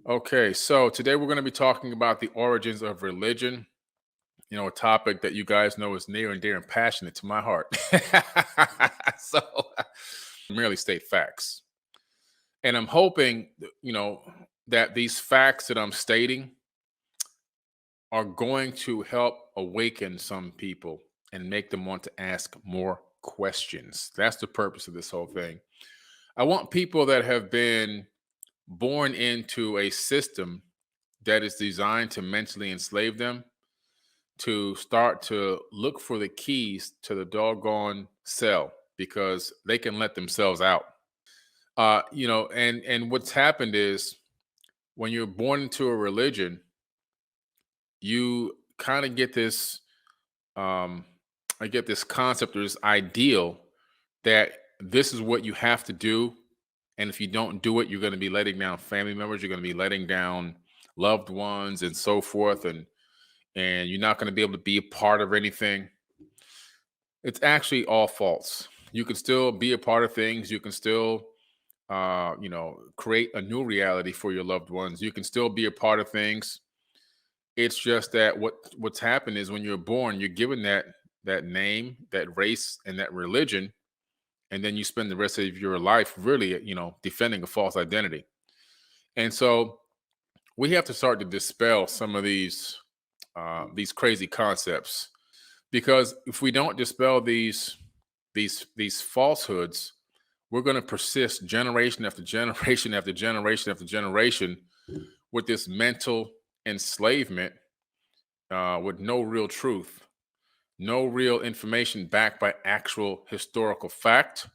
Okay, so today we're going to be talking about the origins of religion. A topic that you guys know is near and dear and passionate to my heart. so, merely state facts. And I'm hoping, that these facts that I'm stating are going to help awaken some people and make them want to ask more questions. That's the purpose of this whole thing. I want people that have been born into a system that is designed to mentally enslave them to start to look for the keys to the doggone cell because they can let themselves out. And what's happened is when you're born into a religion, you kind of get this um I get this concept or this ideal that this is what you have to do. And if you don't do it, you're going to be letting down family members, you're going to be letting down loved ones and so forth. And you're not going to be able to be a part of anything. It's actually all false. You can still be a part of things. You can still, create a new reality for your loved ones. You can still be a part of things. It's just that what's happened is when you're born, you're given that name, that race, and that religion, and then you spend the rest of your life really, defending a false identity. And so we have to start to dispel some of these crazy concepts because if we don't dispel these falsehoods, we're going to persist generation after generation after generation after generation with this mental enslavement with no real truth, no real information backed by actual historical fact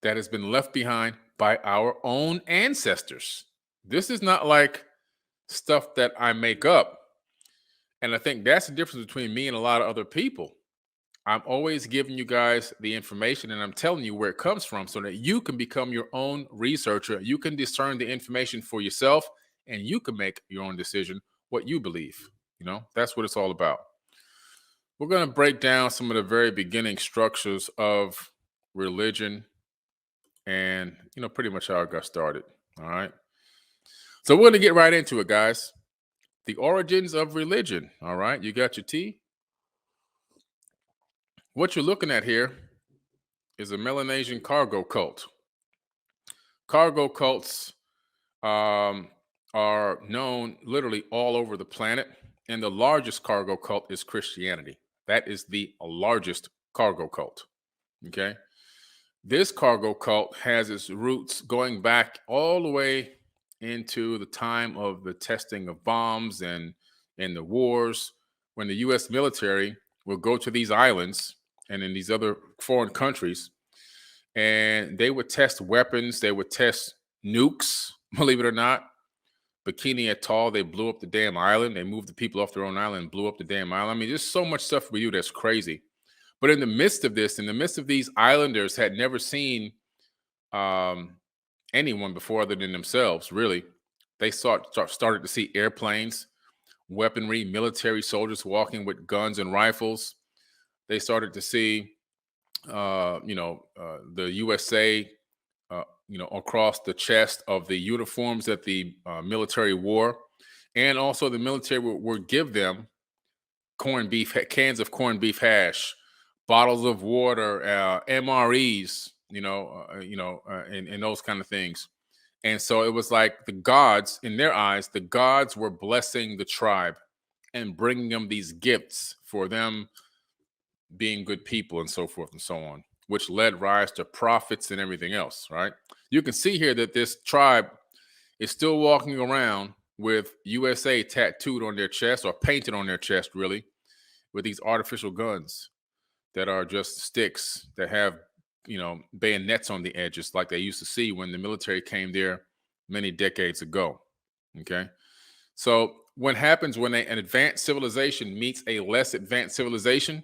that has been left behind by our own ancestors. This is not like stuff that I make up. And I think that's the difference between me and a lot of other people. I'm always giving you guys the information and I'm telling you where it comes from so that you can become your own researcher. You can discern the information for yourself and you can make your own decision what you believe. That's what it's all about. We're going to break down some of the very beginning structures of religion and, pretty much how it got started. All right. So we're going to get right into it, guys. The origins of religion. All right. You got your tea? What you're looking at here is a Melanesian cargo cult. Cargo cults are known literally all over the planet, and the largest cargo cult is Christianity. That is the largest cargo cult. Okay. This cargo cult has its roots going back all the way into the time of the testing of bombs and in the wars when the US military will go to these islands and in these other foreign countries and they would test weapons, they would test nukes, believe it or not. Bikini Atoll, they blew up the damn island. They moved the people off their own island and blew up the damn island. I mean, there's so much stuff we do that's crazy. But in the midst of this, in the midst of these islanders had never seen anyone before other than themselves, really. They started to see airplanes, weaponry, military soldiers walking with guns and rifles. They started to see, the USA, across the chest of the uniforms that the military wore. And also the military would give them cans of corned beef hash, bottles of water, MREs, and those kind of things. And so it was like the gods, in their eyes, the gods were blessing the tribe and bringing them these gifts for them being good people and so forth and so on, which led rise to prophets and everything else, right? You can see here that this tribe is still walking around with USA tattooed on their chest or painted on their chest, really, with these artificial guns that are just sticks that have, bayonets on the edges like they used to see when the military came there many decades ago. Okay. So what happens when an advanced civilization meets a less advanced civilization,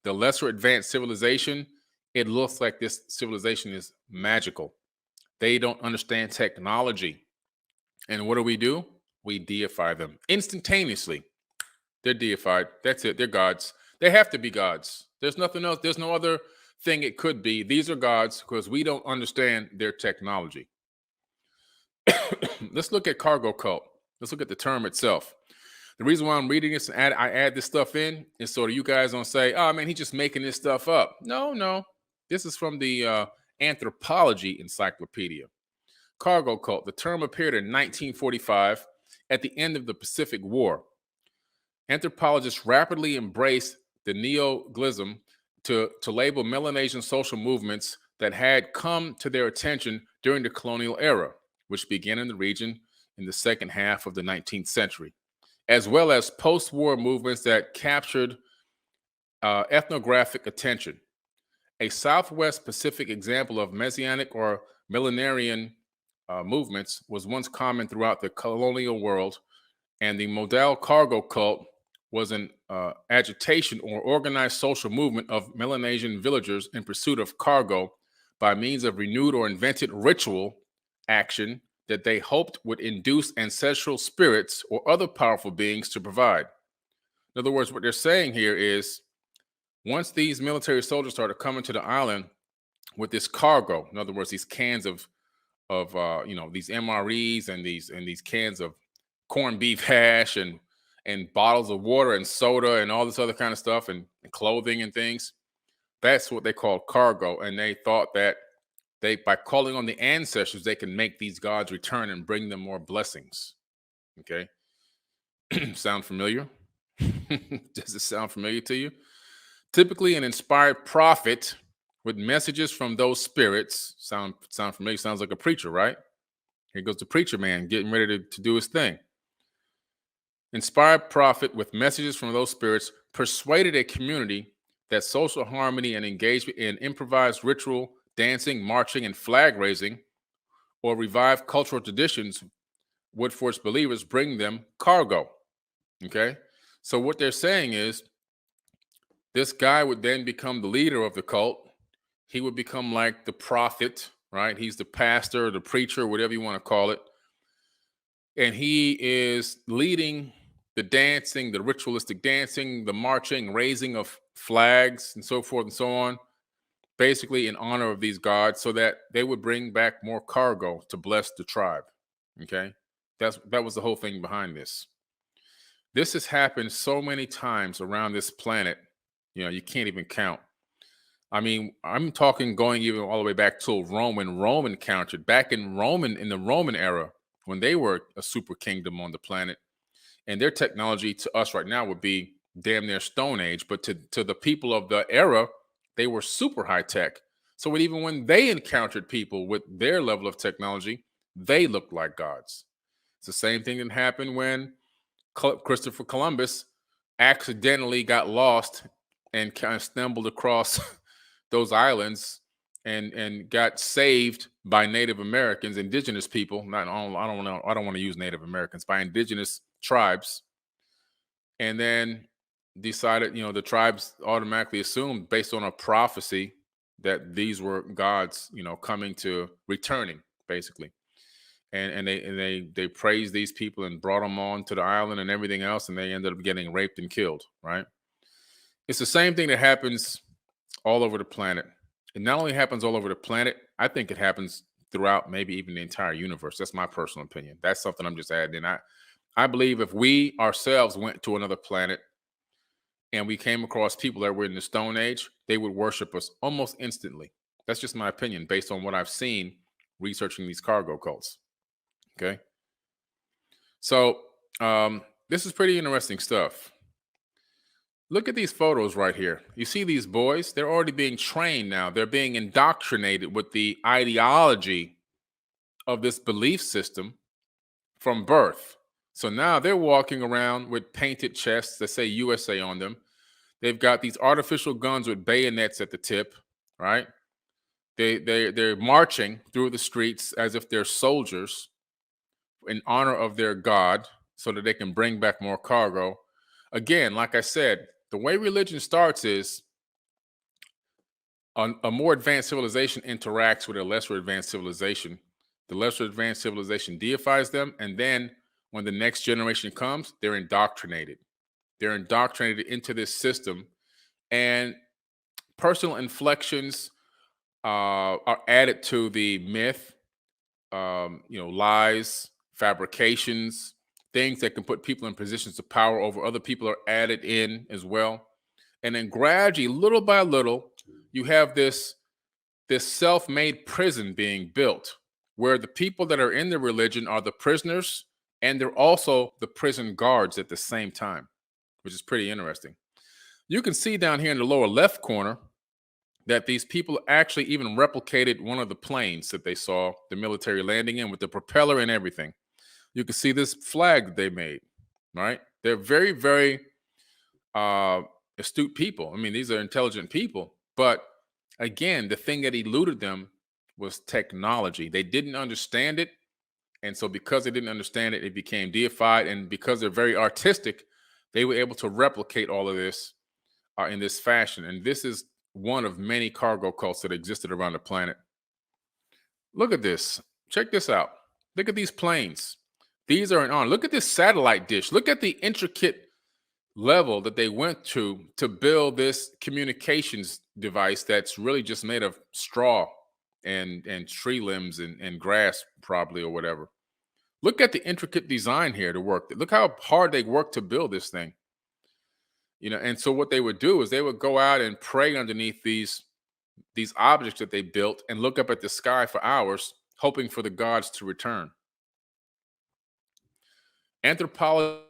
the lesser advanced civilization, it looks like this civilization is magical. They don't understand technology. And what do? We deify them instantaneously. They're deified. That's it. They're gods. They have to be gods. There's nothing else. There's no other thing it could be. These are gods because we don't understand their technology. Let's look at cargo cult. Let's look at the term itself. The reason why I'm reading this and I add this stuff in is so that you guys don't say, "Oh man, he's just making this stuff up." No, no, this is from the Anthropology Encyclopedia. Cargo cult. The term appeared in 1945 at the end of the Pacific War. Anthropologists rapidly embraced the neologism to label Melanesian social movements that had come to their attention during the colonial era, which began in the region in the second half of the 19th century, as well as post war movements that captured ethnographic attention. A Southwest Pacific example of Messianic or Melanesian movements was once common throughout the colonial world, and the modal cargo cult was an agitation or organized social movement of Melanesian villagers in pursuit of cargo by means of renewed or invented ritual action that they hoped would induce ancestral spirits or other powerful beings to provide. In other words, what they're saying here is once these military soldiers started coming to the island with this cargo, in other words, these cans of these MREs and these cans of corned beef hash and bottles of water and soda and all this other kind of stuff and clothing and things. That's what they call cargo. And they thought that by calling on the ancestors, they can make these gods return and bring them more blessings. Okay. Sound familiar? Does it sound familiar to you? Typically, an inspired prophet with messages from those spirits sound familiar. Sounds like a preacher, right? Here goes the preacher man getting ready to do his thing. Inspired prophet with messages from those spirits persuaded a community that social harmony and engagement in improvised ritual, dancing, marching, and flag raising, or revived cultural traditions would, for its believers, bring them cargo. Okay? So what they're saying is this guy would then become the leader of the cult. He would become like the prophet, right? He's the pastor, the preacher, whatever you want to call it. And he is leading the dancing, the ritualistic dancing, the marching, raising of flags, and so forth and so on, basically in honor of these gods, so that they would bring back more cargo to bless the tribe. Okay, that was the whole thing behind this. This has happened so many times around this planet, you can't even count. I mean, I'm talking going even all the way back to Rome, when Rome encountered back in the Roman era, when they were a super kingdom on the planet. And their technology to us right now would be damn near Stone Age, but to the people of the era, they were super high tech. So even when they encountered people with their level of technology, they looked like gods. It's the same thing that happened when Christopher Columbus accidentally got lost and kind of stumbled across those islands and got saved by Native Americans, indigenous people. I don't want to use Native Americans, by indigenous tribes, and then decided, the tribes automatically assumed, based on a prophecy, that these were gods, returning, basically. And they praised these people and brought them on to the island and everything else, and they ended up getting raped and killed, right? It's the same thing that happens all over the planet. It not only happens all over the planet, I think it happens throughout maybe even the entire universe. That's my personal opinion. That's something I'm just adding in. I believe if we ourselves went to another planet and we came across people that were in the Stone Age, they would worship us almost instantly. That's just my opinion based on what I've seen researching these cargo cults. Okay. So this is pretty interesting stuff. Look at these photos right here. You see these boys? They're already being trained now. They're being indoctrinated with the ideology of this belief system from birth. So now they're walking around with painted chests that say USA on them. They've got these artificial guns with bayonets at the tip, right? They're marching through the streets as if they're soldiers in honor of their god, so that they can bring back more cargo. Again, like I said, the way religion starts is a more advanced civilization interacts with a lesser advanced civilization. The lesser advanced civilization deifies them, and then when the next generation comes, they're indoctrinated. They're indoctrinated into this system, and personal inflections are added to the myth. lies, fabrications, things that can put people in positions of power over other people are added in as well. And then gradually, little by little, you have this self-made prison being built where the people that are in the religion are the prisoners and they're also the prison guards at the same time, which is pretty interesting. You can see down here in the lower left corner that these people actually even replicated one of the planes that they saw the military landing in with the propeller and everything. You can see this flag that they made, right? They're very, very uh, astute people. I mean, these are intelligent people. But again, the thing that eluded them was technology. They didn't understand it. And so because they didn't understand it, it became deified. And because they're very artistic, they were able to replicate all of this in this fashion. And this is one of many cargo cults that existed around the planet. Look at this. Check this out. Look at these planes. These are an on. Look at this satellite dish. Look at the intricate level that they went to build this communications device that's really just made of straw and tree limbs and grass probably or whatever. Look at the intricate design here to work. Look how hard they worked to build this thing. And so what they would do is they would go out and pray underneath these objects that they built and look up at the sky for hours, hoping for the gods to return. Anthropology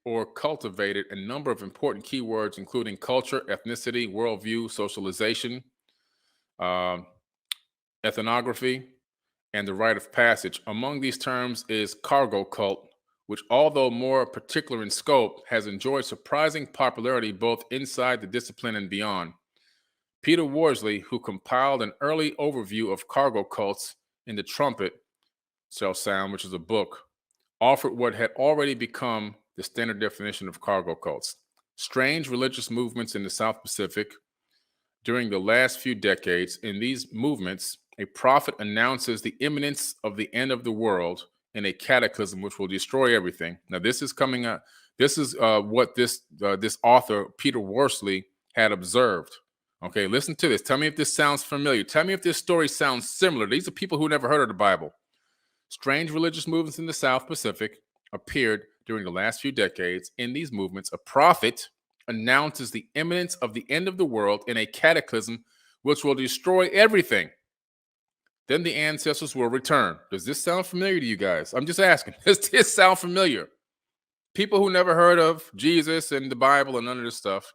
or cultivated a number of important keywords, including culture, ethnicity, worldview, socialization, ethnography, and the rite of passage. Among these terms is cargo cult, which, although more particular in scope, has enjoyed surprising popularity both inside the discipline and beyond. Peter Worsley, who compiled an early overview of cargo cults in The Trumpet Shall Sound, which is a book, offered what had already become the standard definition of cargo cults. Strange religious movements in the South Pacific during the last few decades. In these movements, a prophet announces the imminence of the end of the world in a cataclysm which will destroy everything. Now, this is coming up. This is what this author, Peter Worsley, had observed. Okay, listen to this. Tell me if this sounds familiar. Tell me if this story sounds similar. These are people who never heard of the Bible. Strange religious movements in the South Pacific appeared during the last few decades. In these movements, a prophet announces the imminence of the end of the world in a cataclysm which will destroy everything. Then the ancestors will return. Does this sound familiar to you guys? I'm just asking. Does this sound familiar? People who never heard of Jesus and the Bible and none of this stuff.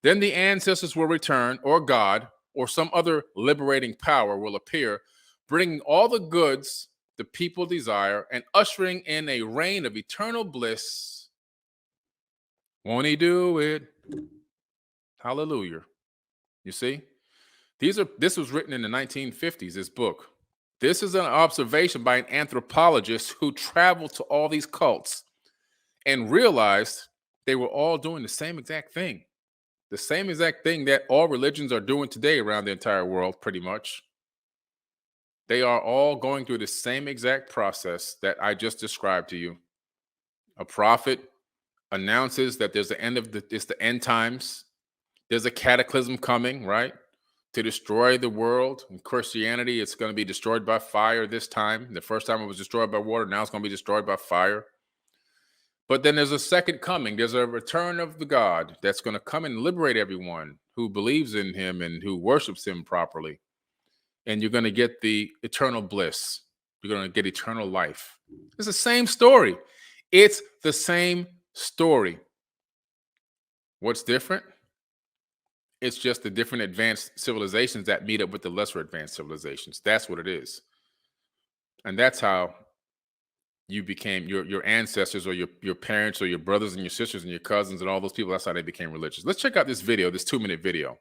Then the ancestors will return, or God, or some other liberating power will appear, bringing all the goods the people desire and ushering in a reign of eternal bliss. Won't he do it? Hallelujah. You see? This was written in the 1950s, this book. This is an observation by an anthropologist who traveled to all these cults and realized they were all doing the same exact thing. The same exact thing that all religions are doing today around the entire world, pretty much. They are all going through the same exact process that I just described to you. A prophet announces that there's it's the end times. There's a cataclysm coming, right? To destroy the world. In Christianity, it's going to be destroyed by fire this time. The first time it was destroyed by water. Now it's going to be destroyed by fire. But then there's a second coming. There's a return of the God that's going to come and liberate everyone who believes in him and who worships him properly. And you're going to get the eternal bliss. You're going to get eternal life. It's the same story. It's the same story. What's different? It's just the different advanced civilizations that meet up with the lesser advanced civilizations. That's what it is. And that's how you became your ancestors or your parents or your brothers and your sisters and your cousins and all those people. That's how they became religious. Let's check out this video, this 2-minute video.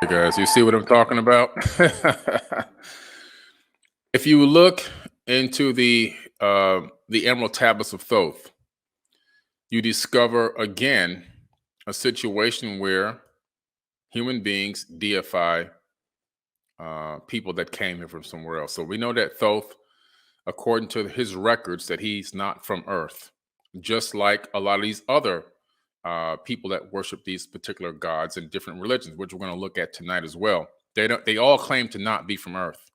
Hey guys, you see what I'm talking about? If you look into the Emerald Tablets of Thoth, you discover again a situation where human beings deify people that came here from somewhere else. So we know that Thoth, according to his records, that he's not from Earth, just like a lot of these other people that worship these particular gods in different religions, which we're going to look at tonight as well. They all claim to not be from Earth.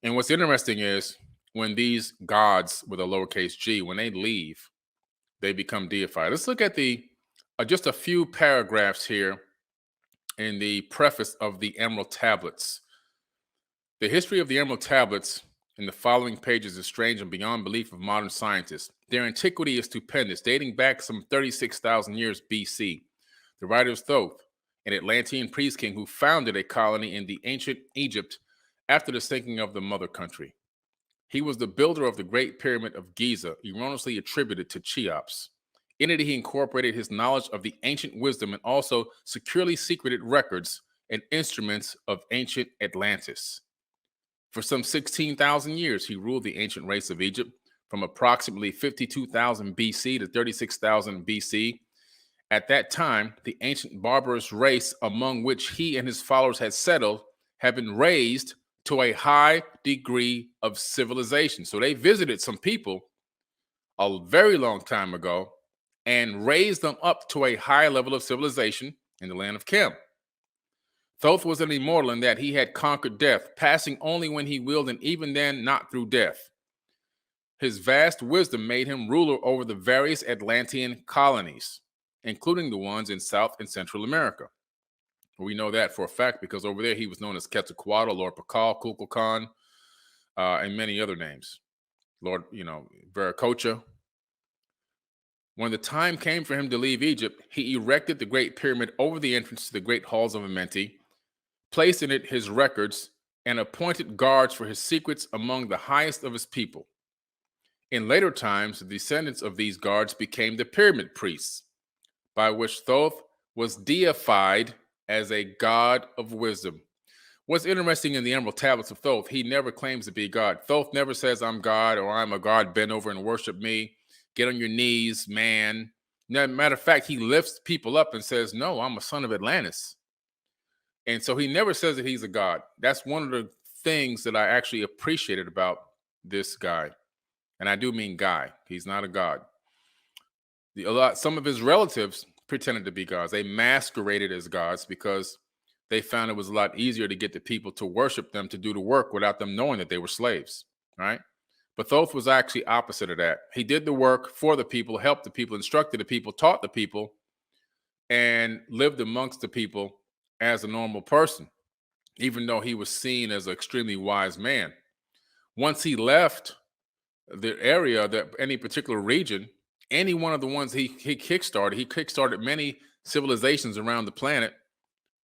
And what's interesting is when these gods with a lowercase g, when they leave, they become deified. Let's look at the just a few paragraphs here in the preface of the Emerald Tablets. The history of the Emerald Tablets in the following pages is strange and beyond belief of modern scientists. Their antiquity is stupendous, dating back some 36,000 years BC. The writer is Thoth, an Atlantean priest king who founded a colony in the ancient Egypt after the sinking of the mother country. He was the builder of the Great Pyramid of Giza, erroneously attributed to Cheops. In it, he incorporated his knowledge of the ancient wisdom and also securely secreted records and instruments of ancient Atlantis. For some 16,000 years, he ruled the ancient race of Egypt from approximately 52,000 BC to 36,000 BC. At that time, the ancient barbarous race among which he and his followers had settled had been raised to a high degree of civilization. So they visited some people a very long time ago and raised them up to a high level of civilization in the land of Khem. Thoth was an immortal in that he had conquered death, passing only when he willed, and even then not through death. His vast wisdom made him ruler over the various Atlantean colonies, including the ones in South and Central America. We know that for a fact because over there he was known as Quetzalcoatl, Lord Pakal, Kukulkan, and many other names. Lord, Viracocha. When the time came for him to leave Egypt, he erected the Great Pyramid over the entrance to the Great Halls of Amenti, placed in it his records, and appointed guards for his secrets among the highest of his people. In later times, the descendants of these guards became the pyramid priests, by which Thoth was deified as a god of wisdom. What's interesting in the Emerald Tablets of Thoth, he never claims to be God. Thoth never says, I'm God, or I'm a God, bend over and worship me. Get on your knees, man. Matter of fact, he lifts people up and says, no, I'm a son of Atlantis. And so he never says that he's a God. That's one of the things that I actually appreciated about this guy. And I do mean guy. He's not a God. Some of his relatives pretended to be gods. They masqueraded as gods because they found it was a lot easier to get the people to worship them, to do the work without them knowing that they were slaves, right? But Thoth was actually opposite of that. He did the work for the people, helped the people, instructed the people, taught the people, and lived amongst the people as a normal person, even though he was seen as an extremely wise man. Once he left the area, any particular region, any one of the ones he kickstarted many civilizations around the planet.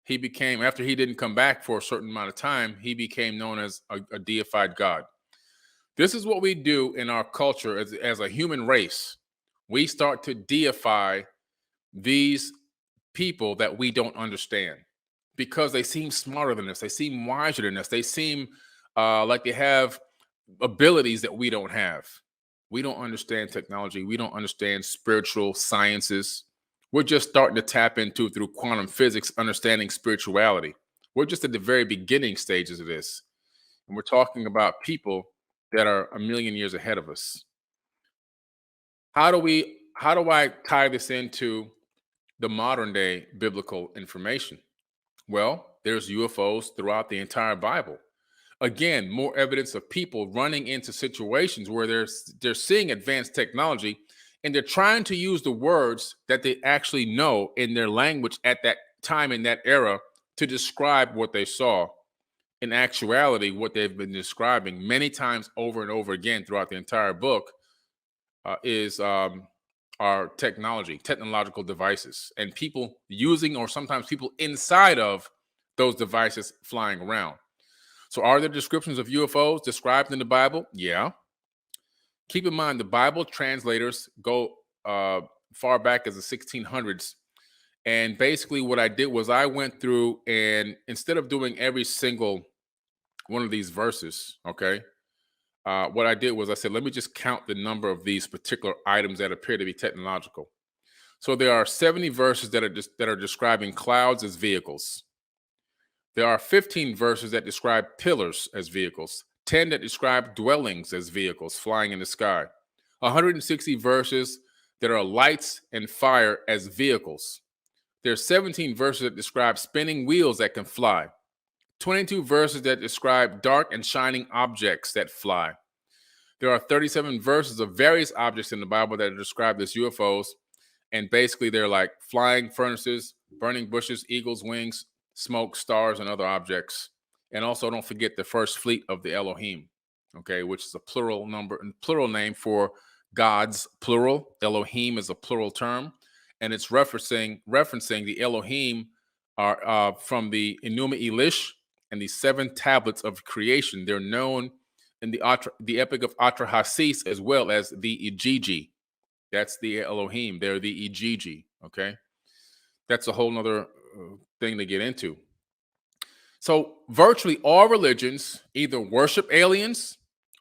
He became, after he didn't come back for a certain amount of time, he became known as a deified god. This is what we do in our culture as a human race. We start to deify these people that we don't understand because they seem smarter than us. They seem wiser than us. They seem like they have abilities that we don't have. We don't understand technology. We don't understand spiritual sciences. We're just starting to tap into, through quantum physics, understanding spirituality. We're just at the very beginning stages of this. And we're talking about people that are a million years ahead of us. How do I tie this into the modern day biblical information? Well, there's UFOs throughout the entire Bible. Again, more evidence of people running into situations where they're seeing advanced technology and they're trying to use the words that they actually know in their language at that time, in that era, to describe what they saw. In actuality, what they've been describing many times over and over again throughout the entire book is our technological devices, and people using, or sometimes people inside of those devices flying around. So are there descriptions of UFOs described in the Bible? Yeah. Keep in mind, the Bible translators go far back as the 1600s. And basically what I did was I went through, and instead of doing every single one of these verses, okay, what I did was I said, let me just count the number of these particular items that appear to be technological. So there are 70 verses that are describing clouds as vehicles. There are 15 verses that describe pillars as vehicles, 10 that describe dwellings as vehicles flying in the sky, 160 verses that are lights and fire as vehicles. There are 17 verses that describe spinning wheels that can fly, 22 verses that describe dark and shining objects that fly. There are 37 verses of various objects in the Bible that are described as UFOs. And basically, they're like flying furnaces, burning bushes, eagles' wings, smoke, stars, and other objects. And also, don't forget the first fleet of the Elohim, okay, which is a plural name for gods, plural. Elohim is a plural term, and it's referencing the Elohim are from the Enuma Elish and the 7 tablets of creation. They're known in the Epic of Atrahasis as well as the Ijiji. That's the Elohim. They're the Ijiji. Okay, that's a whole nother thing to get into. So virtually all religions either worship aliens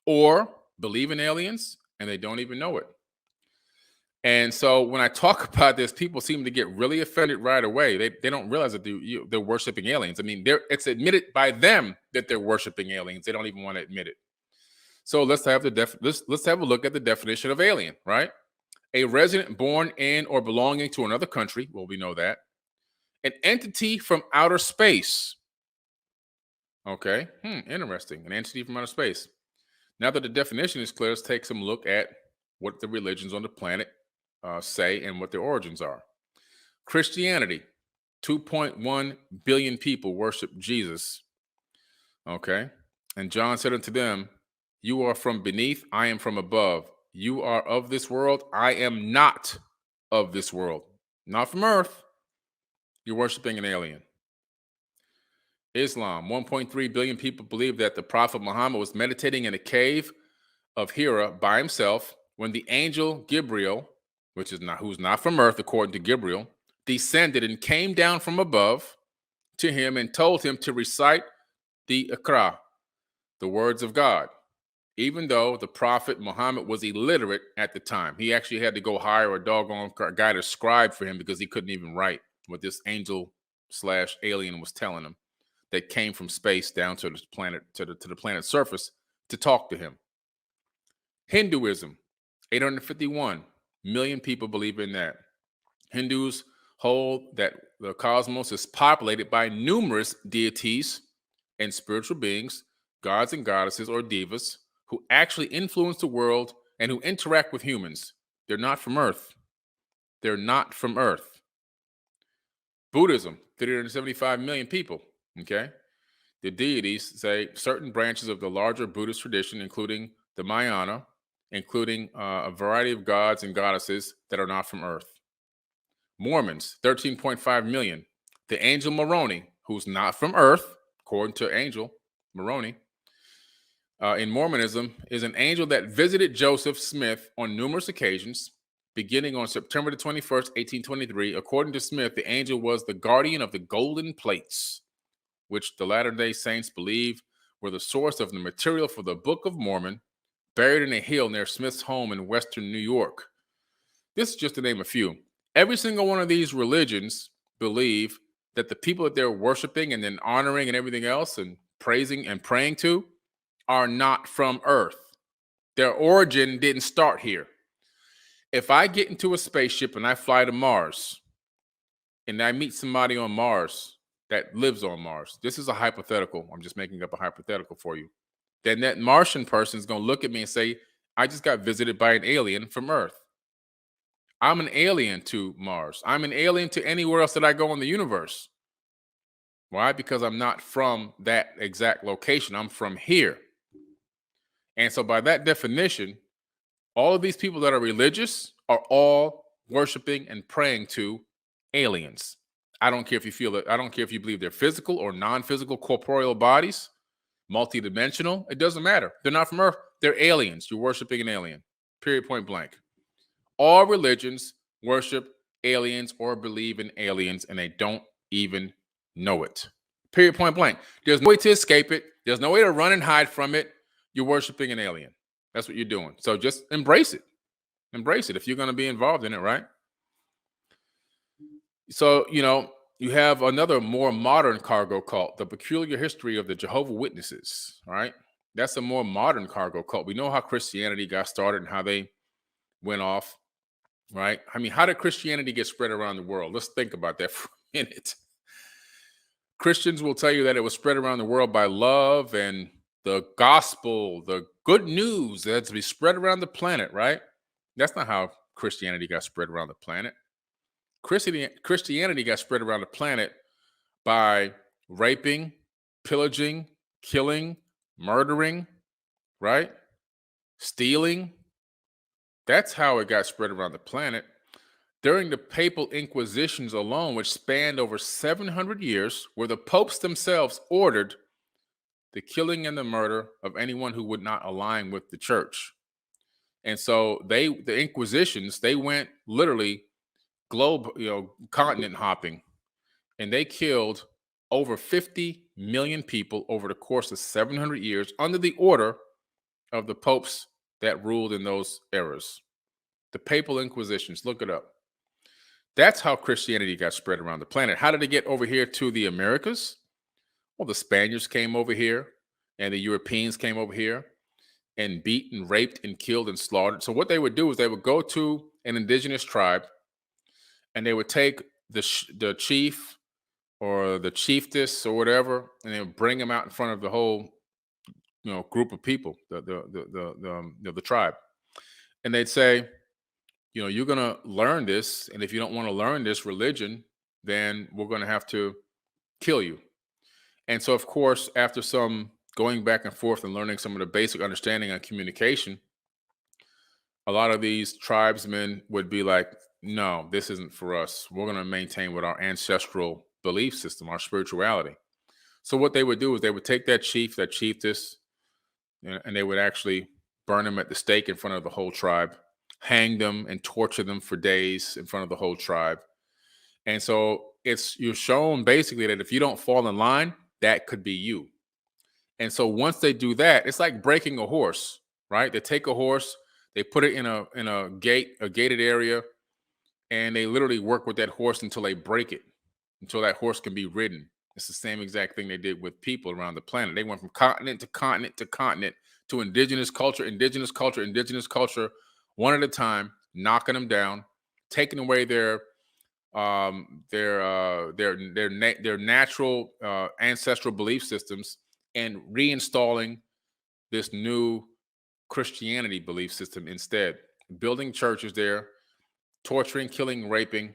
or believe in aliens, and they don't even know it. And so when I talk about this, people seem to get really offended right away. They don't realize that they're worshiping aliens. I mean, it's admitted by them that they're worshiping aliens. They don't even want to admit it. So let's have a look at the definition of alien, right? A resident born in or belonging to another country. Well, we know that. An entity from outer space. Okay, interesting. An entity from outer space. Now that the definition is clear, let's take some look at what the religions on the planet say and what their origins are. Christianity, 2.1 billion people worship Jesus. Okay, and John said unto them, you are from beneath, I am from above. You are of this world, I am not of this world. Not from earth. You're worshiping an alien. Islam, 1.3 billion people believe that the Prophet Muhammad was meditating in a cave of Hira by himself when the angel Gabriel, who's not from earth according to Gabriel, descended and came down from above to him and told him to recite the Iqra, the words of God. Even though the Prophet Muhammad was illiterate at the time, he actually had to go hire a doggone guy to scribe for him because he couldn't even write what this angel/alien was telling him that came from space down to the planet, to the planet's surface to talk to him. Hinduism, 851 million people believe in that. Hindus hold that the cosmos is populated by numerous deities and spiritual beings, gods and goddesses or devas, who actually influence the world and who interact with humans. They're not from Earth. They're not from Earth. Buddhism, 375 million people. Okay. The deities say certain branches of the larger Buddhist tradition, including the Mahayana, including a variety of gods and goddesses that are not from Earth. Mormons, 13.5 million. The angel Moroni, who's not from Earth, according to Angel Moroni, in Mormonism, is an angel that visited Joseph Smith on numerous occasions, beginning on September the 21st, 1823. According to Smith, the angel was the guardian of the golden plates, which the Latter-day Saints believe were the source of the material for the Book of Mormon, buried in a hill near Smith's home in western New York. This is just to name a few. Every single one of these religions believe that the people that they're worshiping and then honoring and everything else and praising and praying to are not from Earth. Their origin didn't start here. If I get into a spaceship and I fly to Mars and I meet somebody on Mars that lives on Mars, this is a hypothetical. I'm just making up a hypothetical for you. Then that Martian person is going to look at me and say, I just got visited by an alien from Earth. I'm an alien to Mars. I'm an alien to anywhere else that I go in the universe. Why? Because I'm not from that exact location. I'm from here. And so by that definition, all of these people that are religious are all worshiping and praying to aliens. I don't care if you feel that. I don't care if you believe they're physical or non-physical corporeal bodies, multidimensional. It doesn't matter. They're not from Earth. They're aliens. You're worshiping an alien. Period, point blank. All religions worship aliens or believe in aliens, and they don't even know it. Period, point blank. There's no way to escape it. There's no way to run and hide from it. You're worshiping an alien. That's what you're doing. So just embrace it. Embrace it if you're going to be involved in it, right? So, you have another more modern cargo cult, the Peculiar History of the Jehovah's Witnesses, right? That's a more modern cargo cult. We know how Christianity got started and how they went off, right? I mean, how did Christianity get spread around the world? Let's think about that for a minute. Christians will tell you that it was spread around the world by love and the gospel, the good news that had to be spread around the planet, right? That's not how Christianity got spread around the planet. Christianity got spread around the planet by raping, pillaging, killing, murdering, right? Stealing. That's how it got spread around the planet. During the papal inquisitions alone, which spanned over 700 years, where the popes themselves ordered the killing and the murder of anyone who would not align with the church. And so the inquisitions, they went literally continent hopping, and they killed over 50 million people over the course of 700 years under the order of the popes that ruled in those eras. The papal inquisitions, look it up. That's how Christianity got spread around the planet. How did it get over here to the Americas? Well, the Spaniards came over here and the Europeans came over here and beat and raped and killed and slaughtered. So what they would do is they would go to an indigenous tribe and they would take the chief or the chiefess or whatever, and they would bring them out in front of the whole group of people, the tribe, and they'd say, you're going to learn this. And if you don't want to learn this religion, then we're going to have to kill you. And so, of course, after some going back and forth and learning some of the basic understanding on communication, a lot of these tribesmen would be like, no, this isn't for us. We're going to maintain with our ancestral belief system, our spirituality. So what they would do is they would take that chief, that chiefess, and they would actually burn them at the stake in front of the whole tribe, hang them and torture them for days in front of the whole tribe. And so you're shown basically that if you don't fall in line, that could be you. And so once they do that, it's like breaking a horse, right? They take a horse, they put it in a gated area, and they literally work with that horse until they break it, until that horse can be ridden. It's the same exact thing they did with people around the planet. They went from continent to continent to continent to indigenous culture, one at a time, knocking them down, taking away their natural ancestral belief systems, and reinstalling this new Christianity belief system instead. Building churches there, torturing, killing, raping.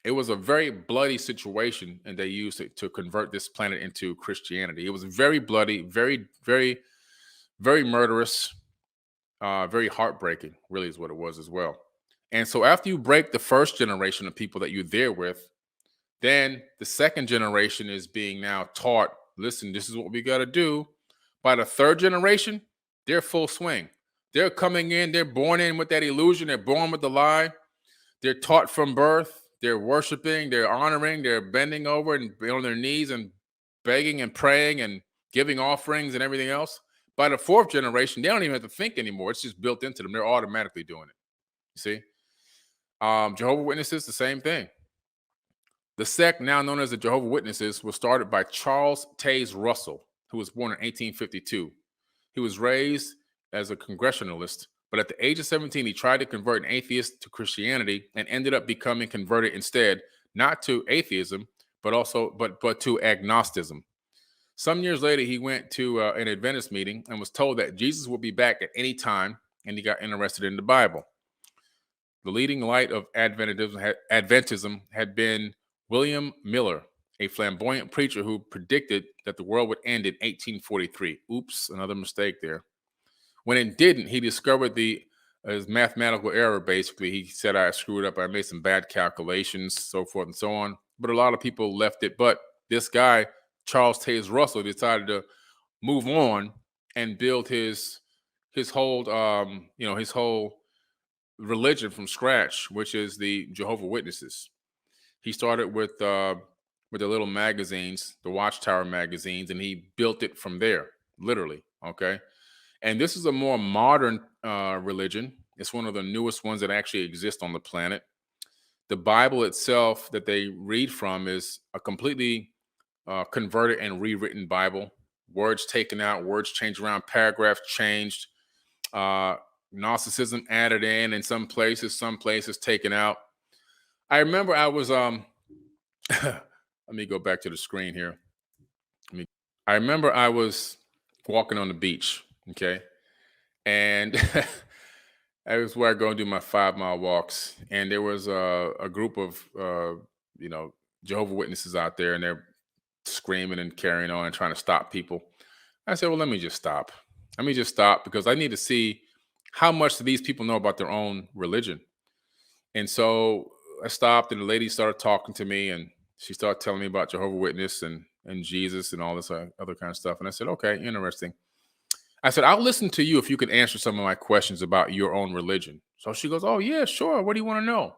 It was a very bloody situation, and they used it to convert this planet into Christianity. It was very bloody, very, very, very murderous, very heartbreaking, really is what it was as well. And so after you break the first generation of people that you're there with, then the second generation is being now taught, listen, this is what we got to do. By the third generation, they're full swing. They're coming in, they're born in with that illusion, they're born with the lie. They're taught from birth. They're worshiping, they're honoring, they're bending over and on their knees and begging and praying and giving offerings and everything else. By the fourth generation, they don't even have to think anymore. It's just built into them. They're automatically doing it. You see? Jehovah's Witnesses, the same thing. The sect, now known as the Jehovah's Witnesses, was started by Charles Taze Russell, who was born in 1852. He was raised as a Congregationalist, but at the age of 17, he tried to convert an atheist to Christianity and ended up becoming converted instead, not to atheism, but to agnosticism. Some years later, he went to an Adventist meeting and was told that Jesus would be back at any time, and he got interested in the Bible. The leading light of Adventism had been William Miller, a flamboyant preacher who predicted that the world would end in 1843. Oops, another mistake there. When it didn't, he discovered his mathematical error, basically. He said, I screwed up, I made some bad calculations, so forth and so on. But a lot of people left it. But this guy, Charles Taze Russell, decided to move on and build his whole religion from scratch, which is the Jehovah's Witnesses. He started with the little magazines, the Watchtower magazines, and he built it from there, literally, okay? And this is a more modern religion. It's one of the newest ones that actually exist on the planet. The Bible itself that they read from is a completely converted and rewritten Bible. Words taken out, words changed around, paragraphs changed, Gnosticism added in some places taken out. I remember I was, let me go back to the screen here. I remember I was walking on the beach, okay? And I was where I go and do my 5 mile walks. And there was a group of, you know, Jehovah Witnesses out there, and they're screaming and carrying on and trying to stop people. I said, well, let me just stop. Let me just stop because I need to see how much do these people know about their own religion. And so I stopped, and the lady started talking to me, and she started telling me about Jehovah Witness and Jesus and all this other kind of stuff. And I said, okay, interesting. I said, I'll listen to you if you can answer some of my questions about your own religion. So she goes, oh yeah, sure. What do you want to know?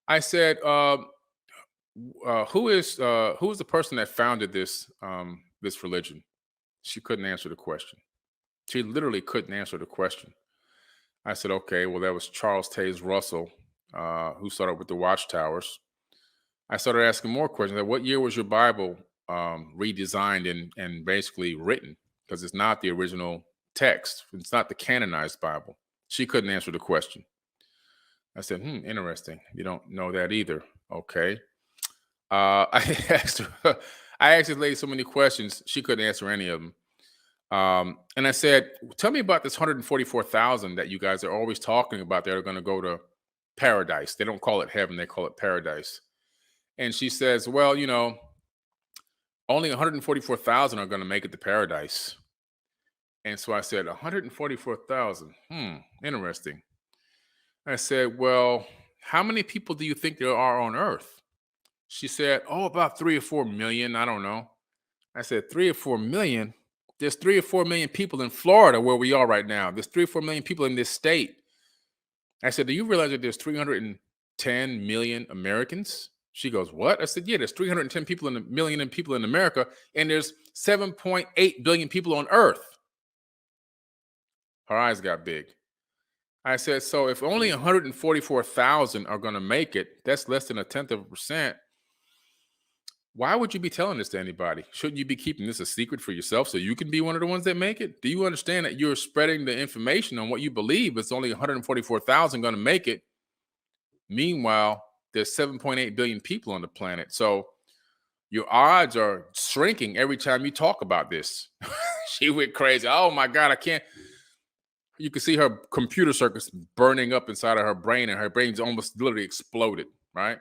I said, who is the person that founded this religion? She couldn't answer the question. She literally couldn't answer the question. I said, okay, well, that was Charles Taze Russell, who started with the Watchtowers. I started asking more questions. Like, what year was your Bible redesigned and basically written? Because it's not the original text. It's not the canonized Bible. She couldn't answer the question. I said, interesting. You don't know that either. Okay. I asked her, I asked this lady so many questions, she couldn't answer any of them. And I said, tell me about this 144,000 that you guys are always talking about that are going to go to paradise. They don't call it heaven, they call it paradise. And she says, well, only 144,000 are going to make it to paradise. And so I said, 144,000. Interesting. I said, well, how many people do you think there are on Earth? She said, oh, about 3 or 4 million. I don't know. I said, 3 or 4 million? There's 3 or 4 million people in Florida where we are right now. There's 3 or 4 million people in this state. I said, do you realize that there's 310 million Americans? She goes, what? I said, yeah, there's 310 million people in America, and there's 7.8 billion people on Earth. Her eyes got big. I said, so if only 144,000 are going to make it, that's less than 0.1%. Why would you be telling this to anybody? Shouldn't you be keeping this a secret for yourself so you can be one of the ones that make it? Do you understand that you're spreading the information on what you believe? It's only 144,000 going to make it. Meanwhile, there's 7.8 billion people on the planet. So your odds are shrinking every time you talk about this. She went crazy. Oh my God, I can't. You can see her computer circuits burning up inside of her brain, and her brain's almost literally exploded, right?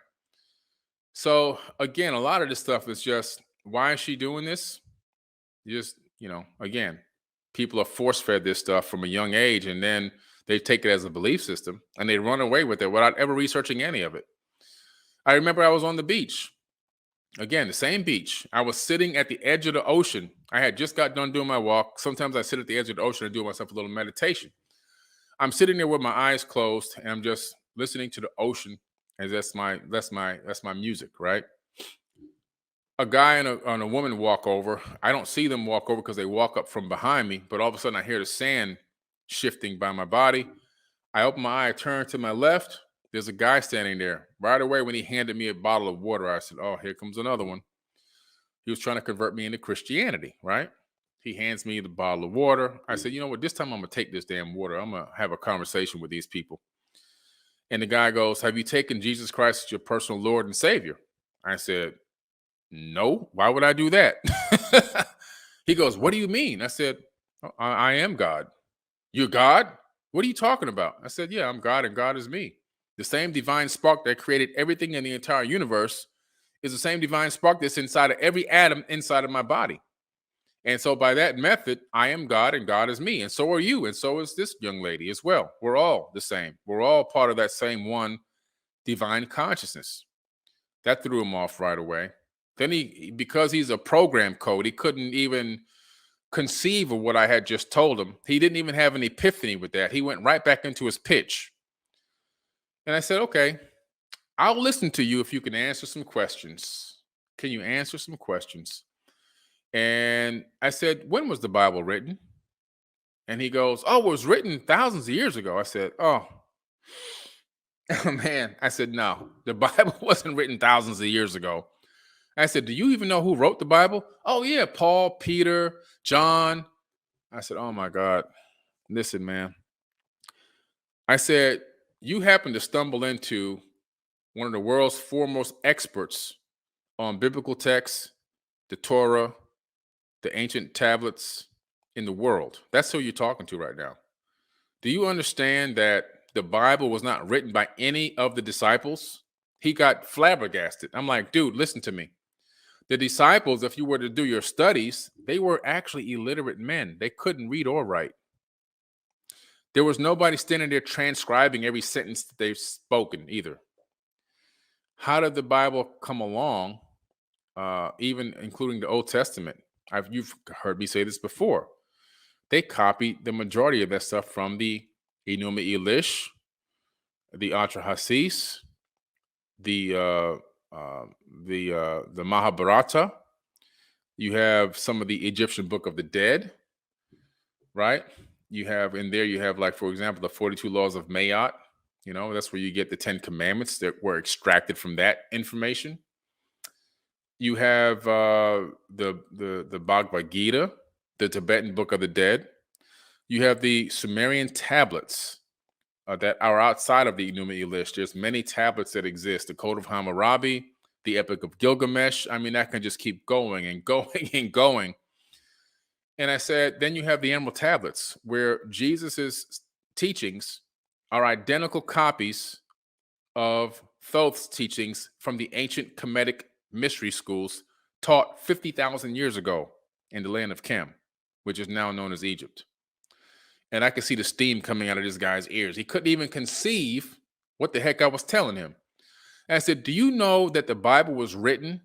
So again, a lot of this stuff is just, why is she doing this? Just, again, people are force fed this stuff from a young age, and then they take it as a belief system and they run away with it without ever researching any of it. I remember I was on the beach. Again, the same beach. I was sitting at the edge of the ocean. I had just got done doing my walk. Sometimes I sit at the edge of the ocean and do myself a little meditation. I'm sitting there with my eyes closed, and I'm just listening to the ocean, and that's my music, right? A guy and a woman walk over. I don't see them walk over because they walk up from behind me, but all of a sudden I hear the sand shifting by my body. I open my eye, I turn to my left. There's a guy standing there. Right away, when he handed me a bottle of water, I said, oh, here comes another one. He was trying to convert me into Christianity, right? He hands me the bottle of water. I said, you know what? This time I'm going to take this damn water. I'm going to have a conversation with these people. And the guy goes, have you taken Jesus Christ as your personal Lord and Savior? I said, no. Why would I do that? He goes, what do you mean? I said, "Oh, I am God. You're God? What are you talking about? I said, yeah, I'm God, and God is me. The same divine spark that created everything in the entire universe is the same divine spark that's inside of every atom inside of my body. And so by that method, I am God and God is me. And so are you. And so is this young lady as well. We're all the same. We're all part of that same one divine consciousness. That threw him off right away. Then because he's a program code, he couldn't even conceive of what I had just told him. He didn't even have an epiphany with that. He went right back into his pitch. And I said, okay, I'll listen to you if you can answer some questions. Can you answer some questions? And I said, when was the Bible written? And he goes, oh, it was written thousands of years ago. I said, oh, man. I said, no, the Bible wasn't written thousands of years ago. I said, do you even know who wrote the Bible? Oh, yeah, Paul, Peter, John. I said, oh, my God. Listen, man. I said, you happen to stumble into one of the world's foremost experts on biblical texts, the Torah, the ancient tablets in the world. That's who you're talking to right now. Do you understand that the Bible was not written by any of the disciples? He got flabbergasted. I'm like, dude, listen to me. The disciples, if you were to do your studies, they were actually illiterate men. They couldn't read or write. There was nobody standing there transcribing every sentence that they've spoken either. How did the Bible come along, even including the Old Testament? You've heard me say this before. They copied the majority of that stuff from the Enuma Elish, the Atrahasis, the Mahabharata. You have some of the Egyptian Book of the Dead, right? You have in there, you have, like, for example, the 42 Laws of Mayat. That's where you get the 10 Commandments that were extracted from that information. You have the Bhagavad Gita, the Tibetan Book of the Dead. You have the Sumerian tablets that are outside of the Enuma Elish. There's many tablets that exist. The Code of Hammurabi, the Epic of Gilgamesh. I mean, that can just keep going and going and going. And I said, then you have the Emerald Tablets, where Jesus's teachings are identical copies of Thoth's teachings from the ancient Kemetic mystery schools taught 50,000 years ago in the land of Kem, which is now known as Egypt. And I could see the steam coming out of this guy's ears. He couldn't even conceive what the heck I was telling him. And I said, do you know that the Bible was written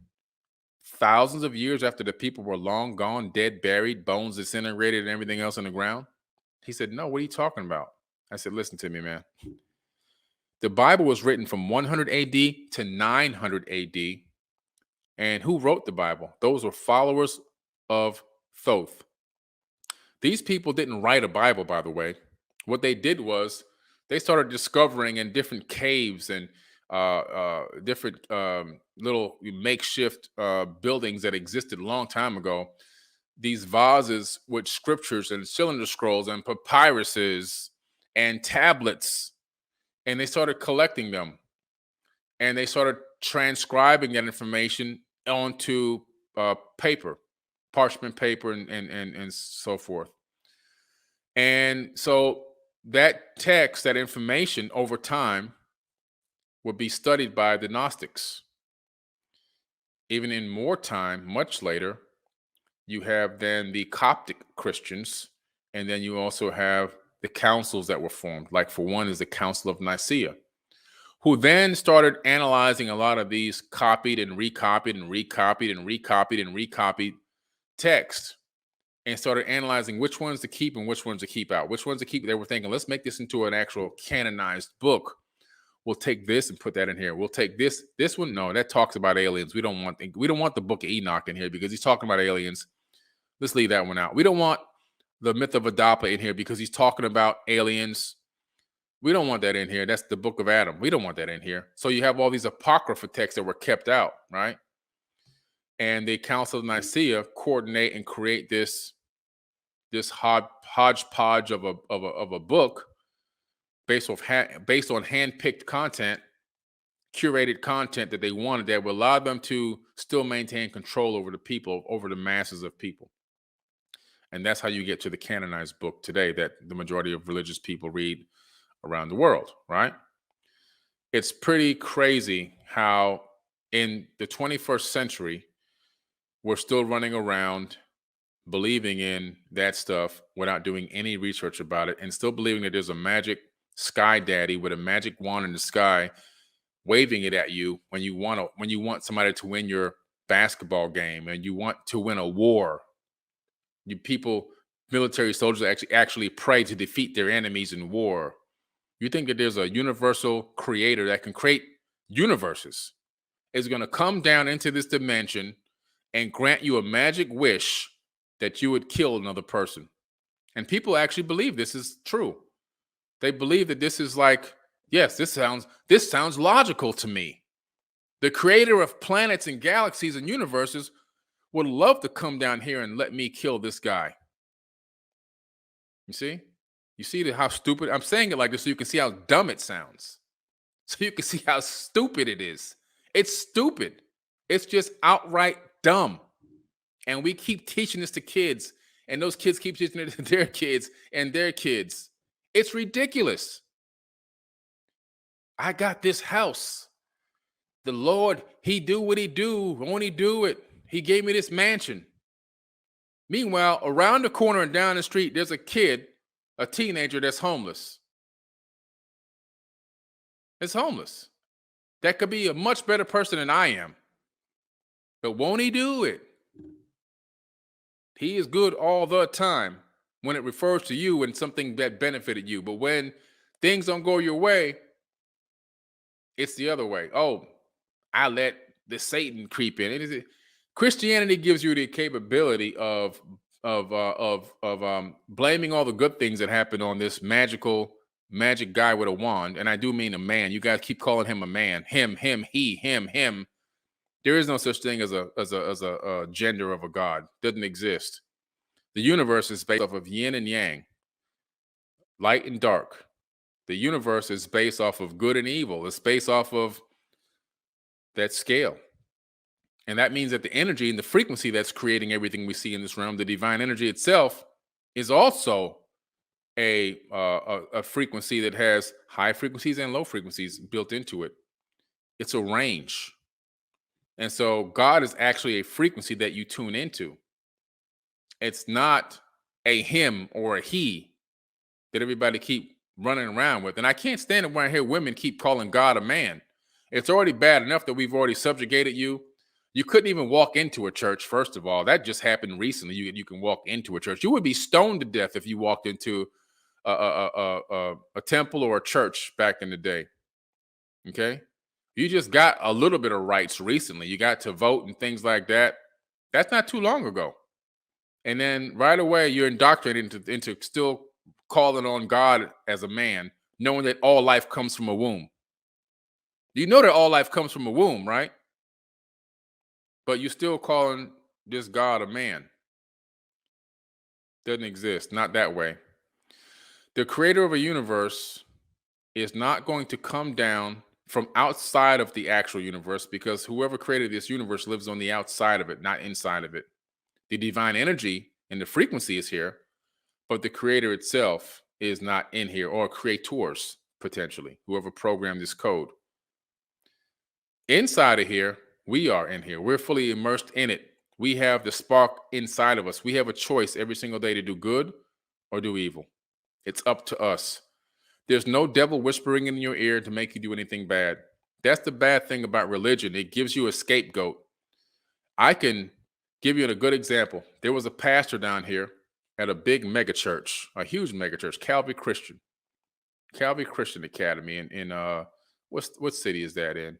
thousands of years after the people were long gone, dead, buried, bones disintegrated, and everything else on the ground? He said, no, what are you talking about? I said, listen to me, man. The Bible was written from 100 AD to 900 AD. And who wrote the Bible? Those were followers of Thoth. These people didn't write a Bible, by the way. What they did was they started discovering in different caves and different little makeshift buildings that existed a long time ago, these vases with scriptures and cylinder scrolls and papyruses and tablets. And they started collecting them. And they started transcribing that information onto paper, parchment paper, and so forth. And so that text, that information over time would be studied by the Gnostics. Even in more time, much later, you have then the Coptic Christians, and then you also have the councils that were formed. Like, for one, is the Council of Nicaea, who then started analyzing a lot of these copied and recopied and recopied and recopied and recopied texts, and started analyzing which ones to keep and which ones to keep out. Which ones to keep, they were thinking, let's make this into an actual canonized book. We'll take this and put that in here. We'll take this one. No, that talks about aliens. We don't want the Book of Enoch in here because he's talking about aliens. Let's leave that one out. We don't want the Myth of Adapa in here because he's talking about aliens. We don't want that in here. That's the Book of Adam. We don't want that in here. So you have all these apocrypha texts that were kept out, right? And the Council of Nicaea coordinate and create this hodgepodge of a book based on hand-picked content, curated content that they wanted that would allow them to still maintain control over the people, over the masses of people. And that's how you get to the canonized book today that the majority of religious people read around the world, right? It's pretty crazy how in the 21st century, we're still running around believing in that stuff without doing any research about it, and still believing that there's a magic sky daddy with a magic wand in the sky waving it at you when you want somebody to win your basketball game and you want to win a war. Military soldiers actually pray to defeat their enemies in war. You think that there's a universal creator that can create universes, is going to come down into this dimension and grant you a magic wish that you would kill another person. And people actually believe this is true. They believe that this is like, yes, this sounds logical to me. The creator of planets and galaxies and universes would love to come down here and let me kill this guy. You see? You see how stupid? I'm saying it like this so you can see how dumb it sounds. So you can see how stupid it is. It's stupid. It's just outright dumb. And we keep teaching this to kids, and those kids keep teaching it to their kids and their kids. It's ridiculous. I got this house. The Lord, he do what he do, won't he do it? He gave me this mansion. Meanwhile, around the corner and down the street, there's a kid, a teenager that's homeless. It's homeless. That could be a much better person than I am. But won't he do it? He is good all the time when it refers to you and something that benefited you. But when things don't go your way, it's the other way. Oh, I let the Satan creep in. Christianity gives you the capability of blaming all the good things that happen on this magic guy with a wand, and I do mean a man. You guys keep calling him a man. Him, he, him. There is no such thing as a gender of a god. Doesn't exist. The universe is based off of yin and yang, light and dark. The universe is based off of good and evil. It's based off of that scale. And that means that the energy and the frequency that's creating everything we see in this realm, the divine energy itself, is also a frequency that has high frequencies and low frequencies built into it. It's a range. And so God is actually a frequency that you tune into. It's not a him or a he that everybody keep running around with. And I can't stand it when I hear women keep calling God a man. It's already bad enough that we've already subjugated you. You couldn't even walk into a church, first of all. That just happened recently. You can walk into a church. You would be stoned to death if you walked into a temple or a church back in the day. Okay? You just got a little bit of rights recently. You got to vote and things like that. That's not too long ago. And then right away, you're indoctrinated into still calling on God as a man, knowing that all life comes from a womb. You know that all life comes from a womb, right? But you're still calling this God a man. Doesn't exist. Not that way. The creator of a universe is not going to come down from outside of the actual universe, because whoever created this universe lives on the outside of it, not inside of it. The divine energy and the frequency is here, but the creator itself is not in here, or creators, potentially, whoever programmed this code. Inside of here, we are in here. We're fully immersed in it. We have the spark inside of us. We have a choice every single day to do good or do evil. It's up to us. There's no devil whispering in your ear to make you do anything bad. That's the bad thing about religion. It gives you a scapegoat. I can give you a good example. There was a pastor down here at a big mega church, a huge mega church, Calvary Christian Academy in what city is that in?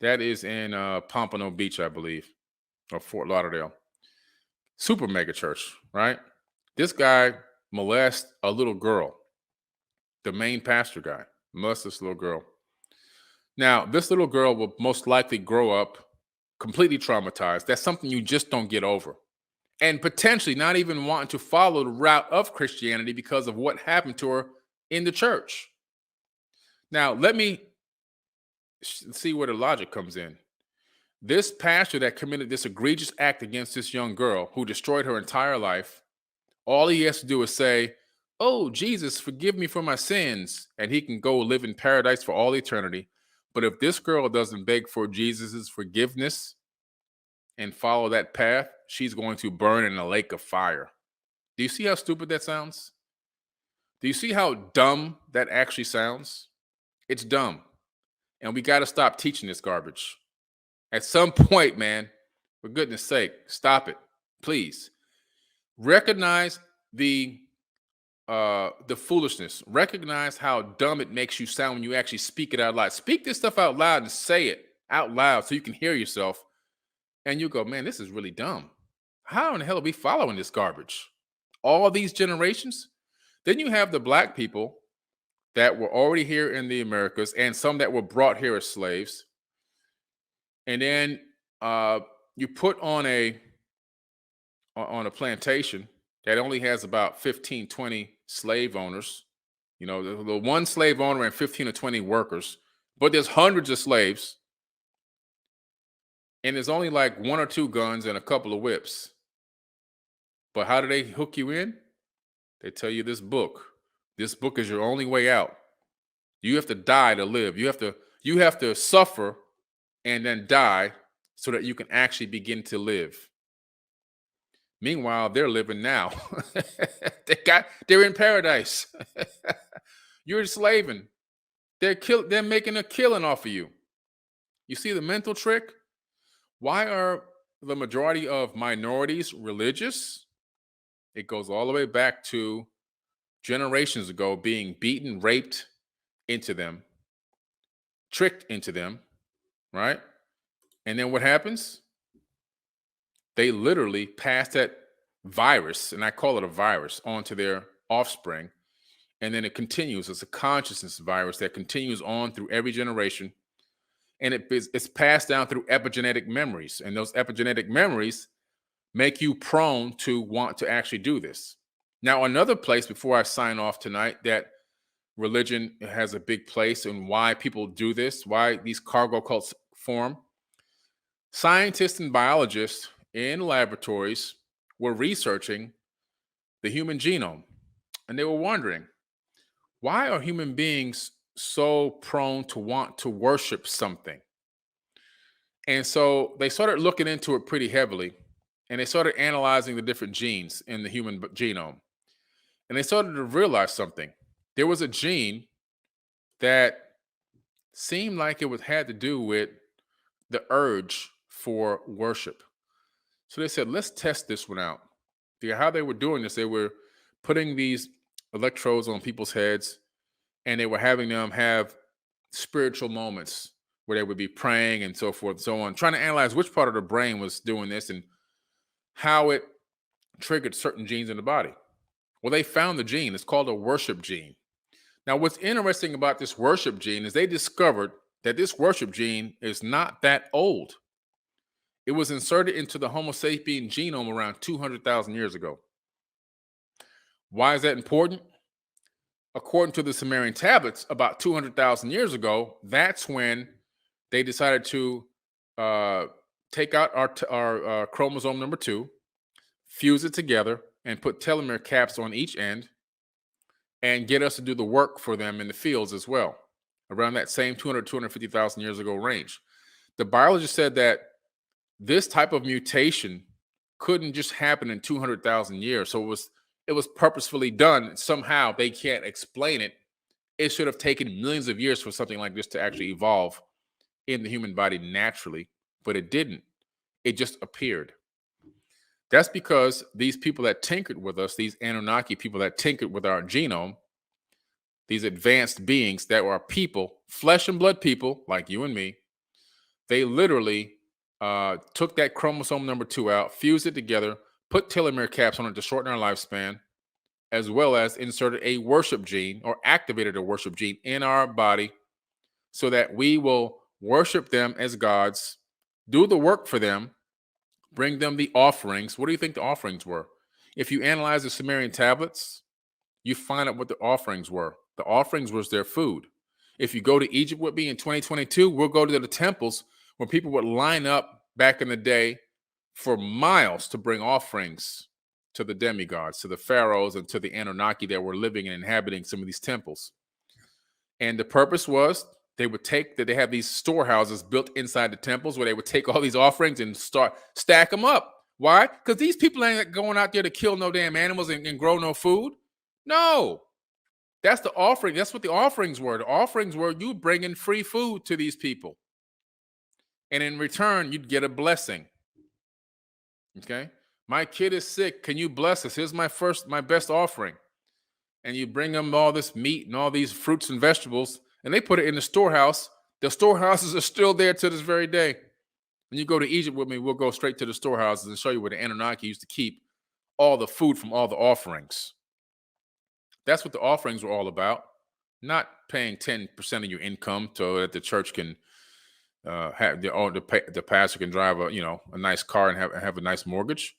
That is in Pompano Beach, I believe, or Fort Lauderdale. Super mega church, right? This guy molests a little girl. The main pastor guy molests this little girl. Now, this little girl will most likely grow up completely traumatized. That's something you just don't get over. And potentially not even wanting to follow the route of Christianity because of what happened to her in the church. Now, let me see where the logic comes in. This pastor that committed this egregious act against this young girl who destroyed her entire life, all he has to do is say, "Oh, Jesus, forgive me for my sins," and he can go live in paradise for all eternity. But if this girl doesn't beg for Jesus's forgiveness and follow that path, she's going to burn in a lake of fire. Do you see how stupid that sounds? Do you see how dumb that actually sounds? It's dumb. And we got to stop teaching this garbage. At some point, man, for goodness sake, stop it, please. Recognize the foolishness. Recognize how dumb it makes you sound when you actually speak it out loud. Speak this stuff out loud and say it out loud so you can hear yourself. And you go, man, this is really dumb. How in the hell are we following this garbage? All these generations? Then you have the black people that were already here in the Americas and some that were brought here as slaves. And then you put on a plantation that only has about 15, 20 slave owners. You know, the one slave owner and 15 or 20 workers. But there's hundreds of slaves. And there's only like one or two guns and a couple of whips. But how do they hook you in? They tell you this book. This book is your only way out. You have to die to live. You have to suffer and then die so that you can actually begin to live. Meanwhile, they're living now. They're in paradise. You're enslaving. They're making a killing off of you. You see the mental trick? Why are the majority of minorities religious? It goes all the way back to generations ago being beaten, raped into them, tricked into them, right? And then what happens? They literally pass that virus, and I call it a virus, onto their offspring. And then it continues. It's a consciousness virus that continues on through every generation. And it's passed down through epigenetic memories. And those epigenetic memories make you prone to want to actually do this. Now, another place before I sign off tonight that religion has a big place in why people do this, why these cargo cults form. Scientists and biologists in laboratories were researching the human genome, and they were wondering, why are human beings so prone to want to worship something? And so they started looking into it pretty heavily, and they started analyzing the different genes in the human genome. And they started to realize something. There was a gene that seemed like it had to do with the urge for worship. So they said, let's test this one out. How they were doing this, they were putting these electrodes on people's heads, and they were having them have spiritual moments where they would be praying and so forth and so on, trying to analyze which part of the brain was doing this and how it triggered certain genes in the body. Well, they found the gene. It's called a worship gene. Now, what's interesting about this worship gene is they discovered that this worship gene is not that old. It was inserted into the Homo sapien genome around 200,000 years ago. Why is that important? According to the Sumerian tablets, about 200,000 years ago, that's when they decided to take out our chromosome number 2, fuse it together, and put telomere caps on each end, and get us to do the work for them in the fields as well, around that same 250,000 years ago range. The biologist said that this type of mutation couldn't just happen in 200,000 years. So it was purposefully done. Somehow they can't explain it. It should have taken millions of years for something like this to actually evolve in the human body naturally, but it didn't. It just appeared. That's because these people that tinkered with us, these Anunnaki people that tinkered with our genome, these advanced beings that were people, flesh and blood people like you and me, they literally took that chromosome number 2 out, fused it together, put telomere caps on it to shorten our lifespan, as well as inserted a worship gene or activated a worship gene in our body so that we will worship them as gods, do the work for them, bring them the offerings. What do you think the offerings were? If you analyze the Sumerian tablets, you find out what the offerings were. The offerings was their food. If you go to Egypt with me in 2022, we'll go to the temples where people would line up back in the day for miles to bring offerings to the demigods, to the pharaohs, and to the Anunnaki that were living and inhabiting some of these temples. And the purpose was they have these storehouses built inside the temples where they would take all these offerings and stack them up. Why? Because these people ain't going out there to kill no damn animals and grow no food. No. That's the offering. That's what the offerings were. The offerings were you bringing free food to these people. And in return, you'd get a blessing. Okay? My kid is sick. Can you bless us? Here's my best offering. And you bring them all this meat and all these fruits and vegetables, and they put it in the storehouse. The storehouses are still there to this very day. When you go to Egypt with me, we'll go straight to the storehouses and show you where the Anunnaki used to keep all the food from all the offerings. That's what the offerings were all about. Not paying 10% of your income so that the church can the pastor can drive a nice car and have a nice mortgage.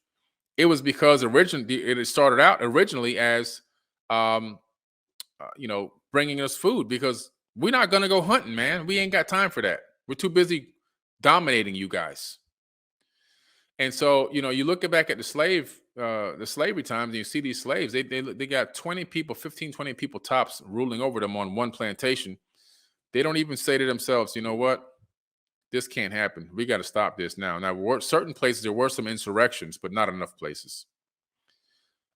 It was because it started out originally as bringing us food, because we're not going to go hunting, man. We ain't got time for that. We're too busy dominating you guys. And so, you look back at the slave the slavery times, and you see these slaves, they got 20 people, 15, 20 people tops ruling over them on one plantation. They don't even say to themselves, you know what? This can't happen. We got to stop this now. Now, certain places there were some insurrections, but not enough places.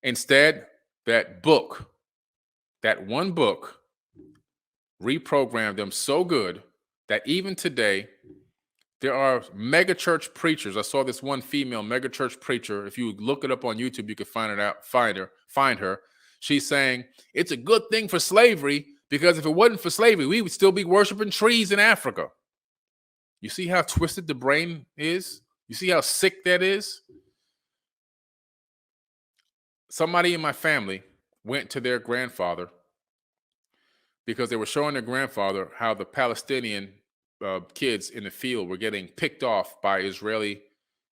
Instead, that book, that one book, reprogrammed them so good that even today, there are mega church preachers. I saw this one female mega church preacher. If you look it up on YouTube, you can find it out, find her. She's saying it's a good thing for slavery because if it wasn't for slavery, we would still be worshiping trees in Africa. You see how twisted the brain is? You see how sick that is? Somebody in my family went to their grandfather because they were showing their grandfather how the Palestinian kids in the field were getting picked off by Israeli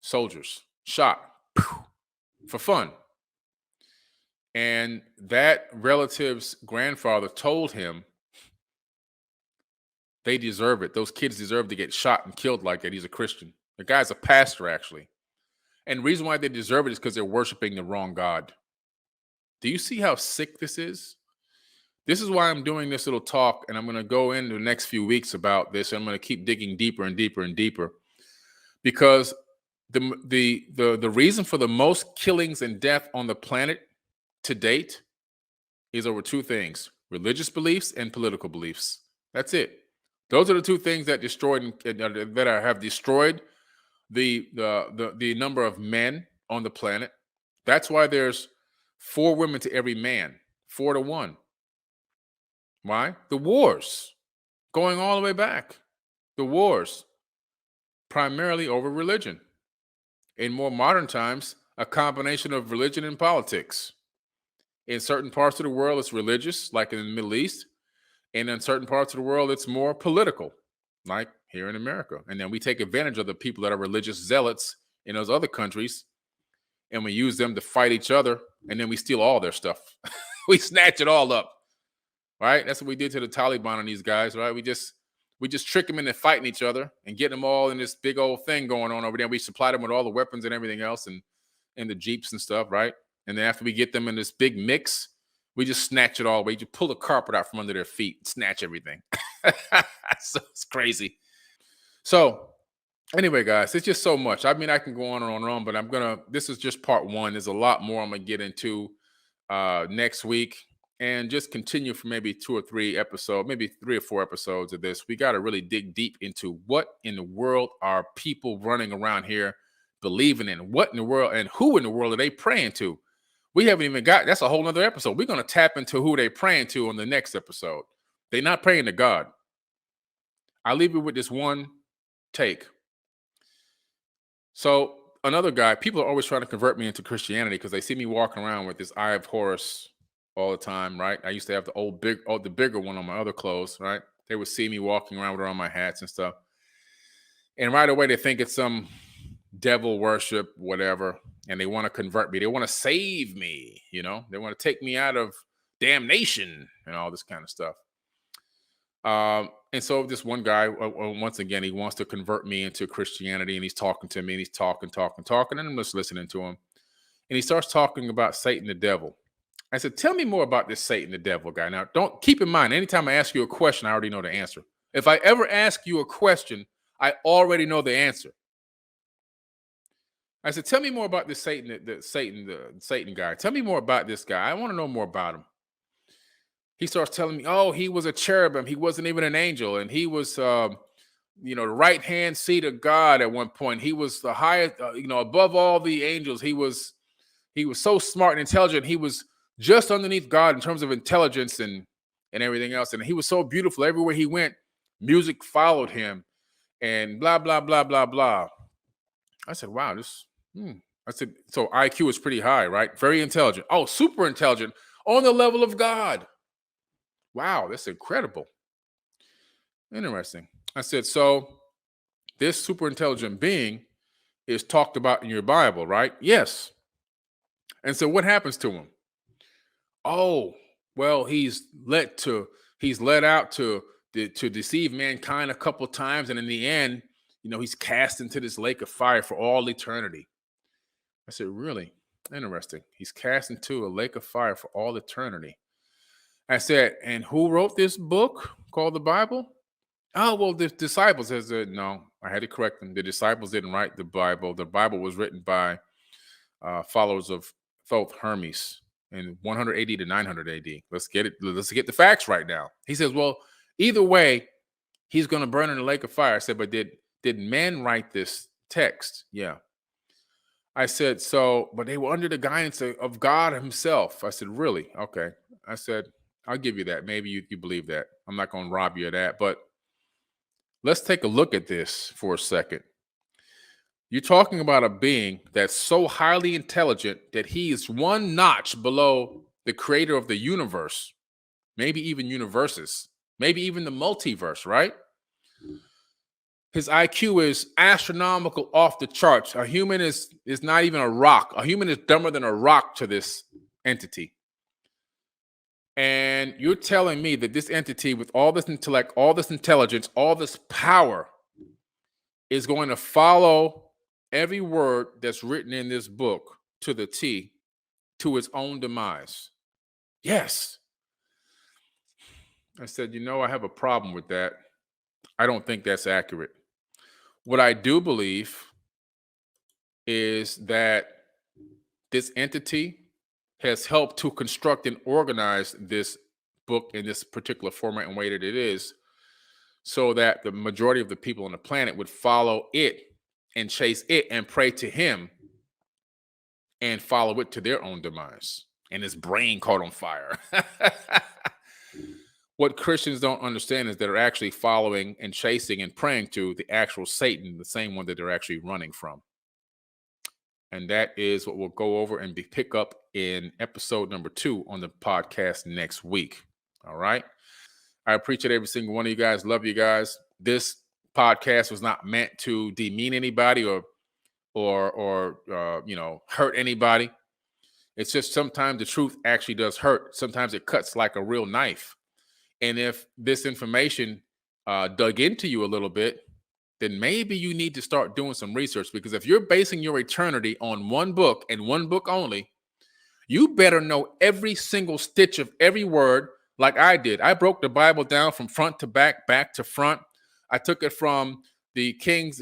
soldiers, shot for fun. And that relative's grandfather told him they deserve it. Those kids deserve to get shot and killed like that. He's a Christian. The guy's a pastor, actually. And the reason why they deserve it is because they're worshiping the wrong God. Do you see how sick this is? This is why I'm doing this little talk, and I'm going to go into the next few weeks about this. And I'm going to keep digging deeper and deeper and deeper, because the reason for the most killings and death on the planet to date is over two things: religious beliefs and political beliefs. That's it. Those are the two things that have destroyed the number of men on the planet. That's why there's 4 women to every man, 4 to 1. Why? The wars going all the way back. The wars primarily over religion. In more modern times, a combination of religion and politics. In certain parts of the world, it's religious, like in the Middle East. And in certain parts of the world, it's more political, like here in America. And then we take advantage of the people that are religious zealots in those other countries, and we use them to fight each other, and then we steal all their stuff. We snatch it all up. Right? That's what we did to the Taliban and these guys, right? We just trick them into fighting each other and get them all in this big old thing going on over there. We supply them with all the weapons and everything else and the Jeeps and stuff, right? And then after we get them in this big mix, we just snatch it all away. You pull the carpet out from under their feet, snatch everything. So it's crazy. So anyway, guys, it's just so much. I mean, I can go on and on, but this is just part 1. There's a lot more I'm going to get into next week. And just continue for maybe 2 or 3 episodes, maybe 3 or 4 episodes of this. We got to really dig deep into what in the world are people running around here believing in? What in the world and who in the world are they praying to? We haven't even got, that's a whole nother episode. We're going to tap into who they're praying to on the next episode. They're not praying to God. I'll leave you with this one take. So another guy, people are always trying to convert me into Christianity because they see me walking around with this Eye of Horus all the time, right? I used to have the bigger one on my other clothes, right? They would see me walking around with it on my hats and stuff. And right away, they think it's some devil worship, whatever. And they want to convert me. They want to save me, you know? They want to take me out of damnation and all this kind of stuff. And so this one guy, once again, he wants to convert me into Christianity, and he's talking to me, and he's talking, and I'm just listening to him. And he starts talking about Satan the devil. I said, tell me more about this Satan the devil guy. Now, don't keep in mind, anytime I ask you a question, I already know the answer. If I ever ask you a question, I already know the answer. I said, tell me more about this Satan guy. Tell me more about this guy. I want to know more about him. He starts telling me, oh, he was a cherubim. He wasn't even an angel. And he was, the right-hand seat of God at one point. He was the highest, above all the angels. He was so smart and intelligent. He was just underneath God in terms of intelligence and everything else. And he was so beautiful. Everywhere he went, music followed him and blah, blah, blah, blah, blah. I said, wow, I said, so IQ is pretty high, right? Very intelligent. Oh, super intelligent on the level of God. Wow, that's incredible. Interesting. I said, so this super intelligent being is talked about in your Bible, right? Yes. And so what happens to him? Oh, well, he's led out to deceive mankind a couple times, and in the end, he's cast into this lake of fire for all eternity. I said, really? Interesting. He's cast into a lake of fire for all eternity. I said, and who wrote this book called the Bible? Oh, well, the disciples. I said, no, I had to correct them. The disciples didn't write the Bible. The Bible was written by followers of Thoth Hermes in 180 to 900 AD. Let's get it. Let's get the facts right now. He says, well, either way, he's going to burn in the lake of fire. I said, but did men write this text? Yeah. I said, so, but they were under the guidance of God himself. I said, really? Okay. I said, I'll give you that. Maybe you believe that. I'm not going to rob you of that. But let's take a look at this for a second. You're talking about a being that's so highly intelligent that he is one notch below the creator of the universe, maybe even universes, maybe even the multiverse, right? His IQ is astronomical, off the charts. A human is not even a rock. A human is dumber than a rock to this entity. And you're telling me that this entity with all this intellect, all this intelligence, all this power is going to follow every word that's written in this book to the T, to its own demise? Yes. I said, I have a problem with that. I don't think that's accurate. What I do believe is that this entity has helped to construct and organize this book in this particular format and way that it is, so that the majority of the people on the planet would follow it and chase it and pray to him and follow it to their own demise. And his brain caught on fire. What Christians don't understand is they're actually following and chasing and praying to the actual Satan, the same one that they're actually running from. And that is what we'll go over and pick up in episode number 2 on the podcast next week. All right. I appreciate every single one of you guys. Love you guys. This podcast was not meant to demean anybody or hurt anybody. It's just sometimes the truth actually does hurt. Sometimes it cuts like a real knife. And if this information dug into you a little bit, then maybe you need to start doing some research, because if you're basing your eternity on one book and one book only, you better know every single stitch of every word like I did. I broke the Bible down from front to back, back to front. I took it from the King's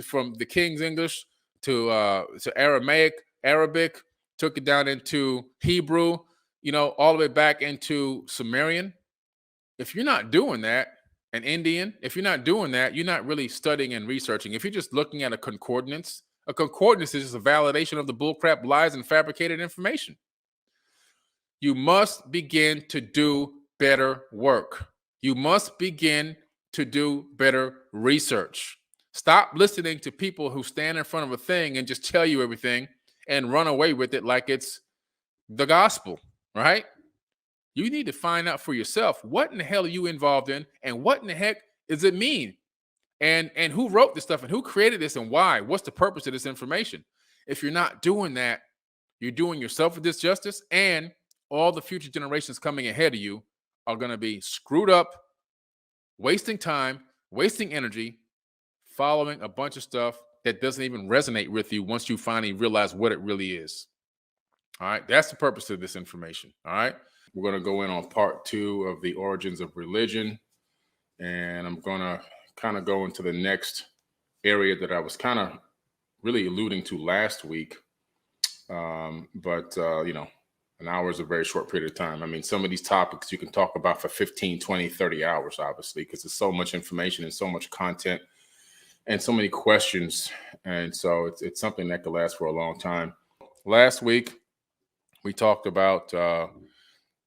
English to Aramaic, Arabic, took it down into Hebrew, all the way back into Sumerian. If you're not doing that, an Indian, if you're not doing that, you're not really studying and researching. If you're just looking at a concordance is just a validation of the bullcrap, lies, and fabricated information. You must begin to do better work. You must begin to do better research. Stop listening to people who stand in front of a thing and just tell you everything and run away with it like it's the gospel, right? You need to find out for yourself, what in the hell are you involved in, and what in the heck does it mean? And who wrote this stuff, and who created this, and why? What's the purpose of this information? If you're not doing that, you're doing yourself a disjustice, and all the future generations coming ahead of you are going to be screwed up, wasting time, wasting energy, following a bunch of stuff that doesn't even resonate with you once you finally realize what it really is. All right. That's the purpose of this information. All right. We're going to go in on part 2 of the origins of religion. And I'm going to kind of go into the next area that I was kind of really alluding to last week. But an hour is a very short period of time. I mean, some of these topics you can talk about for 15, 20, 30 hours, obviously, because there's so much information and so much content and so many questions. And so it's something that could last for a long time. Last week, we talked about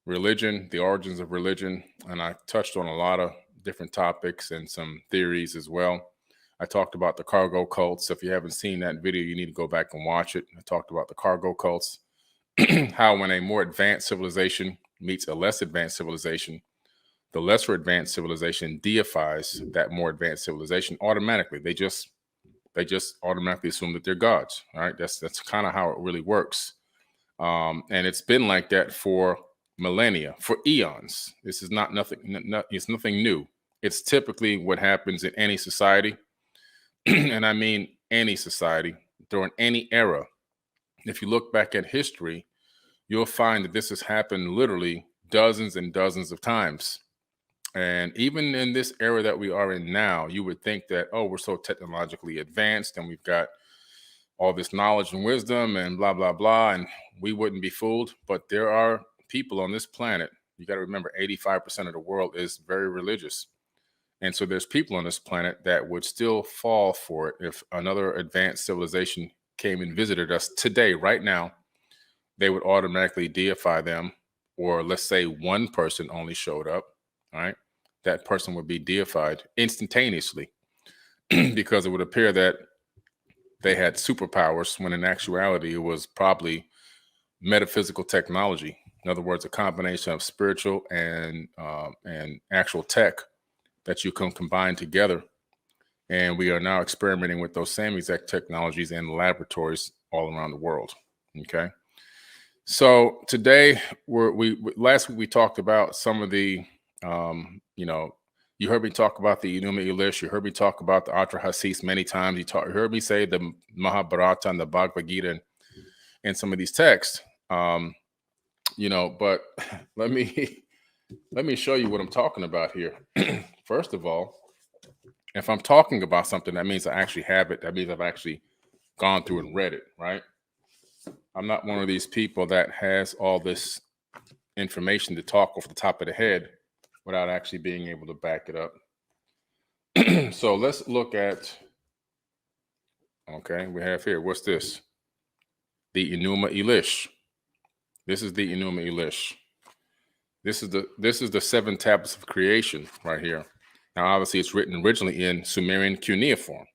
religion, the origins of religion, and I touched on a lot of different topics and some theories as well. I talked about the cargo cults. If you haven't seen that video, you need to go back and watch it. I talked about the cargo cults, how when a more advanced civilization meets a less advanced civilization, the lesser advanced civilization deifies that more advanced civilization automatically. They just automatically assume that they're gods. All right, that's kind of how it really works. And it's been like that for millennia, for eons. This is it's nothing new. It's typically what happens in any society. And I mean any society during any era. if you look back at history, you'll find that this has happened literally dozens and dozens of times. And even in this era that we are in now, you would think that, oh, we're so technologically advanced and we've got all this knowledge and wisdom and blah, blah, blah, and we wouldn't be fooled. But there are people on this planet, you got to remember 85% of the world is very religious. And so there's people on this planet that would still fall for it if another advanced civilization came and visited us today, right now. They would automatically deify them. Or let's say one person only showed up, all right? That person would be deified instantaneously because it would appear that they had superpowers when in actuality it was probably metaphysical technology. In other words, a combination of spiritual and actual tech that you can combine together. And we are now experimenting with those same exact technologies in laboratories all around the world. Okay. So today last week we talked about some of the, you heard me talk about the Enuma Elish. You heard me talk about the Atra Hasis many times. You heard me say the Mahabharata and the Bhagavad Gita and some of these texts. But let me show you what I'm talking about here. First of all, if I'm talking about something, that means I actually have it. That means I've actually gone through and read it, right? I'm not one of these people that has all this information to talk off the top of the head without actually being able to back it up. So let's look at, okay, we have here, what's this? The Enuma Elish. This is the Enuma Elish. This is the 7 tablets of creation right here. Now, obviously, it's written originally in Sumerian cuneiform,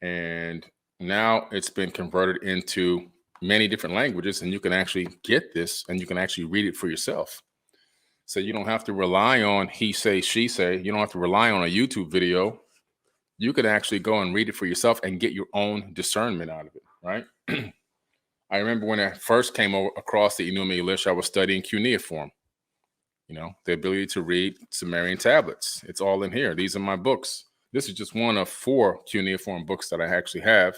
and now it's been converted into many different languages, and you can actually get this, and you can actually read it for yourself. So you don't have to rely on he say, she say. You don't have to rely on a YouTube video. You can actually go and read it for yourself and get your own discernment out of it, right? I remember when I first came across the Enuma Elish, I was studying cuneiform. The ability to read Sumerian tablets. It's all in here. These are my books. This is just one of 4 cuneiform books that I actually have.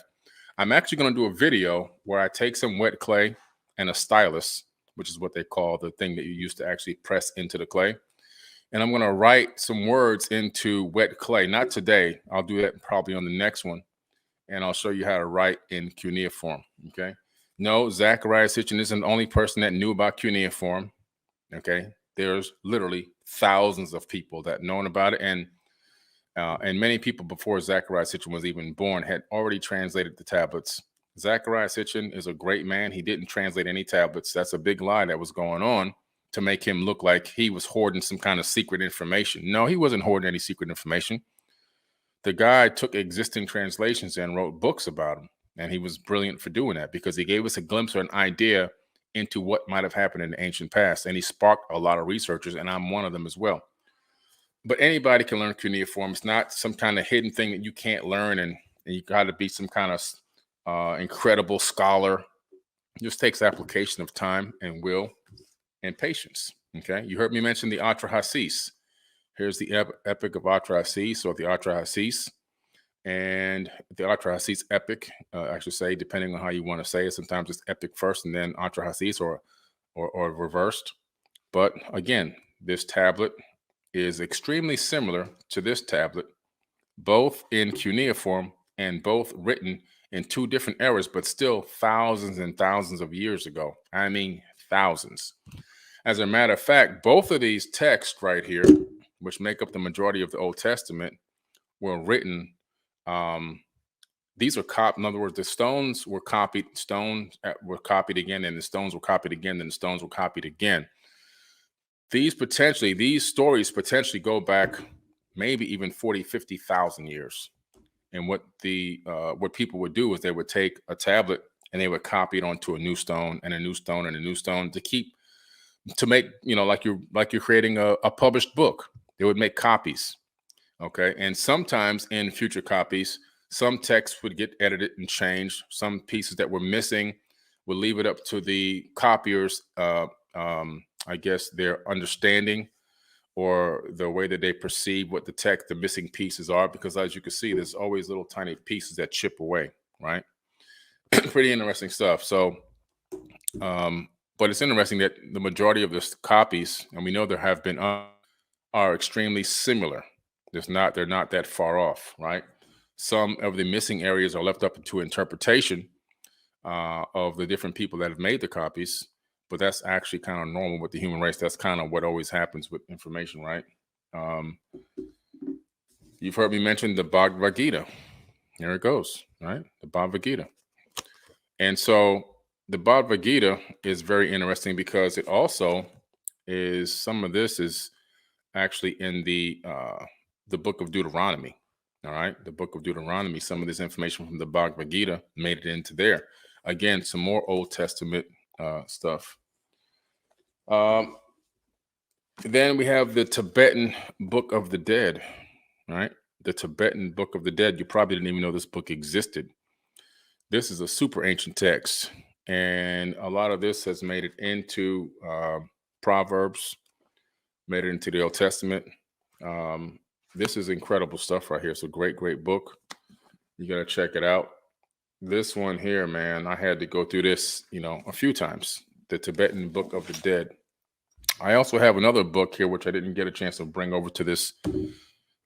I'm actually going to do a video where I take some wet clay and a stylus, which is what they call the thing that you use to actually press into the clay. And I'm going to write some words into wet clay. Not today. I'll do that probably on the next one. And I'll show you how to write in cuneiform. Okay. No, Zachariah Sitchin isn't the only person that knew about cuneiform. Okay. There's literally thousands of people that known about it. And many people before Zachariah Sitchin was even born had already translated the tablets. Zachariah Sitchin is a great man. He didn't translate any tablets. That's a big lie that was going on to make him look like he was hoarding some kind of secret information. No, he wasn't hoarding any secret information. The guy took existing translations and wrote books about them. And he was brilliant for doing that because he gave us a glimpse or an idea into what might have happened in the ancient past. And he sparked a lot of researchers, and I'm one of them as well. But anybody can learn cuneiform. It's not some kind of hidden thing that you can't learn, and you got to be some kind of incredible scholar. It just takes application of time and will and patience. Okay, you heard me mention the Atra Hasis. Here's the epic of Atra Hasis, or the Atra Hasis. And the Atra Hasis epic, I should say, depending on how you want to say it. Sometimes it's epic first and then Atra Hasis, or reversed. But again, this tablet is extremely similar to this tablet, both in cuneiform and both written in 2 different eras, but still thousands and thousands of years ago. I mean, thousands. As a matter of fact, both of these texts right here, which make up the majority of the Old Testament, were written. These are in other words, the stones were copied. Stones were copied again, and the stones were copied again, and the stones were copied again. These stories potentially go back maybe even 40, 50,000 years. And what people would do is they would take a tablet and they would copy it onto a new stone and a new stone and a new stone to make, like you're creating a published book. They would make copies. Okay. And sometimes in future copies, some text would get edited and changed. Some pieces that were missing would leave it up to the copiers, I guess, their understanding or the way that they perceive what the missing pieces are. Because as you can see, there's always little tiny pieces that chip away, right? Pretty interesting stuff. So, but it's interesting that the majority of the copies, and we know there have been, are extremely similar. They're not that far off, right? Some of the missing areas are left up to interpretation of the different people that have made the copies, but that's actually kind of normal with the human race. That's kind of what always happens with information, right? Um, you've heard me mention the Bhagavad Gita. Here it goes, right? The Bhagavad Gita. And so the Bhagavad Gita is very interesting because it also is, some of this is actually in the book of Deuteronomy. All right, the book of Deuteronomy. Some of this information from the Bhagavad Gita made it into there. Again, some more Old Testament stuff. Then we have the Tibetan Book of the Dead. Right, the Tibetan Book of the Dead. You probably didn't even know this book existed. This is a super ancient text, and a lot of this has made it into Proverbs, made it into the Old Testament. This is incredible stuff right here. It's a great, great book. You got to check it out. This one here, man, I had to go through this, a few times. The Tibetan Book of the Dead. I also have another book here, which I didn't get a chance to bring over to this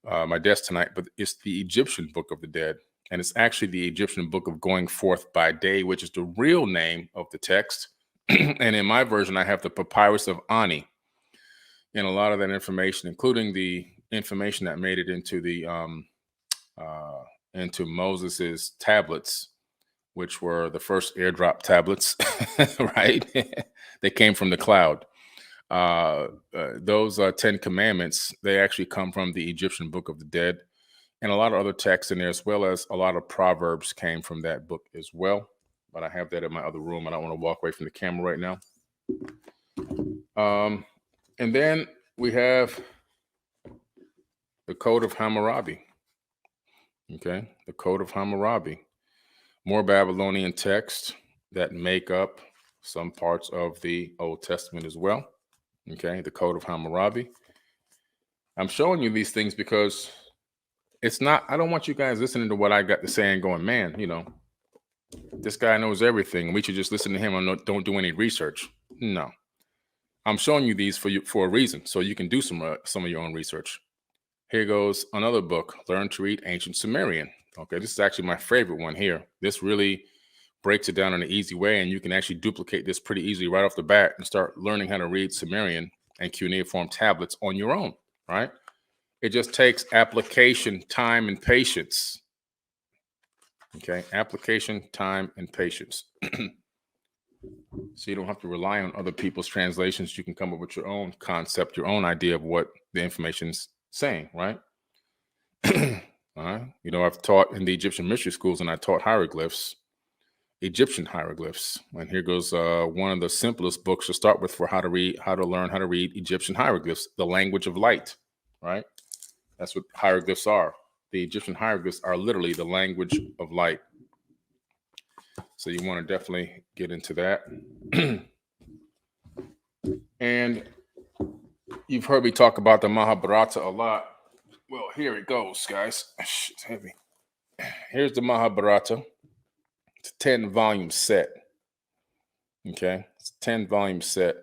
my desk tonight, but it's the Egyptian Book of the Dead. And it's actually the Egyptian Book of Going Forth by Day, which is the real name of the text. And in my version, I have the Papyrus of Ani. And a lot of that information, including the information that made it into the into Moses's tablets, which were the first airdrop tablets, right? They came from the cloud. Those 10 commandments, they actually come from the Egyptian Book of the Dead. And a lot of other texts in there, as well as a lot of Proverbs came from that book as well. But I have that in my other room. I don't want to walk away from the camera right now. And then we have the Code of Hammurabi. Okay, the Code of Hammurabi. More Babylonian texts that make up some parts of the Old Testament as well. Okay, the Code of Hammurabi. I'm showing you these things because it's not, I don't want you guys listening to what I got to say and going, man, this guy knows everything. We should just listen to him and don't do any research. No. I'm showing you these for a reason, so you can do some of your own research. Here goes another book, Learn to Read Ancient Sumerian. Okay, this is actually my favorite one here. This really breaks it down in an easy way, and you can actually duplicate this pretty easily right off the bat and start learning how to read Sumerian and cuneiform tablets on your own, right? It just takes application, time, and patience. Okay, application, time, and patience. So you don't have to rely on other people's translations. You can come up with your own concept, your own idea of what the information's saying, right? All right. I've taught in the Egyptian mystery schools, and I taught hieroglyphs, Egyptian hieroglyphs. And here goes one of the simplest books to start with for how to learn how to read Egyptian hieroglyphs, the language of light, right? That's what hieroglyphs are. The Egyptian hieroglyphs are literally the language of light. So you want to definitely get into that. And you've heard me talk about the Mahabharata a lot. Well, here it goes, guys. It's heavy. Here's the Mahabharata. It's a 10-volume set. Okay, it's a 10-volume set.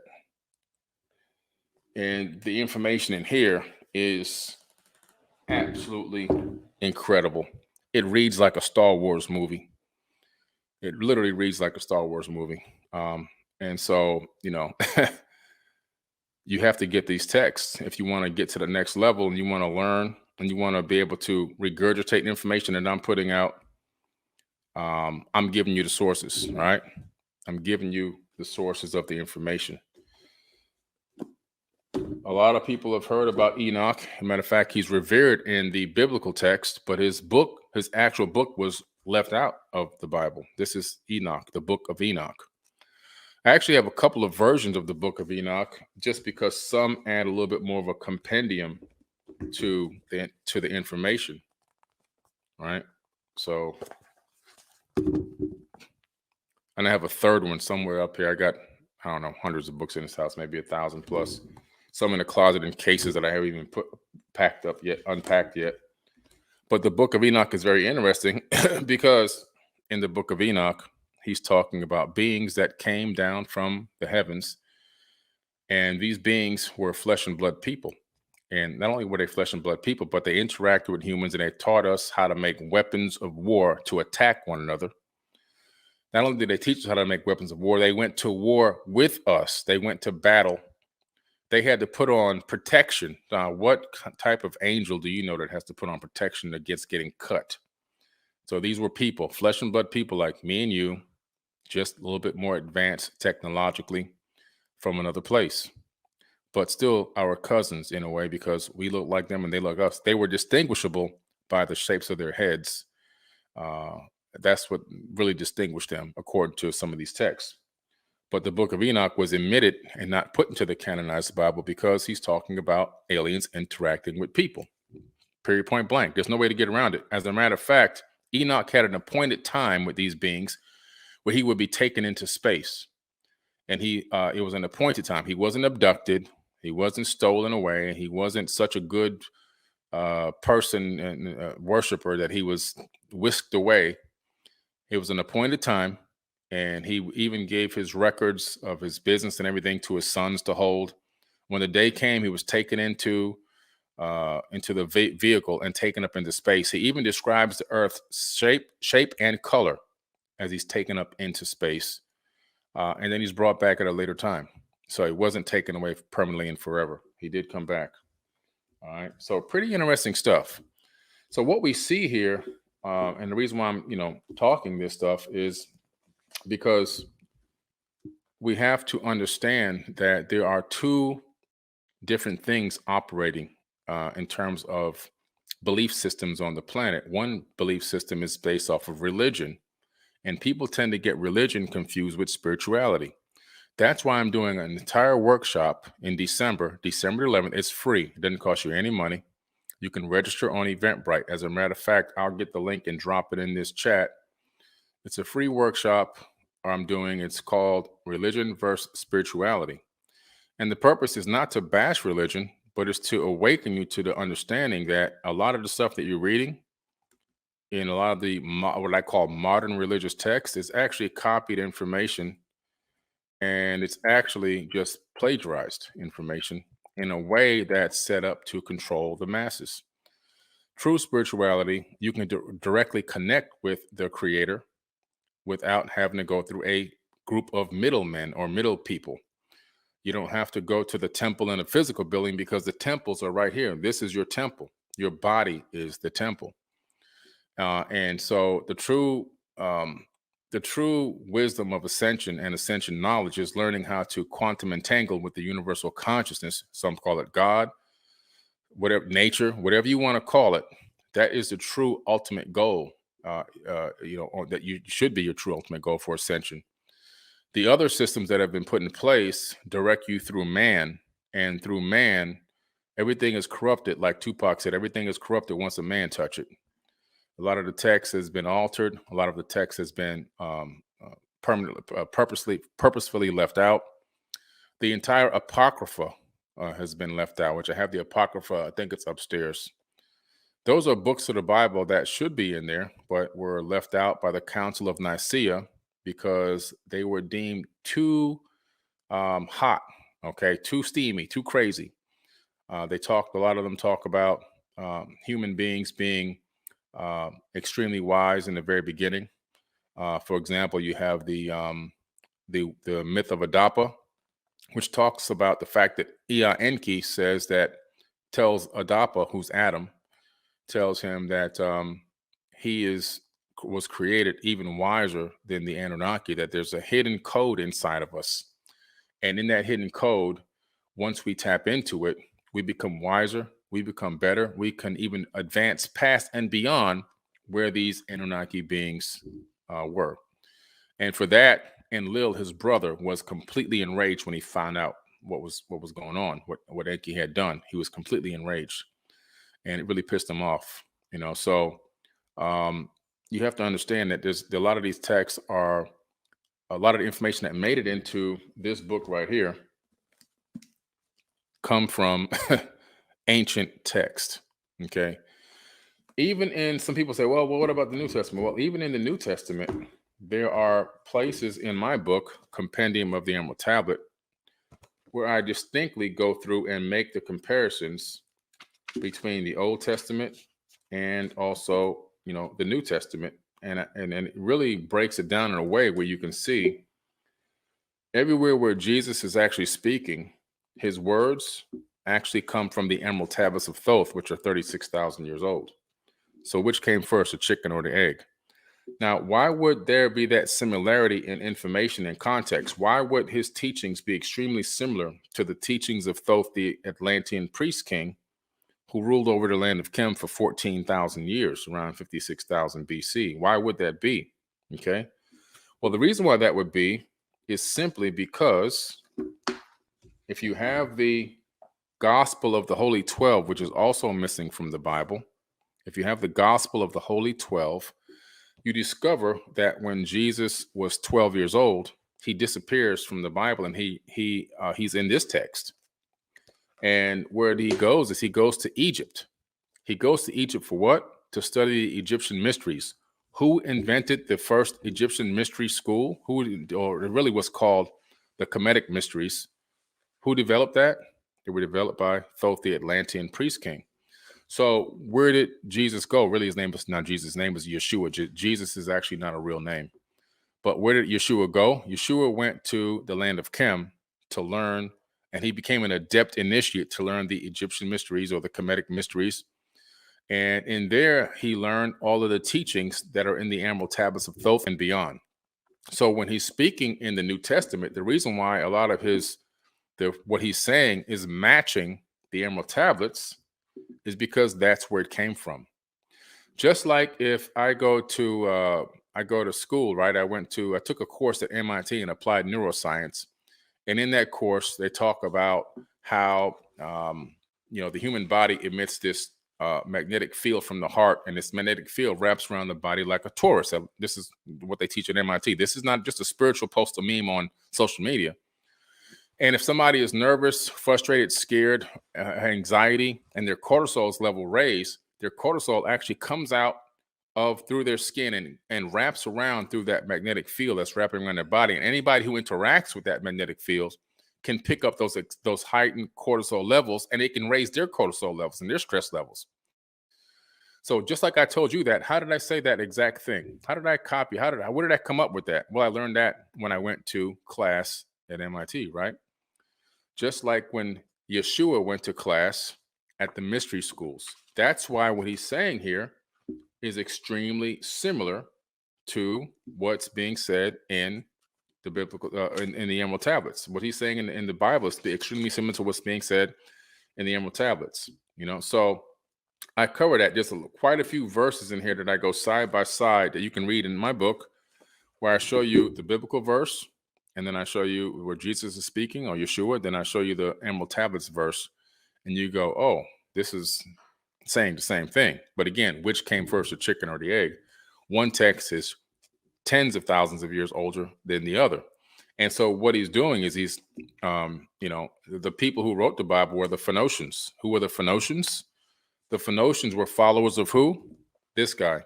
And the information in here is absolutely incredible. It reads like a Star Wars movie. It literally reads like a Star Wars movie. And so, you have to get these texts if you want to get to the next level and you want to learn and you want to be able to regurgitate information that I'm putting out. I'm giving you the sources, right? I'm giving you the sources of the information. A lot of people have heard about Enoch. As a matter of fact, he's revered in the biblical text, but his actual book was left out of the Bible. This is Enoch, the book of Enoch. I actually have a couple of versions of the book of Enoch, just because some add a little bit more of a compendium to the information, right? So, and I have a third one somewhere up here. I got, I don't know, hundreds of books in this house, maybe 1,000 plus. Some in the closet in cases that I haven't even unpacked yet. But the book of Enoch is very interesting because in the book of Enoch, he's talking about beings that came down from the heavens. And these beings were flesh and blood people. And not only were they flesh and blood people, but they interacted with humans and they taught us how to make weapons of war to attack one another. Not only did they teach us how to make weapons of war, they went to war with us. They went to battle. They had to put on protection. What type of angel do you know that has to put on protection against getting cut? So these were people, flesh and blood people like me and you, just a little bit more advanced technologically from another place, but still our cousins in a way because we look like them and they look us. They were distinguishable by the shapes of their heads. That's what really distinguished them, according to some of these texts. But the book of Enoch was omitted and not put into the canonized Bible because he's talking about aliens interacting with people. Period, point blank. There's no way to get around it. As a matter of fact, Enoch had an appointed time with these beings where he would be taken into space. And it was an appointed time. He wasn't abducted. He wasn't stolen away. He wasn't such a good person and worshiper that he was whisked away. It was an appointed time. And he even gave his records of his business and everything to his sons to hold. When the day came, he was taken into the vehicle and taken up into space. He even describes the Earth's shape and color as he's taken up into space. And then he's brought back at a later time. So he wasn't taken away permanently and forever. He did come back. All right. So pretty interesting stuff. So what we see here, and the reason why I'm, talking this stuff is because we have to understand that there are two different things operating in terms of belief systems on the planet. One belief system is based off of religion, and people tend to get religion confused with spirituality. That's why I'm doing an entire workshop in December 11th. It's free. It doesn't cost you any money. You can register on Eventbrite. As a matter of fact, I'll get the link and drop it in this chat. It's a free workshop I'm doing. It's called Religion versus Spirituality. And the purpose is not to bash religion, but it's to awaken you to the understanding that a lot of the stuff that you're reading in a lot of the what I call modern religious texts is actually copied information, and it's actually just plagiarized information in a way that's set up to control the masses. True spirituality, you can directly connect with the creator without having to go through a group of middlemen or middle people. You don't have to go to the temple in a physical building because the temples are right here. This is your temple. Your body is the temple. And so the true wisdom of ascension and ascension knowledge is learning how to quantum entangle with the universal consciousness. Some call it God, whatever, nature, whatever you want to call it. That is the true ultimate goal. Or that you should be your true ultimate goal for ascension. The other systems that have been put in place direct you through man, and through man, everything is corrupted. Like Tupac said, everything is corrupted once a man touch it. A lot of the text has been altered. A lot of the text has been purposefully left out. The entire Apocrypha has been left out, which I have the Apocrypha. I think it's upstairs. Those are books of the Bible that should be in there, but were left out by the Council of Nicaea because they were deemed too hot, too steamy, too crazy. A lot of them talk about human beings being extremely wise in the very beginning. For example, you have the myth of Adapa, which talks about the fact that Ea Enki tells Adapa, who's Adam, tells him that he was created even wiser than the Anunnaki, that there's a hidden code inside of us. And in that hidden code, once we tap into it, we become wiser, we become better, we can even advance past and beyond where these Anunnaki beings were. And for that, Enlil, his brother, was completely enraged when he found out what was going on, what Enki had done. He was completely enraged. And it really pissed him off, So you have to understand that there's a lot of these texts are a lot of the information that made it into this book right here come from ancient text. Okay. Even in some people say, well, what about the New Testament? Well, even in the New Testament, there are places in my book, Compendium of the Emerald Tablet, where I distinctly go through and make the comparisons between the Old Testament and also, the New Testament. And it really breaks it down in a way where you can see everywhere where Jesus is actually speaking, his words actually come from the Emerald Tablets of Thoth, which are 36,000 years old. So which came first, the chicken or the egg? Now, why would there be that similarity in information and context? Why would his teachings be extremely similar to the teachings of Thoth, the Atlantean priest king, who ruled over the land of Chem for 14,000 years, around 56,000 BC? Why would that be? Okay. Well, the reason why that would be is simply because if you have the Gospel of the Holy 12, which is also missing from the Bible, if you have the Gospel of the Holy 12, you discover that when Jesus was 12 years old, he disappears from the Bible, and he's in this text. And where he goes is he goes to Egypt. He goes to Egypt for what? To study the Egyptian mysteries. Who invented the first Egyptian mystery school? Or it really was called the Kemetic Mysteries. Who developed that? They were developed by Thoth, the Atlantean priest king. So where did Jesus go? Really, his name was not Jesus. His name was Yeshua. Jesus is actually not a real name. But where did Yeshua go? Yeshua went to the land of Chem to learn, and he became an adept initiate to learn the Egyptian mysteries or the Kemetic mysteries. And in there, he learned all of the teachings that are in the Emerald Tablets of Thoth and beyond. So when he's speaking in the New Testament, the reason why a lot of what he's saying is matching the Emerald Tablets is because that's where it came from. Just like if I go to school, right? I took a course at MIT in applied neuroscience. And in that course, they talk about how, the human body emits this magnetic field from the heart, and this magnetic field wraps around the body like a torus. This is what they teach at MIT. This is not just a spiritual post, a meme on social media. And if somebody is nervous, frustrated, scared, anxiety, and their cortisol's level raised, their cortisol actually comes out through their skin and wraps around through that magnetic field that's wrapping around their body. And anybody who interacts with that magnetic field can pick up those heightened cortisol levels, and it can raise their cortisol levels and their stress levels. So just like I told you that, how did I say that exact thing? How did I copy? Where did I come up with that? Well, I learned that when I went to class at MIT, right? Just like when Yeshua went to class at the mystery schools. That's why what he's saying here is extremely similar to what's being said in the biblical, in the Emerald Tablets. What he's saying in the Bible is extremely similar to what's being said in the Emerald Tablets. So I cover that. There's quite a few verses in here that I go side by side that you can read in my book, where I show you the biblical verse, and then I show you where Jesus is speaking, or Yeshua. Then I show you the Emerald Tablets verse, and you go, oh, this is saying the same thing. But again, which came first, the chicken or the egg? One text is tens of thousands of years older than the other. And so what he's doing is the people who wrote the Bible were the Phoenicians. Who were the Phoenicians? The Phoenicians were followers of who? This guy.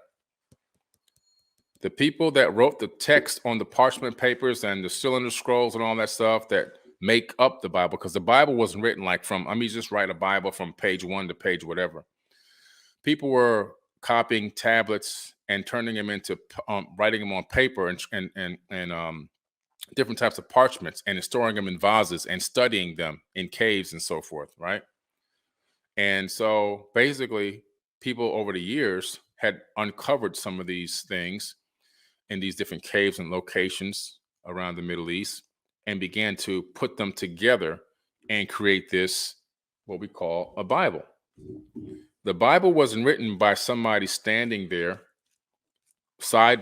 The people that wrote the text on the parchment papers and the cylinder scrolls and all that stuff that make up the Bible, because the Bible wasn't written like just write a Bible from page 1 to page whatever. People were copying tablets and turning them into writing them on paper and different types of parchments, and storing them in vases and studying them in caves and so forth, right? And so basically, people over the years had uncovered some of these things in these different caves and locations around the Middle East, and began to put them together and create this, what we call a Bible. The Bible wasn't written by somebody standing there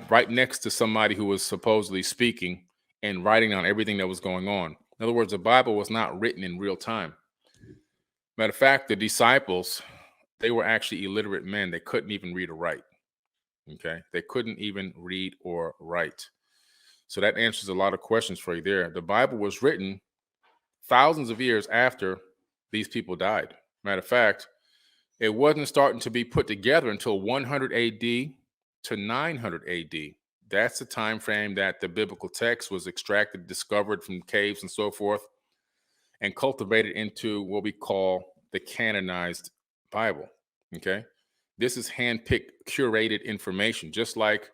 right next to somebody who was supposedly speaking and writing down everything that was going on. In other words, the Bible was not written in real time. Matter of fact, the disciples, they were actually illiterate men. They couldn't even read or write. Okay. They couldn't even read or write. So that answers a lot of questions for you there. The Bible was written thousands of years after these people died. Matter of fact, it wasn't starting to be put together until 100 AD to 900 AD. That's the time frame that the biblical text was extracted, discovered from caves and so forth, and cultivated into what we call the canonized Bible. Okay. This is handpicked, curated information, just like,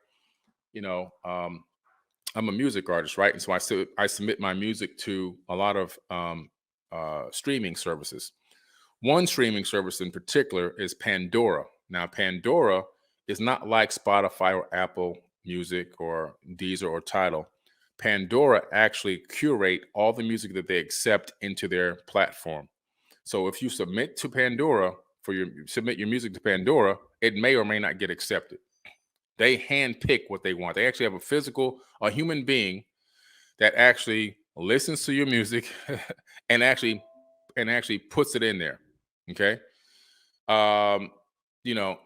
you know, I'm a music artist, right? And so I submit my music to a lot of streaming services. One streaming service in particular is Pandora. Now, Pandora is not like Spotify or Apple Music or Deezer or Tidal. Pandora actually curate all the music that they accept into their platform. So if you submit to Pandora submit your music to Pandora, it may or may not get accepted. They handpick what they want. They actually have a human being that actually listens to your music and actually puts it in there. Okay. Um,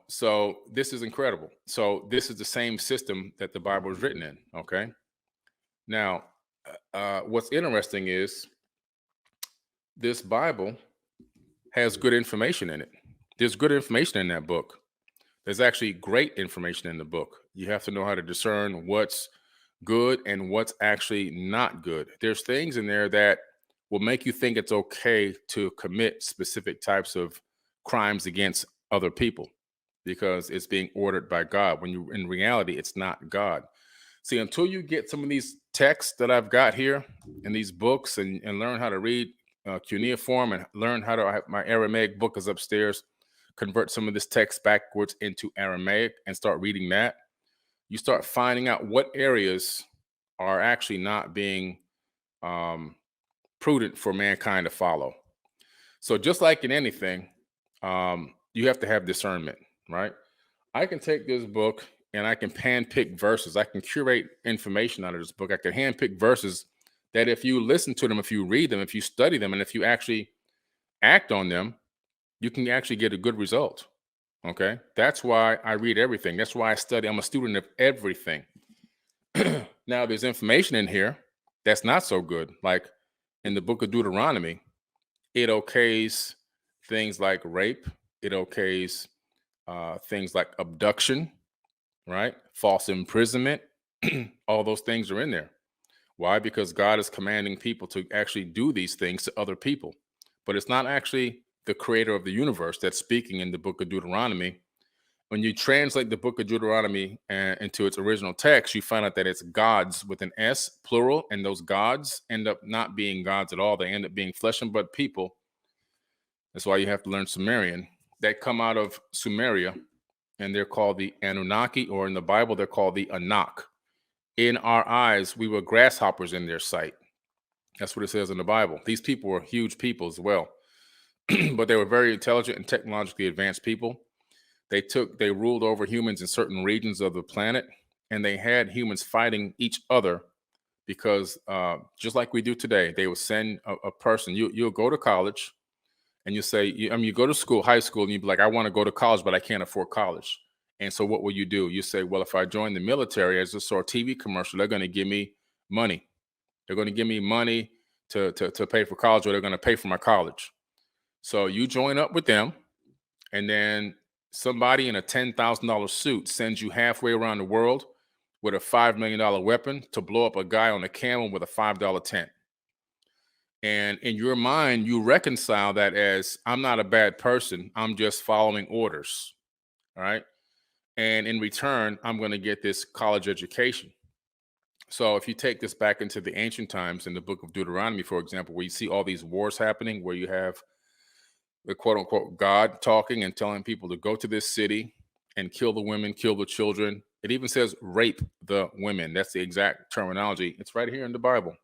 so this is incredible. So this is the same system that the Bible is written in. Okay. Now, what's interesting is this Bible has good information in it. There's good information in that book. There's actually great information in the book. You have to know how to discern what's good and what's actually not good. There's things in there that will make you think it's okay to commit specific types of crimes against other people because it's being ordered by God, when in reality, it's not God. See, until you get some of these texts that I've got here in these books and learn how to read cuneiform and learn how to, my Aramaic book is upstairs, convert some of this text backwards into Aramaic and start reading that, you start finding out what areas are actually not being prudent for mankind to follow. So just like in anything, you have to have discernment, right? I can take this book and I can handpick verses. I can curate information out of this book. I can handpick verses that if you listen to them, if you read them, if you study them, and if you actually act on them, you can actually get a good result. Okay. That's why I read everything. That's why I study. I'm a student of everything. Now, there's information in here that's not so good. Like in the book of Deuteronomy, it okays things like rape, it okays things like abduction, right? False imprisonment. All those things are in there. Why? Because God is commanding people to actually do these things to other people. But it's not actually the creator of the universe that's speaking in the book of Deuteronomy. When you translate the book of Deuteronomy into its original text, you find out that it's gods with an S, plural, and those gods end up not being gods at all. They end up being flesh and blood people. That's why you have to learn Sumerian. That come out of Sumeria, and they're called the Anunnaki, or in the Bible, they're called the Anak. In our eyes, we were grasshoppers in their sight. That's what it says in the Bible. These people were huge people as well, but they were very intelligent and technologically advanced people. They ruled over humans in certain regions of the planet, and they had humans fighting each other because just like we do today, they would send a person. You'll go to college and you say, you go to school, high school, and you'd be like, I want to go to college, but I can't afford college. And so what will you do? You say, well, if I join the military, as I saw a TV commercial, they're going to give me money. They're going to give me money to pay for college, or they're going to pay for my college. So you join up with them, and then somebody in a $10,000 suit sends you halfway around the world with a $5 million weapon to blow up a guy on a camel with a $5 tent. And in your mind, you reconcile that as, I'm not a bad person. I'm just following orders. All right. And in return, I'm going to get this college education. So if you take this back into the ancient times in the book of Deuteronomy, for example, where you see all these wars happening, where you have the quote unquote God talking and telling people to go to this city and kill the women, kill the children. It even says rape the women. That's the exact terminology. It's right here in the Bible.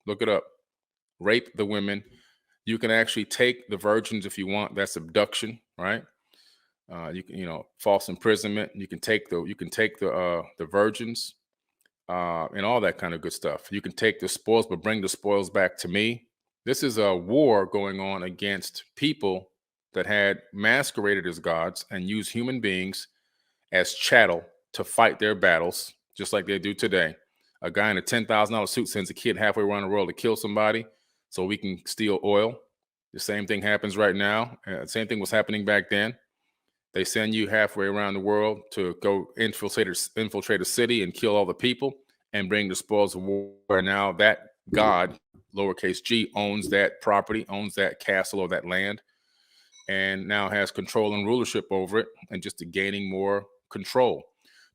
Look it up. Rape the women. You can actually take the virgins if you want. That's abduction, right? You can, false imprisonment. You can take the virgins and all that kind of good stuff. You can take the spoils, but bring the spoils back to me. This is a war going on against people that had masqueraded as gods and used human beings as chattel to fight their battles, just like they do today. A guy in a $10,000 suit sends a kid halfway around the world to kill somebody so we can steal oil. The same thing happens right now. Same thing was happening back then. They send you halfway around the world to go infiltrate a city and kill all the people and bring the spoils of war. And now that God, lowercase g, owns that property, owns that castle or that land, and now has control and rulership over it, and just gaining more control.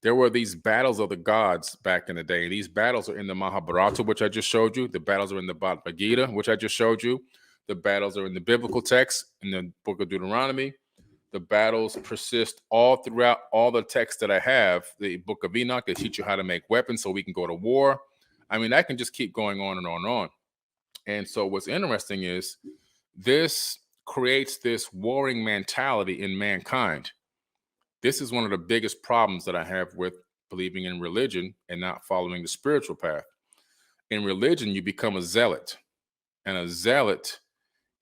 There were these battles of the gods back in the day. These battles are in the Mahabharata, which I just showed you. The battles are in the Bhagavad Gita, which I just showed you. The battles are in the biblical text, in the book of Deuteronomy. The battles persist all throughout all the texts that I have. The book of Enoch, they teach you how to make weapons so we can go to war. I mean, I can just keep going on and on and on. And so what's interesting is this creates this warring mentality in mankind. This is one of the biggest problems that I have with believing in religion and not following the spiritual path. In religion, you become a zealot, and a zealot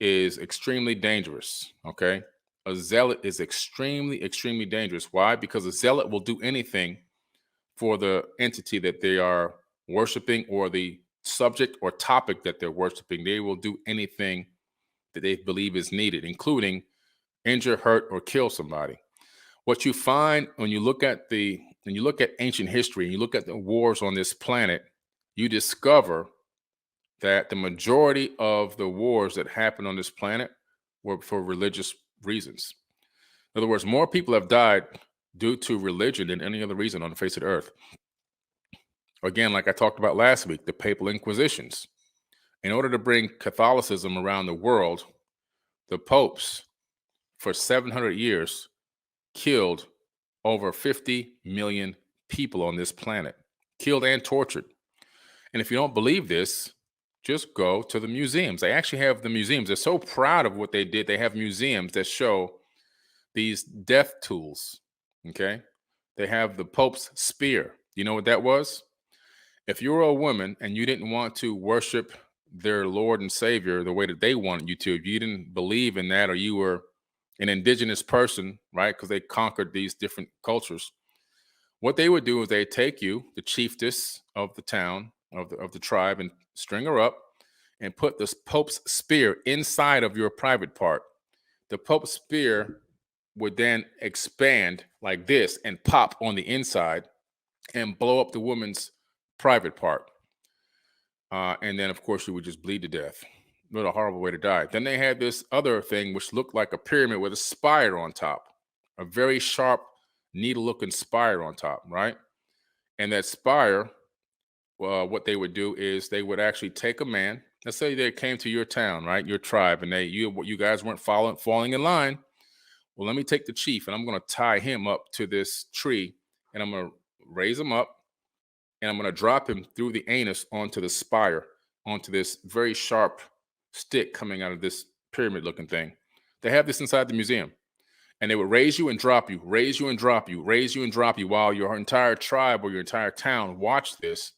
is extremely dangerous, okay? A zealot is extremely, extremely dangerous. Why? Because a zealot will do anything for the entity that they are worshiping or the subject or topic that they're worshiping. They will do anything that they believe is needed, including injure, hurt, or kill somebody. What you find when you look at ancient history and you look at the wars on this planet, you discover that the majority of the wars that happened on this planet were for religious reasons. In other words, more people have died due to religion than any other reason on the face of the earth. Again, like I talked about last week, the papal inquisitions. In order to bring Catholicism around the world, the popes for 700 years killed over 50 million people on this planet, killed and tortured. And if you don't believe this, just go to the museums. They actually have the museums. They're so proud of what they did. They have museums that show these death tools, okay? They have the Pope's spear. You know what that was? If you were a woman and you didn't want to worship their Lord and Savior the way that they wanted you to, if you didn't believe in that, or you were an indigenous person, right? Because they conquered these different cultures. What they would do is they take you, the chiefess of the town, of the tribe, and string her up and put this Pope's spear inside of your private part. The Pope's spear would then expand like this and pop on the inside and blow up the woman's private part. And then, of course, you would just bleed to death. What a horrible way to die. Then they had this other thing which looked like a pyramid with a spire on top, a very sharp, needle-looking spire on top, right? And that spire, what they would do is they would actually take a man. Let's say they came to your town, right, your tribe, and you guys weren't falling in line. Well, let me take the chief, and I'm going to tie him up to this tree, and I'm going to raise him up, and I'm going to drop him through the anus onto the spire, onto this very sharp stick coming out of this pyramid-looking thing. They have this inside the museum. And they would raise you and drop you, raise you and drop you, raise you and drop you while your entire tribe or your entire town watched this.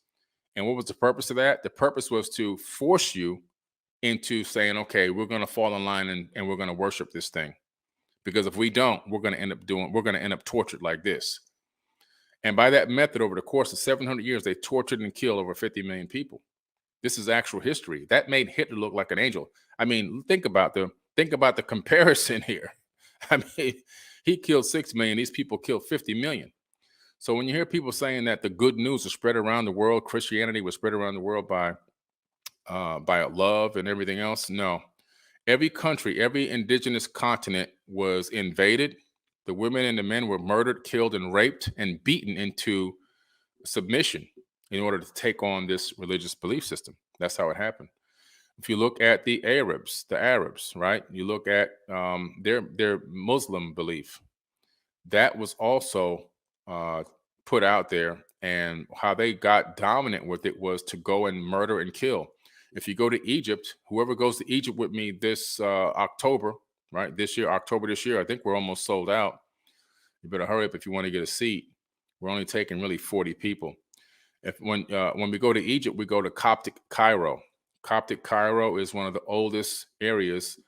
And what was the purpose of that? The purpose was to force you into saying, okay, we're going to fall in line and we're going to worship this thing. Because if we don't, we're going to end up tortured like this. And by that method, over the course of 700 years, they tortured and killed over 50 million people. This is actual history. That made Hitler look like an angel. I mean, think about the comparison here. I mean, he killed 6 million. These people killed 50 million. So when you hear people saying that the good news was spread around the world, Christianity was spread around the world by love and everything else, no. Every country, every indigenous continent was invaded. The women and the men were murdered, killed, and raped and beaten into submission in order to take on this religious belief system. That's how it happened. If you look at the Arabs, right? You look at their Muslim belief. That was also put out there, and how they got dominant with it was to go and murder and kill. If you go to Egypt, whoever goes to Egypt with me this October, right? October this year, I think we're almost sold out. You better hurry up if you want to get a seat. We're only taking really 40 people. When we go to Egypt, we go to Coptic Cairo. Coptic Cairo is one of the oldest areas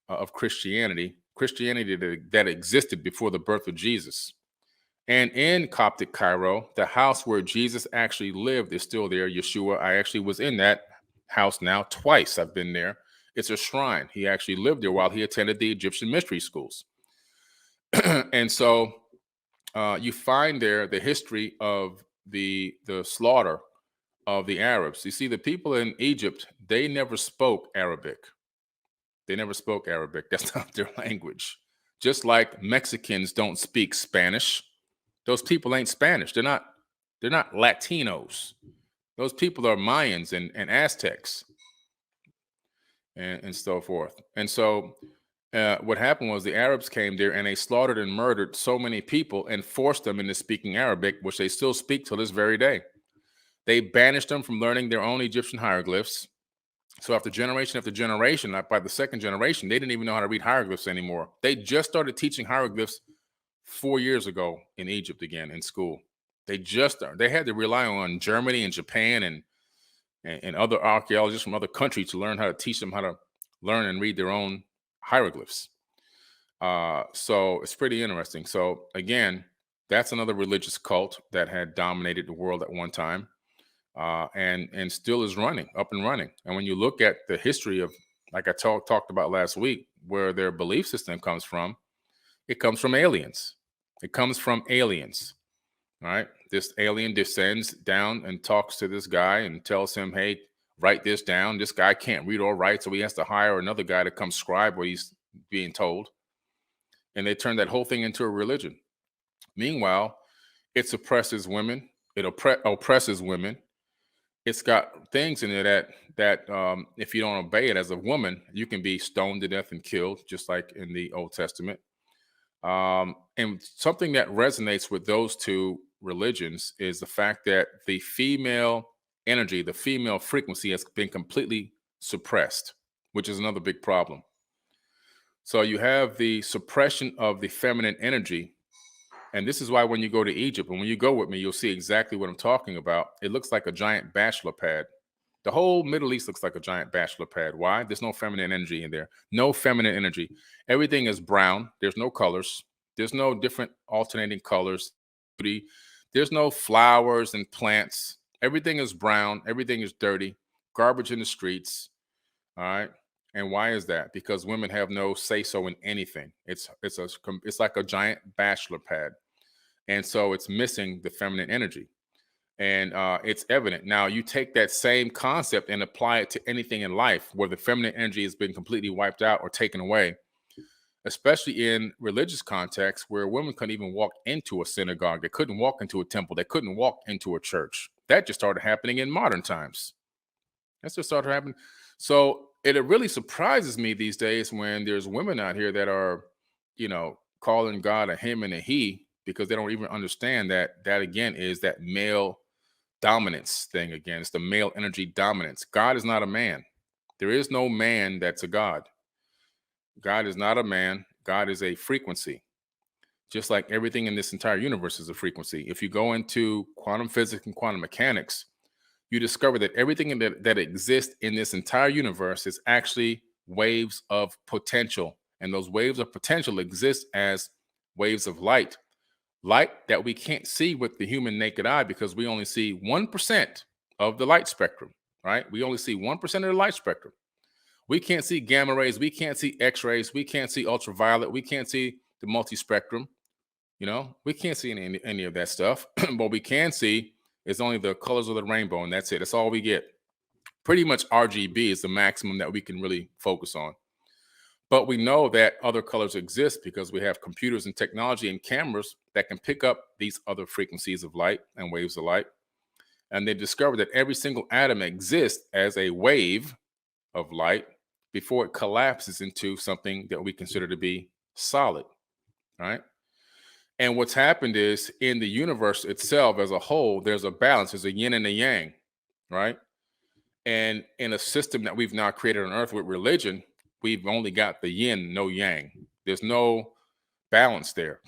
of Christianity that existed before the birth of Jesus. And in Coptic Cairo, the house where Jesus actually lived is still there. Yeshua, I actually was in that house now twice. I've been there. It's a shrine. He actually lived there while he attended the Egyptian mystery schools. And so you find there the history of the slaughter of the Arabs. You see, the people in Egypt, they never spoke Arabic. They never spoke Arabic. That's not their language. Just like Mexicans don't speak Spanish. Those people ain't Spanish. They're not Latinos. Those people are Mayans and Aztecs and so forth. And so what happened was the Arabs came there and they slaughtered and murdered so many people and forced them into speaking Arabic, which they still speak till this very day. They banished them from learning their own Egyptian hieroglyphs. So after generation, by the second generation, they didn't even know how to read hieroglyphs anymore. They just started teaching hieroglyphs 4 years ago in Egypt again in school. They had to rely on Germany and Japan and other archaeologists from other countries to learn how to teach them how to learn and read their own hieroglyphs. So it's pretty interesting. So again, that's another religious cult that had dominated the world at one time, and still is up and running. And when you look at the history of, like I talked about last week, where their belief system comes from, it comes from aliens. It comes from aliens. All right. This alien descends down and talks to this guy and tells him, hey, write this down. This guy can't read or write, so he has to hire another guy to come scribe what he's being told. And they turn that whole thing into a religion. Meanwhile, it suppresses women. It oppresses women. It's got things in it that if you don't obey it as a woman, you can be stoned to death and killed, just like in the Old Testament. And something that resonates with those two religions is the fact that the female energy, the female frequency has been completely suppressed, which is another big problem. So you have the suppression of the feminine energy. And this is why when you go to Egypt, and when you go with me, you'll see exactly what I'm talking about. It looks like a giant bachelor pad. The whole Middle East looks like a giant bachelor pad. Why? There's no feminine energy in there. No feminine energy. Everything is brown. There's no colors. There's no different alternating colors. There's no flowers and plants. Everything is brown. Everything is dirty. Garbage in the streets. All right. And why is that? Because women have no say so in anything. It's like a giant bachelor pad, and so it's missing the feminine energy, and it's evident. Now you take that same concept and apply it to anything in life where the feminine energy has been completely wiped out or taken away, especially in religious contexts where women couldn't even walk into a synagogue, they couldn't walk into a temple, they couldn't walk into a church. That just started happening in modern times. That's just started happening. So it really surprises me these days when there's women out here that are, calling God a him and a he, because they don't even understand that again is that male dominance thing again. It's the male energy dominance. God is not a man. There is no man that's a God. God is not a man. God is a frequency. Just like everything in this entire universe is a frequency. If you go into quantum physics and quantum mechanics, you discover that everything that exists in this entire universe is actually waves of potential. And those waves of potential exist as waves of light that we can't see with the human naked eye because we only see 1% of the light spectrum, right? We only see 1% of the light spectrum. We can't see gamma rays. We can't see X-rays. We can't see ultraviolet. We can't see the multi-spectrum. We can't see any of that stuff. But we can see is only the colors of the rainbow, and that's it. That's all we get. Pretty much RGB is the maximum that we can really focus on. But we know that other colors exist because we have computers and technology and cameras that can pick up these other frequencies of light and waves of light. And they discovered that every single atom exists as a wave of light before it collapses into something that we consider to be solid, right? And what's happened is in the universe itself as a whole, there's a balance. There's a yin and a yang, right? And in a system that we've now created on Earth with religion, we've only got the yin, no yang. There's no balance there.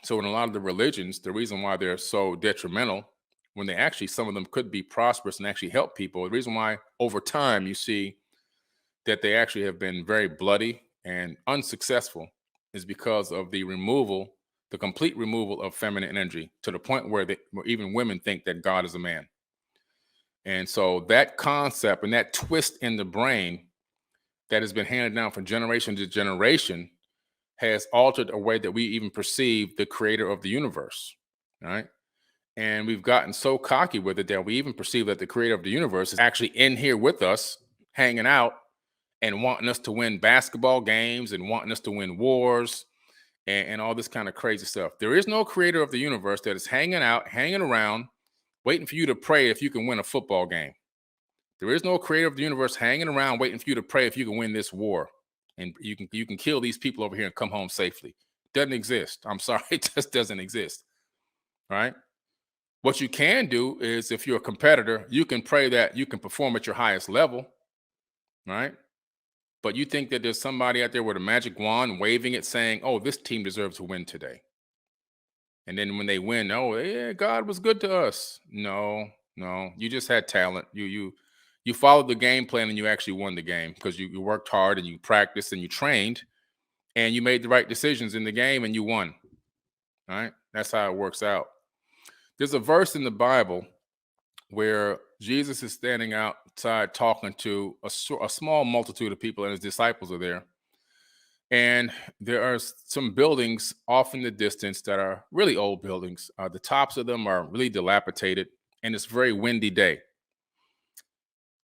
So in a lot of the religions, the reason why they're so detrimental, when they actually, some of them could be prosperous and actually help people, the reason why over time you see that they actually have been very bloody and unsuccessful is because of the complete removal of feminine energy, to the point where even women think that God is a man. And so that concept and that twist in the brain that has been handed down from generation to generation has altered a way that we even perceive the creator of the universe. Right. And we've gotten so cocky with it that we even perceive that the creator of the universe is actually in here with us, hanging out and wanting us to win basketball games and wanting us to win wars and all this kind of crazy stuff. There is no creator of the universe that is hanging out, hanging around, waiting for you to pray if you can win a football game. There is no creator of the universe hanging around waiting for you to pray if you can win this war and you can kill these people over here and come home safely. Doesn't exist. I'm sorry, it just doesn't exist. Right? What you can do is, if you're a competitor, you can pray that you can perform at your highest level, right? But you think that there's somebody out there with a magic wand waving it saying, "Oh, this team deserves to win today." And then when they win, "Oh, yeah, God was good to us." No, no, you just had talent. You followed the game plan and you actually won the game because you worked hard and you practiced and you trained and you made the right decisions in the game and you won. All right? That's how it works out. There's a verse in the Bible where Jesus is standing outside talking to a small multitude of people, and his disciples are there. And there are some buildings off in the distance that are really old buildings. The tops of them are really dilapidated, and it's a very windy day.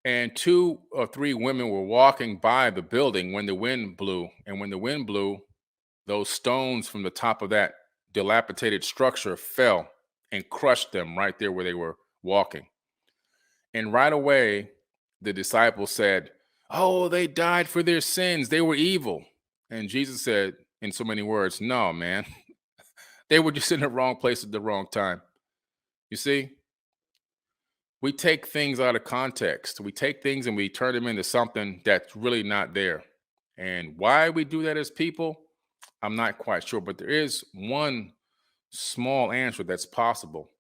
And two or three women were walking by the building when the wind blew. And when the wind blew, those stones from the top of that dilapidated structure fell and crushed them right there where they were walking. And right away, the disciples said, "Oh, they died for their sins. They were evil." And Jesus said, in so many words, "No, man, they were just in the wrong place at the wrong time." You see, we take things out of context. We take things and we turn them into something that's really not there. And why we do that as people, I'm not quite sure. But there is one small answer that's possible.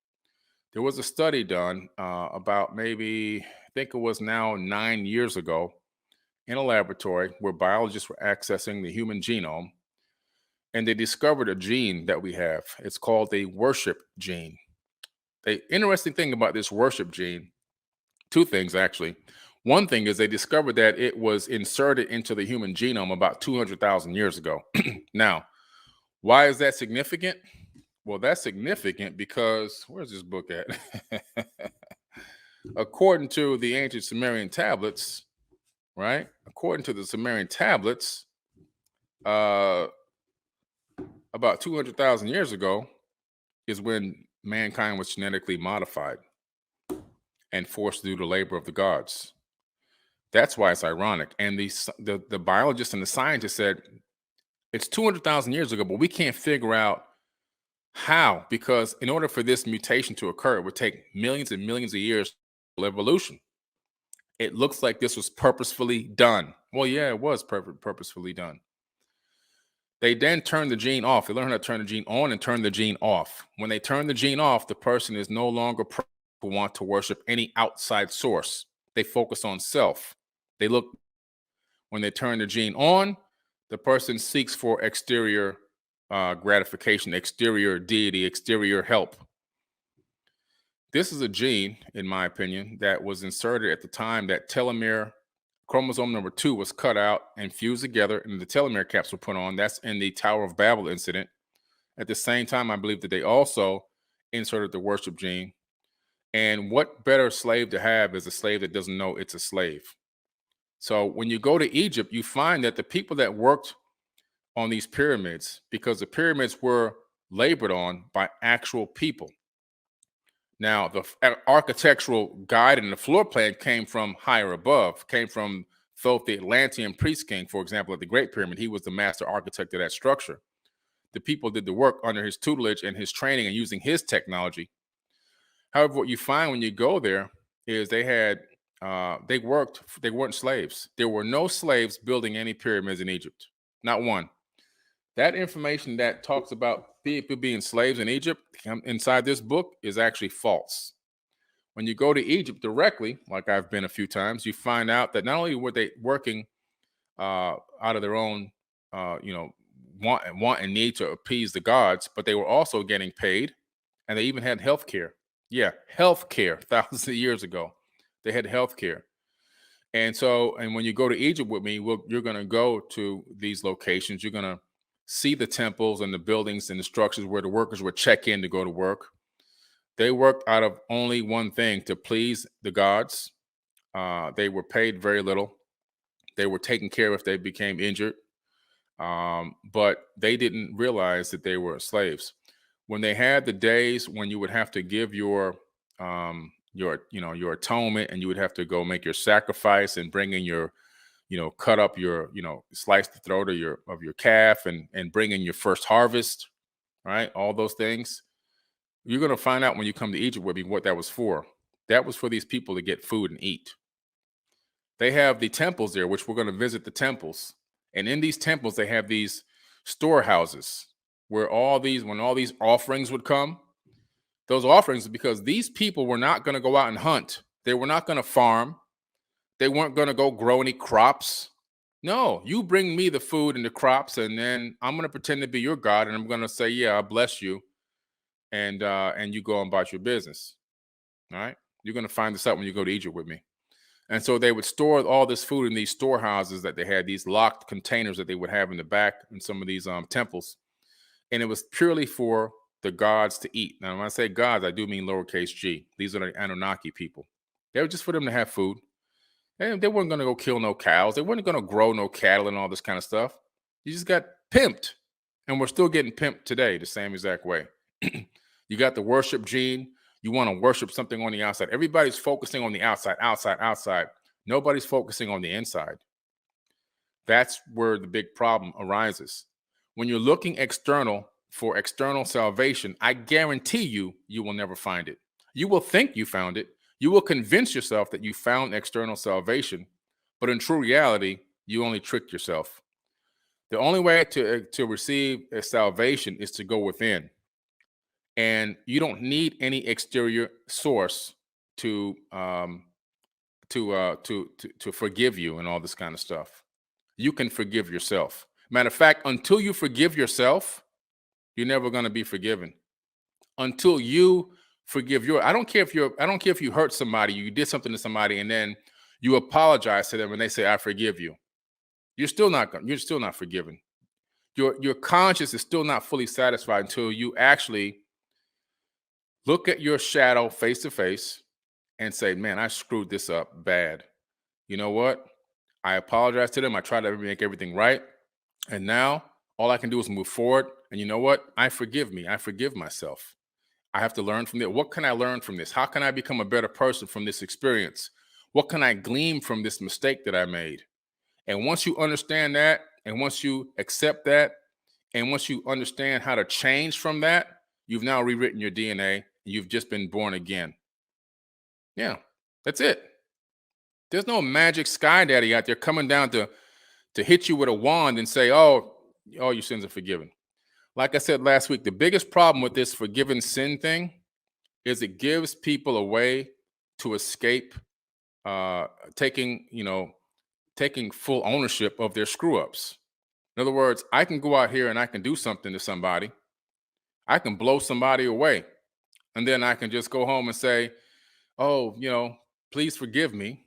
There was a study done about maybe, I think it was now 9 years ago, in a laboratory where biologists were accessing the human genome, and they discovered a gene that we have. It's called the worship gene. The interesting thing about this worship gene, two things actually. One thing is they discovered that it was inserted into the human genome about 200,000 years ago. Now, why is that significant? Well, that's significant because where's this book at? According to the ancient Sumerian tablets, right? According to the Sumerian tablets, uh, about 200,000 years ago is when mankind was genetically modified and forced to do the labor of the gods. That's why it's ironic. And the biologists and the scientists said it's 200,000 years ago, but we can't figure out how, because in order for this mutation to occur, it would take millions and millions of years of evolution. It looks like this was purposefully done. Well, yeah, it was purposefully done. They then turn the gene off. They learn how to turn the gene on and turn the gene off. When they turn the gene off, the person is no longer to want to worship any outside source. They focus on self. They look, when they turn the gene on, the person seeks for exterior gratification, exterior deity, exterior help. This is a gene, in my opinion, that was inserted at the time that telomere chromosome number 2 was cut out and fused together, and the telomere caps were put on. That's in the Tower of Babel incident. At the same time, I believe that they also inserted the worship gene. And what better slave to have is a slave that doesn't know it's a slave. So when you go to Egypt, you find that the people that worked on these pyramids, because the pyramids were labored on by actual people. Now, the architectural guide and the floor plan came from higher above, came from Thoth, the Atlantean priest king, for example, at the Great Pyramid. He was the master architect of that structure. The people did the work under his tutelage and his training and using his technology. However, what you find when you go there is they weren't slaves. There were no slaves building any pyramids in Egypt, not one. That information that talks about people being slaves in Egypt inside this book is actually false. When you go to Egypt directly, like I've been a few times, you find out that not only were they working out of their own, want and need to appease the gods, but they were also getting paid, and they even had health care. Yeah, health care. Thousands of years ago, they had health care. And when you go to Egypt with me, you're going to go to these locations. You're going to see the temples and the buildings and the structures where the workers would check in to go to work. They worked out of only one thing: to please the gods. They were paid very little. They were taken care of if they became injured, but they didn't realize that they were slaves. When they had the days when you would have to give your atonement, and you would have to go make your sacrifice and bring in your, cut up your, slice the throat of your calf, and bring in your first harvest, right? All those things. You're going to find out when you come to Egypt with me what that was for. That was for these people to get food and eat. They have the temples there, which we're going to visit the temples. And in these temples, they have these storehouses where when all these offerings would come, those offerings, because these people were not going to go out and hunt. They were not going to farm. They weren't going to go grow any crops. No, you bring me the food and the crops, and then I'm going to pretend to be your God, and I'm going to say, yeah, I bless you. And you go about your business. All right. You're going to find this out when you go to Egypt with me. And so they would store all this food in these storehouses that they had, these locked containers that they would have in the back in some of these temples. And it was purely for the gods to eat. Now, when I say gods, I do mean lowercase g. These are the Anunnaki people. They were just for them to have food. And they weren't going to go kill no cows. They weren't going to grow no cattle and all this kind of stuff. You just got pimped. And we're still getting pimped today the same exact way. You got the worship gene. You want to worship something on the outside. Everybody's focusing on the outside, outside. Nobody's focusing on the inside. That's where the big problem arises. When you're looking external for external salvation, I guarantee you will never find it. You will think you found it. You will convince yourself that you found external salvation, but in true reality, you only tricked yourself. The only way to receive a salvation is to go within. And you don't need any exterior source to forgive you and all this kind of stuff. You can forgive yourself. Matter of fact, until you forgive yourself, you're never going to be forgiven. Until you forgive I don't care if you hurt somebody, you did something to somebody, and then you apologize to them and they say, I forgive you. You're still not forgiven. Your conscience is still not fully satisfied until you actually look at your shadow face to face and say, man, I screwed this up bad. You know what? I apologize to them. I try to make everything right. And now all I can do is move forward. And you know what? I forgive myself. I have to learn from it. What can I learn from this? How can I become a better person from this experience? What can I glean from this mistake that I made? And once you understand that, and once you accept that, and once you understand how to change from that, you've now rewritten your DNA. You've just been born again. Yeah, that's it. There's no magic sky daddy out there coming down to hit you with a wand and say, oh, all your sins are forgiven. Like I said last week, the biggest problem with this forgiven sin thing is it gives people a way to escape taking full ownership of their screw ups. In other words, I can go out here and I can do something to somebody. I can blow somebody away. And then I can just go home and say, oh, please forgive me.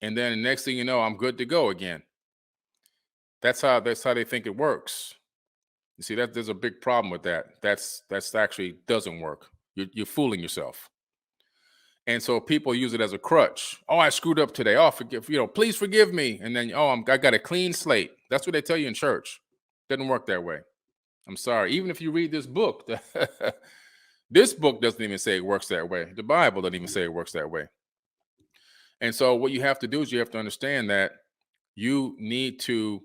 And then the next thing you know, I'm good to go again. That's how they think it works. You see, that there's a big problem with that. That's actually doesn't work. You're fooling yourself. And so people use it as a crutch. Oh, I screwed up today. Oh, please forgive me. And then, I got a clean slate. That's what they tell you in church. Doesn't work that way. I'm sorry. Even if you read this book, this book doesn't even say it works that way. The Bible doesn't even say it works that way. And so what you have to do is you have to understand that you need to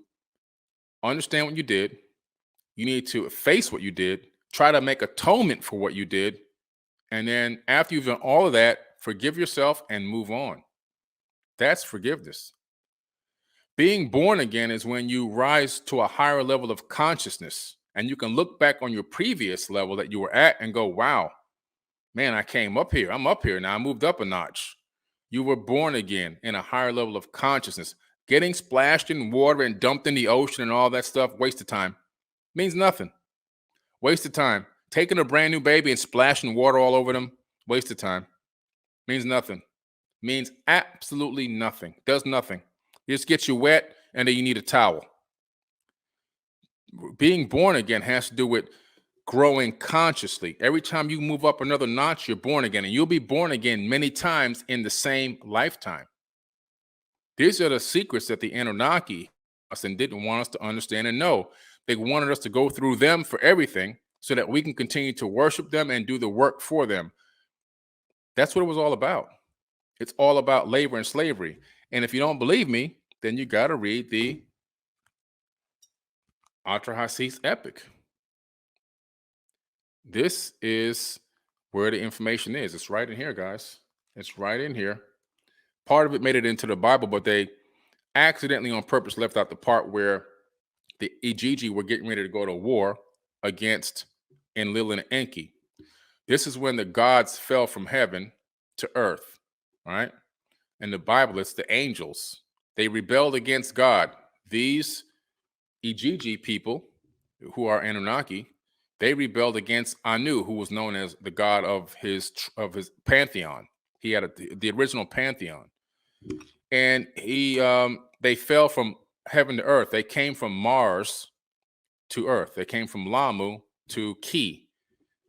understand what you did. You need to face what you did, try to make atonement for what you did. And then after you've done all of that, forgive yourself and move on. That's forgiveness. Being born again is when you rise to a higher level of consciousness and you can look back on your previous level that you were at and go, wow, man, I came up here. I'm up here now. I moved up a notch. You were born again in a higher level of consciousness. Getting splashed in water and dumped in the ocean and all that stuff, waste of time. Means nothing. Waste of time. Taking a brand new baby and splashing water all over them, waste of time. Means nothing. Means absolutely nothing. Does nothing. It just gets you wet and then you need a towel. being born again has to do with growing consciously. Every time you move up another notch, you're born again, and you'll be born again many times in the same lifetime. These are the secrets that the Anunnaki us and didn't want us to understand and know. They wanted us to go through them for everything so that we can continue to worship them and do the work for them. That's what it was all about. It's all about labor and slavery. And if you don't believe me, then you got to read the Atrahasis epic. This is where the information is. It's right in here, guys. It's right in here. Part of it made it into the Bible, but they accidentally on purpose left out the part where the Ijiji were getting ready to go to war against Enlil and Enki. This is when the gods fell from heaven to earth, right? In the Bible, it's the angels. They rebelled against God. These Ijiji people, who are Anunnaki, they rebelled against Anu, who was known as the god of his pantheon. He had the original pantheon, and they fell from heaven to earth. They came from Mars to earth. They came from Lamu to Ki.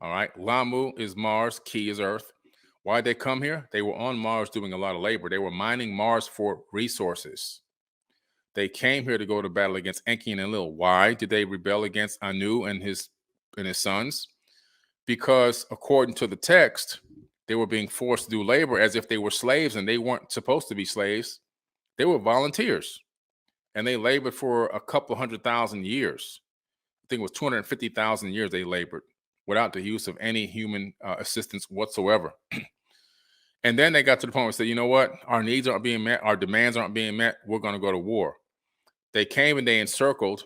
All right, Lamu is Mars, Ki is Earth. Why'd they come here? They were on Mars doing a lot of labor. They were mining Mars for resources. They came here to go to battle against Enki and Enlil. Why did they rebel against Anu and his sons? Because according to the text, they were being forced to do labor as if they were slaves, and they weren't supposed to be slaves. They were volunteers, and they labored for a couple 100,000 years. I think it was 250,000 years they labored without the use of any human assistance whatsoever. And then they got to the point where they said, you know what? Our needs aren't being met. Our demands aren't being met. We're going to go to war. They came and they encircled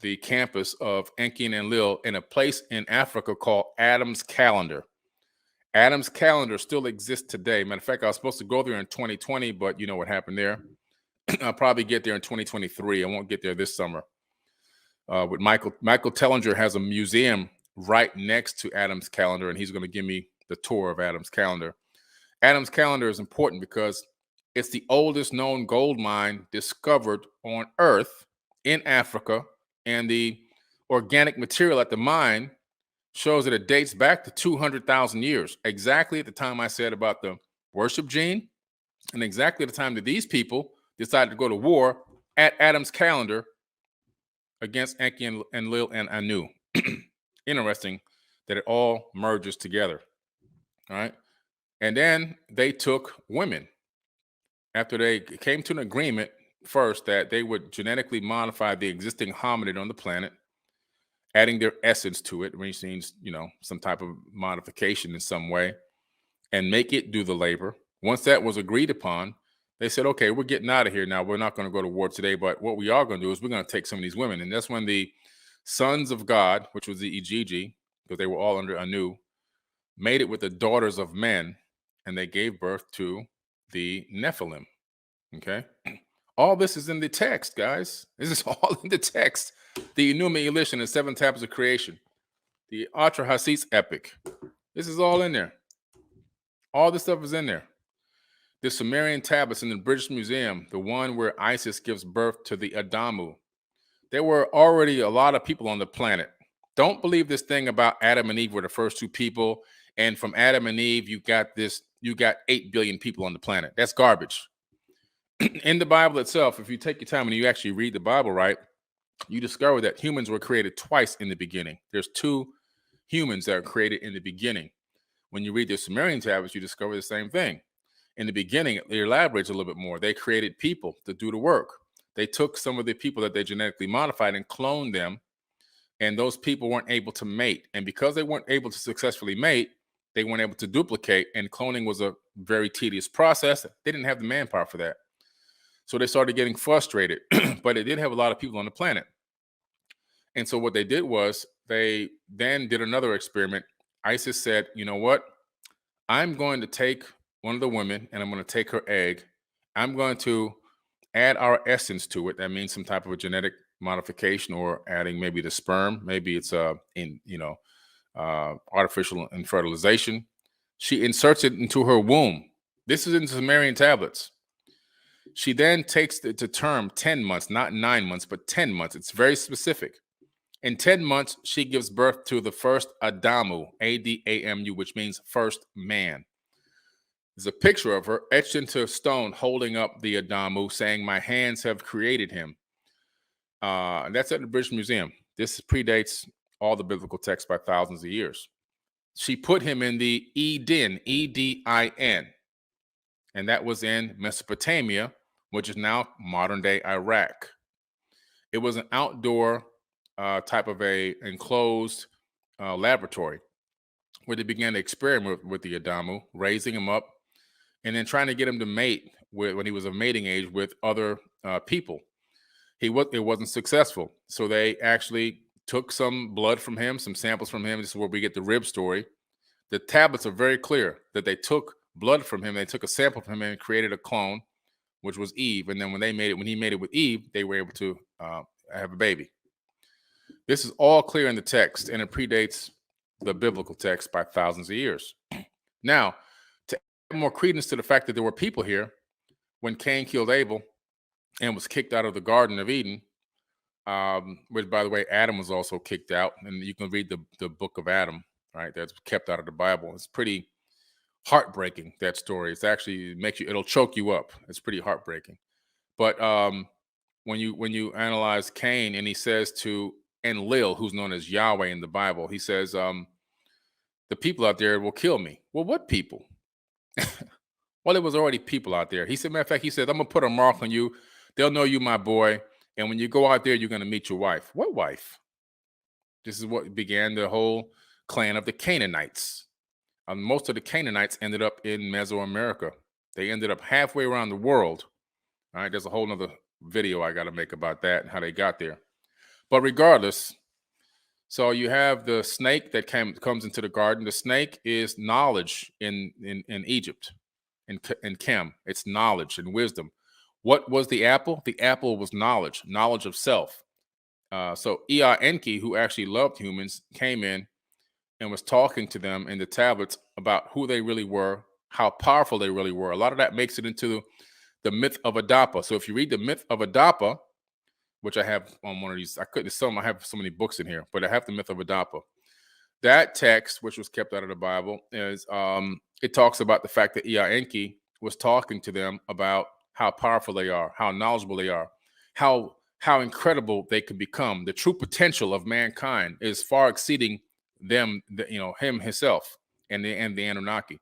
the campus of Enki and Enlil in a place in Africa called Adam's Calendar. Adam's Calendar still exists today. Matter of fact, I was supposed to go there in 2020, but you know what happened there. I'll probably get there in 2023. I won't get there this summer. With Michael Tellinger has a museum right next to Adam's Calendar, and he's going to give me the tour of Adam's Calendar. Adam's Calendar is important because it's the oldest known gold mine discovered on Earth in Africa, and the organic material at the mine shows that it dates back to 200,000 years, exactly at the time I said about the worship gene, and exactly at the time that these people decided to go to war at Adam's Calendar against Enki and Enlil and Anu. Interesting that it all merges together. All right. And then they took women after they came to an agreement first that they would genetically modify the existing hominid on the planet, adding their essence to it, which means, some type of modification in some way, and make it do the labor. Once that was agreed upon, they said, okay, we're getting out of here now. We're not going to go to war today, but what we are going to do is we're going to take some of these women. And that's when the sons of God, which was the Ijiji, because they were all under Anu, made it with the daughters of men, and they gave birth to the Nephilim. Okay? All this is in the text, guys. This is all in the text. The Enuma Elish and the 7 tablets of creation. The Atrahasis epic. This is all in there. All this stuff is in there. The Sumerian tablets in the British Museum, the one where Isis gives birth to the Adamu. There were already a lot of people on the planet. Don't believe this thing about Adam and Eve were the first 2 people, and from Adam and Eve, you got 8 billion people on the planet. That's garbage. In the Bible itself, if you take your time and you actually read the Bible right, you discover that humans were created twice in the beginning. There's 2 humans that are created in the beginning. When you read the Sumerian tablets, you discover the same thing. In the beginning, it elaborates a little bit more. They created people to do the work. They took some of the people that they genetically modified and cloned them, and those people weren't able to mate. And because they weren't able to successfully mate, they weren't able to duplicate, and cloning was a very tedious process. They didn't have the manpower for that. So they started getting frustrated, but it did have a lot of people on the planet. And so what they did was they then did another experiment. Isis said, you know what? I'm going to take one of the women and I'm going to take her egg. I'm going to add our essence to it. That means some type of a genetic modification, or adding maybe the sperm. Maybe it's artificial fertilization. She inserts it into her womb. This is in Sumerian tablets. She then takes the term 10 months, not 9 months, but 10 months. It's very specific. In 10 months, she gives birth to the first Adamu, Adamu, which means first man. There's a picture of her etched into stone holding up the Adamu, saying, "My hands have created him." And that's at the British Museum. This predates all the biblical texts by thousands of years. She put him in the Eden, Edin, and that was in Mesopotamia, which is now modern day Iraq. It was an outdoor type of a enclosed laboratory where they began to experiment with the Adamu, raising him up, and then trying to get him to mate when he was of mating age with other people. It wasn't successful, so they actually took some blood from him, some samples from him. This is where we get the rib story. The tablets are very clear that they took blood from him, they took a sample from him and created a clone, which was Eve. And then when he made it with Eve, they were able to have a baby. This is all clear in the text, and it predates the biblical text by thousands of years. Now, to add more credence to the fact that there were people here when Cain killed Abel and was kicked out of the Garden of Eden, which, by the way, Adam was also kicked out, and you can read the book of Adam, right? That's kept out of the Bible. It's pretty heartbreaking, that story. It's actually it'll choke you up. It's pretty heartbreaking. But when you analyze Cain, and he says to Enlil, who's known as Yahweh in the Bible, he says, the people out there will kill me. Well, what people? Well, there was already people out there. He said, matter of fact, he said, I'm gonna put a mark on you. They'll know you, my boy. And when you go out there, you're gonna meet your wife. What wife? This is what began the whole clan of the Canaanites. Most of the Canaanites ended up in Mesoamerica. They ended up halfway around the world. All right, there's a whole nother video I got to make about that and how they got there. But regardless, so you have the snake that comes into the garden. The snake is knowledge in Egypt, in Chem. It's knowledge and wisdom. What was the apple? The apple was knowledge of self. So Ea Enki, who actually loved humans, came in and was talking to them in the tablets about who they really were, how powerful they really were. A lot of that makes it into the myth of Adapa. So if you read the myth of Adapa, which I have on one of these, I have so many books in here, but I have the myth of Adapa. That text, which was kept out of the Bible, is it talks about the fact that Ea Enki was talking to them about how powerful they are, how knowledgeable they are, how incredible they could become. The true potential of mankind is far exceeding them, him himself and the Anunnaki.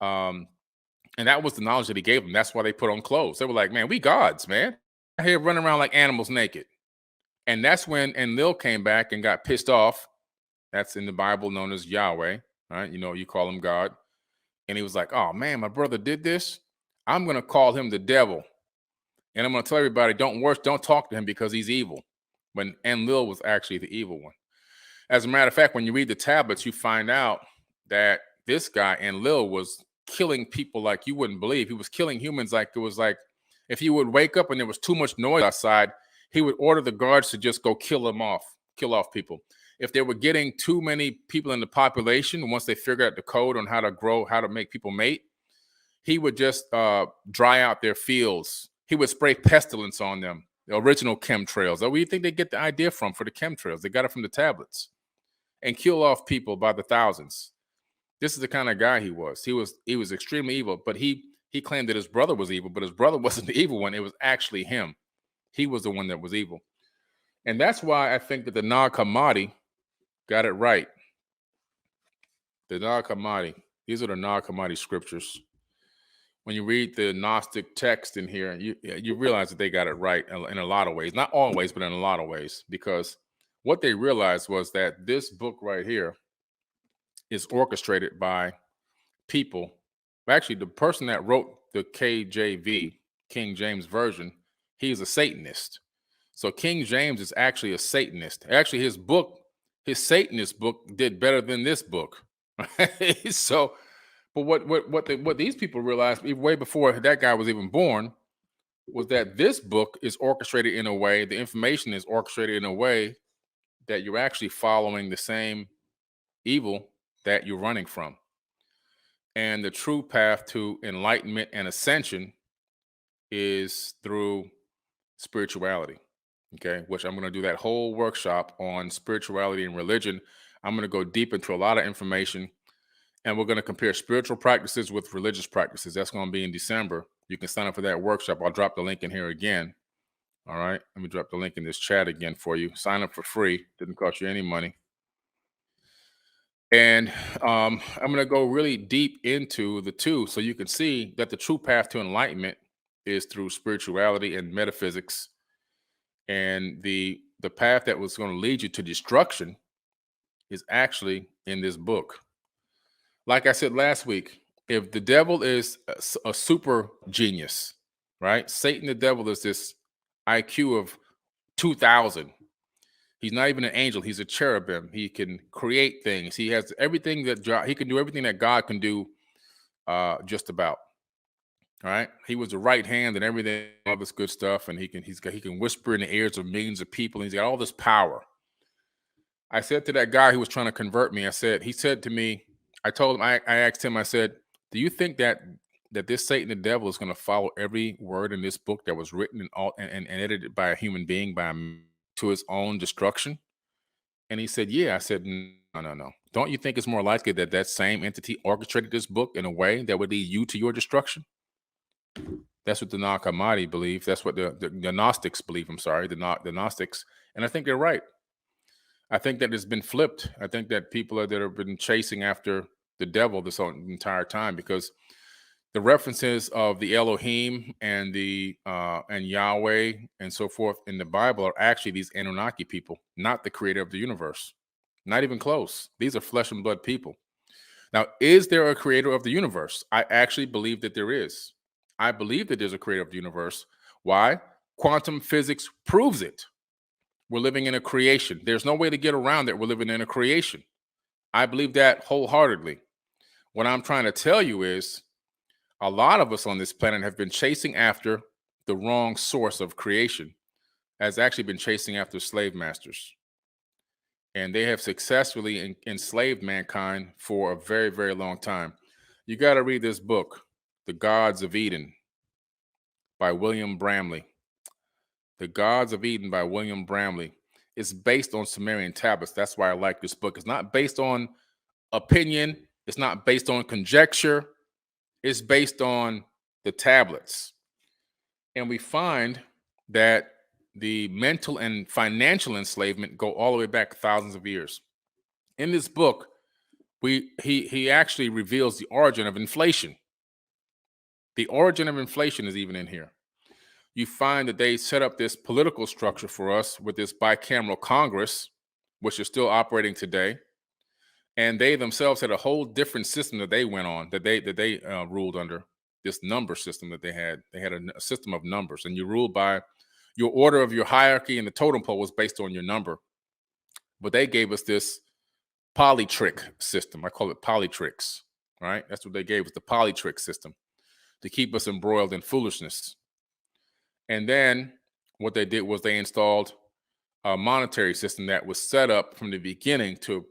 And that was the knowledge that he gave them. That's why they put on clothes. They were like, man, we gods, man. Out here running around like animals naked. And that's when Enlil came back and got pissed off. That's in the Bible known as Yahweh, right? You call him God. And he was like, oh man, my brother did this. I'm going to call him the devil. And I'm going to tell everybody, don't talk to him because he's evil. When Enlil was actually the evil one. As a matter of fact, when you read the tablets, you find out that this guy, Enlil, was killing people like you wouldn't believe. He was killing humans like it was like if he would wake up and there was too much noise outside, he would order the guards to just go kill off people. If they were getting too many people in the population, once they figured out the code on how to make people mate, he would just dry out their fields. He would spray pestilence on them, the original chemtrails. Where do you think they get the idea from for the chemtrails? They got it from the tablets. And kill off people by the thousands. This is the kind of guy he was. He was extremely evil, but he claimed that his brother was evil, but his brother wasn't the evil one. It was actually him. He was the one that was evil. And that's why I think that the Nag Hammadi got it right. The Nag Hammadi. These are the Nag Hammadi scriptures. When you read the Gnostic text in here, you realize that they got it right in a lot of ways. Not always, but in a lot of ways. Because what they realized was that this book right here is orchestrated by people. Actually, the person that wrote the KJV, King James Version, he's a Satanist. So King James is actually a Satanist. Actually, his Satanist book did better than this book. So, but what these people realized way before that guy was even born was that this book is orchestrated in a way, the information is orchestrated in a way that you're actually following the same evil that you're running from. And the true path to enlightenment and ascension is through spirituality. Okay, which I'm going to do that whole workshop on spirituality and religion. I'm going to go deep into a lot of information, and we're going to compare spiritual practices with religious practices. That's going to be in December. You can sign up for that workshop. I'll drop the link in here again. All right, let me drop the link in this chat again for you. Sign up for free. Didn't cost you any money. And I'm going to go really deep into the two so you can see that the true path to enlightenment is through spirituality and metaphysics. And the path that was going to lead you to destruction is actually in this book. Like I said last week, if the devil is a super genius, right? Satan, the devil, is this IQ of 2,000. He's not even an angel. He's a cherubim. He can create things. He has everything he can do everything that God can do, just about. All right. He was the right hand and everything, all this good stuff. And he can whisper in the ears of millions of people. And he's got all this power. I said to that guy who was trying to convert me, he said to me, I told him, I asked him, I said, do you think that this Satan, the devil, is going to follow every word in this book that was written and edited by a human being to his own destruction? And he said, yeah. I said, no, no, no. Don't you think it's more likely that that same entity orchestrated this book in a way that would lead you to your destruction? That's what the Nag Hammadi believe. That's what the Gnostics believe. I'm sorry, the Gnostics. And I think they're right. I think that it's been flipped. I think that people that have been chasing after the devil this entire time, because the references of the Elohim and and Yahweh and so forth in the Bible are actually these Anunnaki people, not the creator of the universe. Not even close. These are flesh and blood people. Now, is there a creator of the universe? I actually believe that there is. I believe that there's a creator of the universe. Why? Quantum physics proves it. We're living in a creation. There's no way to get around that we're living in a creation. I believe that wholeheartedly. What I'm trying to tell you is a lot of us on this planet have been chasing after the wrong source of creation, has actually been chasing after slave masters. And they have successfully enslaved mankind for a very, very long time. You got to read this book, The Gods of Eden by William Bramley. The Gods of Eden by William Bramley. It's based on Sumerian tablets. That's why I like this book. It's not based on opinion. It's not based on conjecture. It's based on the tablets. And we find that the mental and financial enslavement go all the way back thousands of years. In this book, he actually reveals the origin of inflation. The origin of inflation is even in here. You find that they set up this political structure for us with this bicameral Congress, which is still operating today. And they themselves had a whole different system that they went on, that they ruled under, this number system that they had. They had a system of numbers, and you ruled by your order of your hierarchy, and the totem pole was based on your number. But they gave us this polytrick system. I call it polytricks, right? That's what they gave us, the polytrick system, to keep us embroiled in foolishness. And then what they did was they installed a monetary system that was set up from the beginning to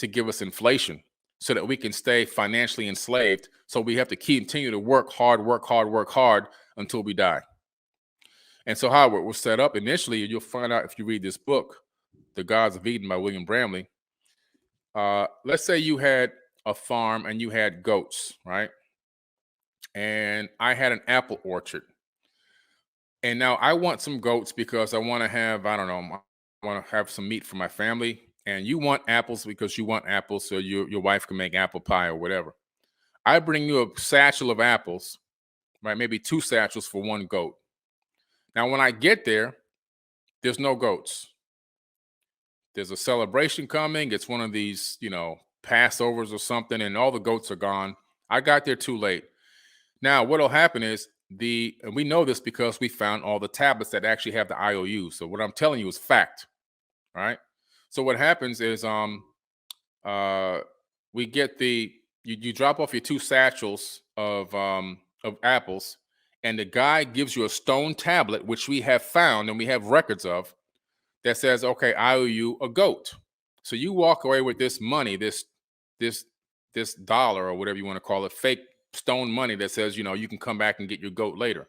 give us inflation, so that we can stay financially enslaved. So we have to continue to work hard until we die. And so how it was set up initially, you'll find out if you read this book, The Gods of Eden by William Bramley. Let's say you had a farm and you had goats, right? And I had an apple orchard. And now I want some goats because I want to have, I don't know, I want to have some meat for my family. And you want apples because you want apples so your wife can make apple pie or whatever. I bring you a satchel of apples, right? Maybe 2 satchels for 1 goat. Now, when I get there, there's no goats. There's a celebration coming. It's one of these, Passovers or something, and all the goats are gone. I got there too late. Now, what'll happen is and we know this because we found all the tablets that actually have the IOU. So what I'm telling you is fact, right? So what happens is we get you drop off your 2 satchels of apples, and the guy gives you a stone tablet, which we have found and we have records of, that says, okay, I owe you a goat. So you walk away with this money, this dollar or whatever you want to call it, fake stone money that says, you can come back and get your goat later.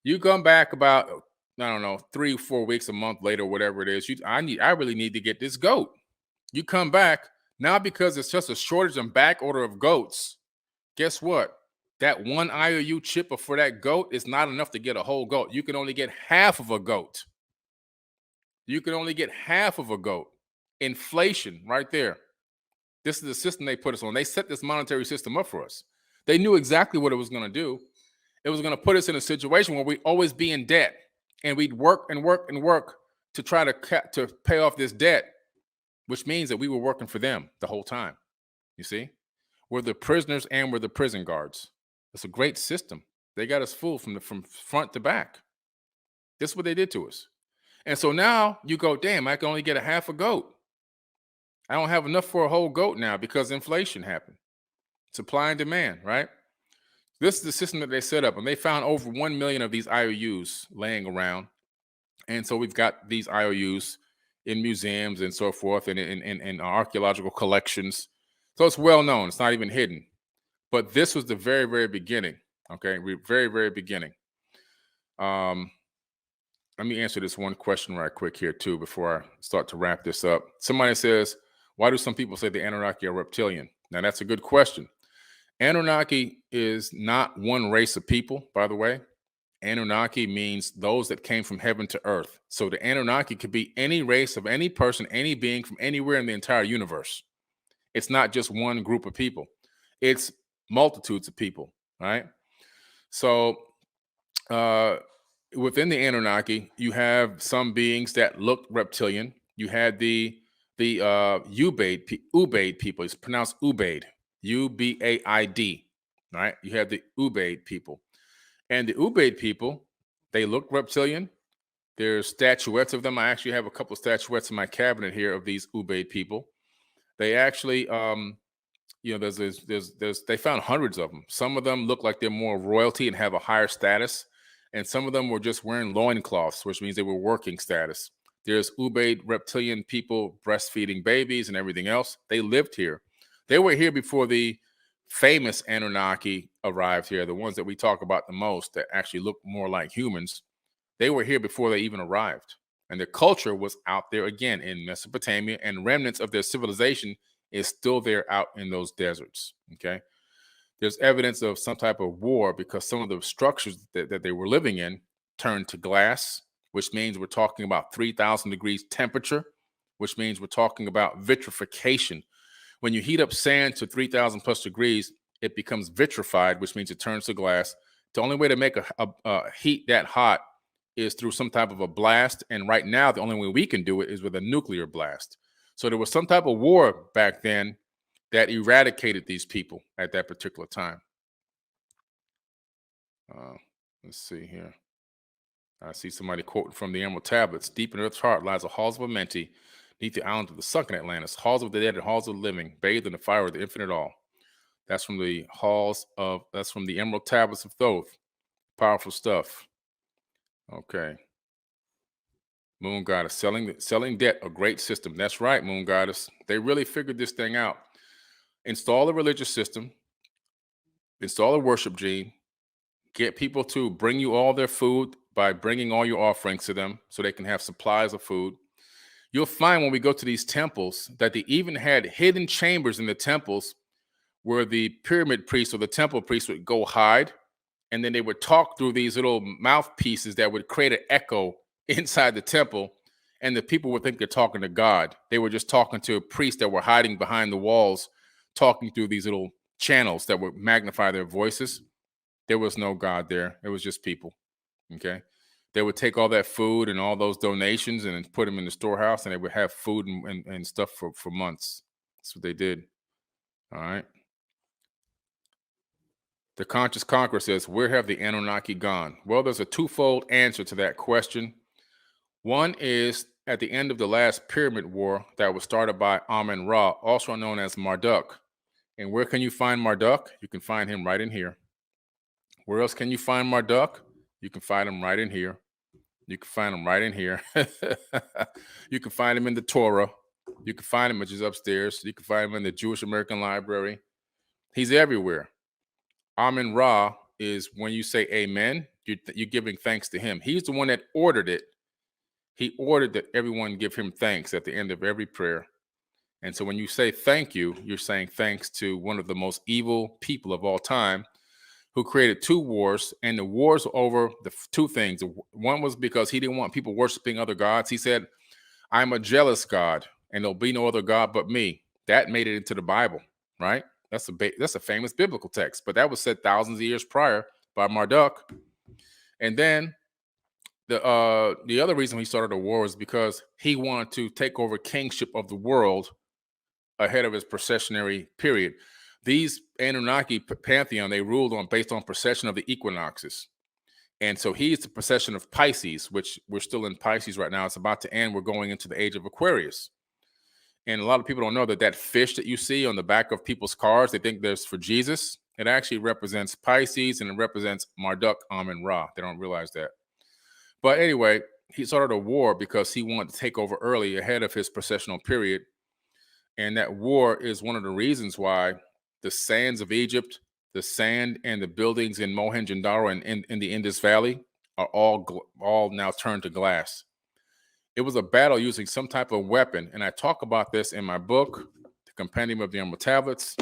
You come back about, I don't know, 3 or 4 weeks, a month later, whatever it is. I really need to get this goat. You come back now because it's just a shortage and back order of goats. Guess what? That one IOU chipper for that goat is not enough to get a whole goat. You can only get half of a goat. You can only get half of a goat. Inflation right there. This is the system they put us on. They set this monetary system up for us. They knew exactly what it was going to do. It was going to put us in a situation where we'd always be in debt, and we'd work and work and work to try to pay off this debt, which means that we were working for them the whole time. You see, we're the prisoners and we're the prison guards. It's a great system. They got us fooled from front to back. This is what they did to us. And so now you go, damn, I can only get a half a goat. I don't have enough for a whole goat now because inflation happened. Supply and demand, right? This is the system that they set up, and they found over 1 million of these IOUs laying around. And so we've got these IOUs in museums and so forth, and in archaeological collections. So it's well known. It's not even hidden. But this was the very, very beginning. Okay, very, very beginning. Let me answer this one question right quick here too before I start to wrap this up. Somebody says, why do some people say the Anunnaki are reptilian? Now that's a good question. Anunnaki is not one race of people, by the way. Anunnaki means those that came from heaven to earth. So the Anunnaki could be any race of any person, any being from anywhere in the entire universe. It's not just one group of people. It's multitudes of people, right? So within the Anunnaki, you have some beings that look reptilian. You had the Ubaid people. It's pronounced Ubaid, Ubaid, right? You have the Ubaid people. And the Ubaid people, they look reptilian. There's statuettes of them. I actually have a couple of statuettes in my cabinet here of these Ubaid people. They actually, they found hundreds of them. Some of them look like they're more royalty and have a higher status. And some of them were just wearing loincloths, which means they were working status. There's Ubaid reptilian people breastfeeding babies and everything else. They lived here. They were here before the famous Anunnaki arrived here, the ones that we talk about the most that actually look more like humans. They were here before they even arrived. And their culture was out there again in Mesopotamia, and remnants of their civilization is still there out in those deserts. Okay. There's evidence of some type of war because some of the structures that they were living in turned to glass, which means we're talking about 3,000 degrees temperature, which means we're talking about vitrification. When you heat up sand to 3,000 plus degrees, it becomes vitrified, which means it turns to glass. The only way to make a heat that hot is through some type of a blast. And right now, the only way we can do it is with a nuclear blast. So there was some type of war back then that eradicated these people at that particular time. Let's see here. I see somebody quoting from the Emerald Tablets. Deep in Earth's heart lies the halls of Amenti, neath the island of the sunken Atlantis, halls of the dead and halls of the living, bathed in the fire of the infinite all. That's from the that's from the Emerald Tablets of Thoth. Powerful stuff. Okay. Moon Goddess, selling debt, a great system. That's right, Moon Goddess. They really figured this thing out. Install a religious system, install a worship gene, get people to bring you all their food by bringing all your offerings to them so they can have supplies of food. You'll find when we go to these temples that they even had hidden chambers in the temples where the pyramid priest or the temple priest would go hide, and then they would talk through these little mouthpieces that would create an echo inside the temple, and the people would think they're talking to God. They were just talking to priests that were hiding behind the walls, talking through these little channels that would magnify their voices. There was no God there. It was just people. Okay. They would take all that food and all those donations and put them in the storehouse, and they would have food and stuff for months. That's what they did. All right. The Conscious Conqueror says, where have the Anunnaki gone? Well, there's a twofold answer to that question. One is at the end of the last pyramid war that was started by Amun-Ra, also known as Marduk. And where can you find Marduk? You can find him right in here. Where else can you find Marduk? You can find him right in here. You can find him right in here. You can find him in the Torah. You can find him, which is upstairs. You can find him in the Jewish American Library. He's everywhere. Amun-Ra is when you say amen, You're giving thanks to him. He's the one that ordered it. He ordered that everyone give him thanks at the end of every prayer. And so when you say thank you, you're saying thanks to one of the most evil people of all time, who created two wars, and the wars over two things. One was because he didn't want people worshiping other gods. He said, I'm a jealous God, and there'll be no other God but me. That made it into the Bible, right? That's a famous biblical text, but that was said thousands of years prior by Marduk. And then the other reason he started a war was because he wanted to take over kingship of the world ahead of his processionary period. These Anunnaki pantheon, they ruled on based on precession of the equinoxes. And so he's the precession of Pisces, which we're still in Pisces right now. It's about to end. We're going into the age of Aquarius. And a lot of people don't know that that fish that you see on the back of people's cars, they think there's for Jesus. It actually represents Pisces, and it represents Marduk, Amun Ra. They don't realize that. But anyway, he started a war because he wanted to take over early ahead of his processional period. And that war is one of the reasons why the sands of Egypt, the sand and the buildings in Mohenjo-daro and in the Indus Valley are all now turned to glass. It was a battle using some type of weapon. And I talk about this in my book, The Compendium of the Emerald Tablets.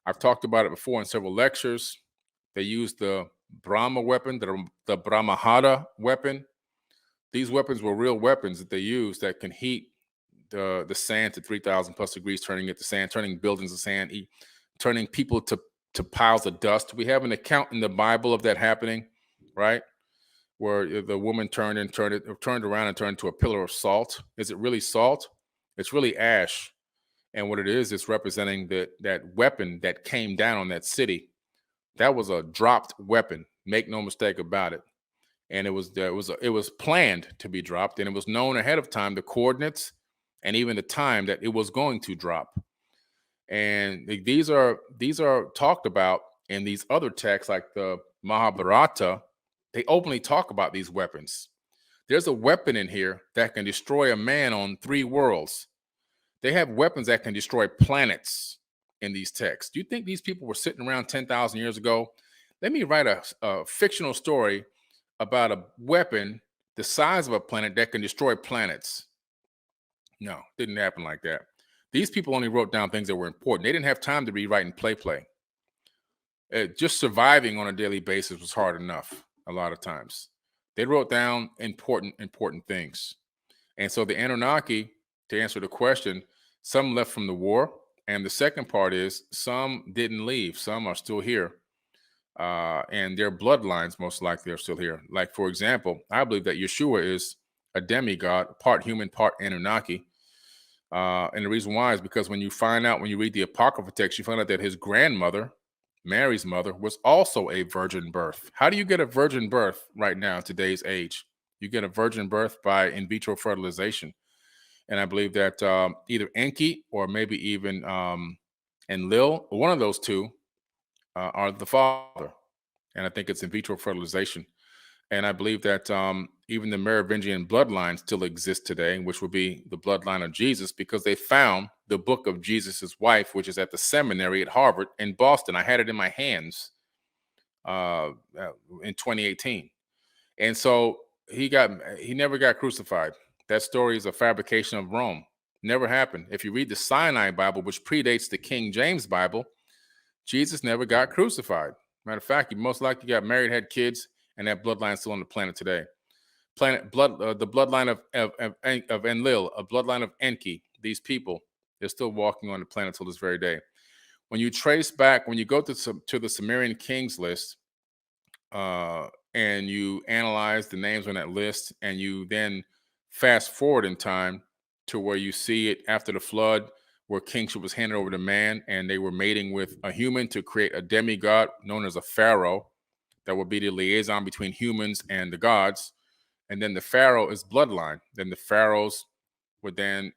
I've talked about it before in several lectures. They used the Brahma weapon, the Brahmahada weapon. These weapons were real weapons that they used that can heat the sand to 3,000 plus degrees, turning it to sand, turning buildings to sand, turning people to piles of dust. We have an account in the Bible of that happening, right? Where the woman turned around and turned into a pillar of salt. Is it really salt? It's really ash. And what it is, it's representing that weapon that came down on that city. That was a dropped weapon. Make no mistake about it. And it was planned to be dropped, and it was known ahead of time, the coordinates and even the time that it was going to drop. And these are talked about in these other texts, like the Mahabharata. They openly talk about these weapons. There's a weapon in here that can destroy a man on 3 worlds. They have weapons that can destroy planets in these texts. Do you think these people were sitting around 10,000 years ago? Let me write a fictional story about a weapon the size of a planet that can destroy planets. No, didn't happen like that. These people only wrote down things that were important. They didn't have time to rewrite and play. Just surviving on a daily basis was hard enough a lot of times. They wrote down important things. And so the Anunnaki, to answer the question, some left from the war. And the second part is some didn't leave. Some are still here. And their bloodlines most likely are still here. Like, for example, I believe that Yeshua is a demigod, part human, part Anunnaki. And the reason why is because when you read the Apocrypha text, you find out that his grandmother, Mary's mother, was also a virgin birth. How do you get a virgin birth right now in today's age? You get a virgin birth by in vitro fertilization. And I believe that either Enki or maybe even Enlil, one of those two, are the father. And I think it's in vitro fertilization. And I believe that even the Merovingian bloodline still exists today, which would be the bloodline of Jesus, because they found the book of Jesus's wife, which is at the seminary at Harvard in Boston. I had it in my hands in 2018. And so he never got crucified. That story is a fabrication of Rome. Never happened. If you read the Sinai Bible, which predates the King James Bible, Jesus never got crucified. Matter of fact, he most likely got married, had kids, and that bloodline is still on the planet today. The bloodline of Enlil, a bloodline of Enki. These people, they're still walking on the planet till this very day. When you trace back, when you go to the Sumerian kings list, and you analyze the names on that list, and you then fast forward in time to where you see it after the flood, where kingship was handed over to man, and they were mating with a human to create a demigod known as a pharaoh that would be the liaison between humans and the gods. And then the pharaoh is bloodline. Then the pharaohs would then,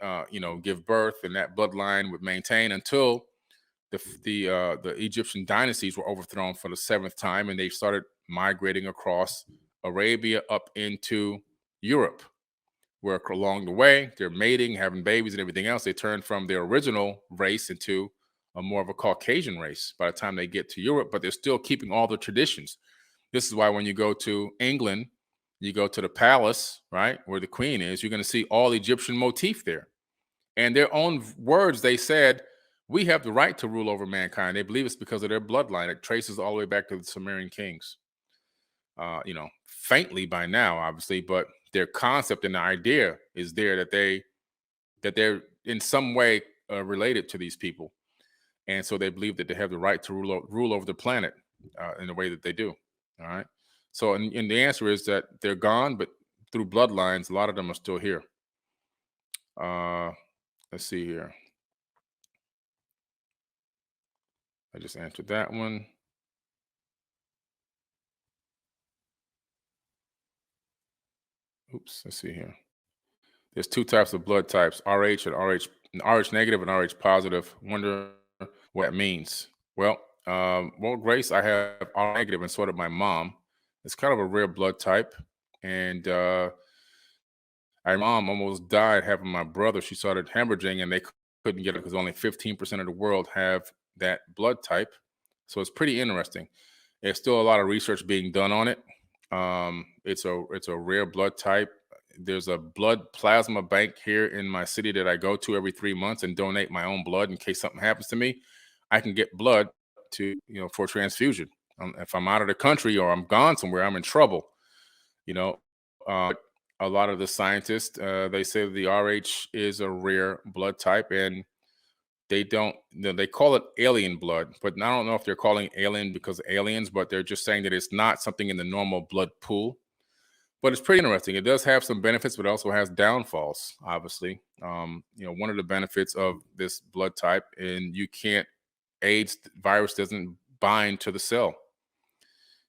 give birth, and that bloodline would maintain until the Egyptian dynasties were overthrown for the 7th time, and they started migrating across Arabia up into Europe, where along the way they're mating, having babies, and everything else. They turn from their original race into a more of a Caucasian race by the time they get to Europe, but they're still keeping all the traditions. This is why when you go to England, you go to the palace, right, where the queen is, you're going to see all Egyptian motif there. And their own words, they said, we have the right to rule over mankind. They believe it's because of their bloodline. It traces all the way back to the Sumerian kings. Faintly by now, obviously, but their concept and the idea is there that they're in some way related to these people, and so they believe that they have the right to rule over the planet in the way that they do. All right. So, and the answer is that they're gone, but through bloodlines, a lot of them are still here. Uh, let's see here. I just answered that one. Oops. Let's see here. There's two types of blood types: RH and RH negative and RH positive. Wonder what that means. Well, Grace, I have R negative, and so did my mom. It's kind of a rare blood type, and my mom almost died having my brother. She started hemorrhaging, and they couldn't get it because only 15% of the world have that blood type. So it's pretty interesting. There's still a lot of research being done on it. It's a rare blood type. There's a blood plasma bank here in my city that I go to every 3 months and donate my own blood in case something happens to me. I can get blood to for transfusion. If I'm out of the country or I'm gone somewhere, I'm in trouble. You know, uh, a lot of the scientists they say that the RH is a rare blood type, and they don't. They call it alien blood, but I don't know if they're calling it alien because of aliens, but they're just saying that it's not something in the normal blood pool. But it's pretty interesting. It does have some benefits, but it also has downfalls. Obviously, one of the benefits of this blood type, and you can't AIDS virus doesn't bind to the cell.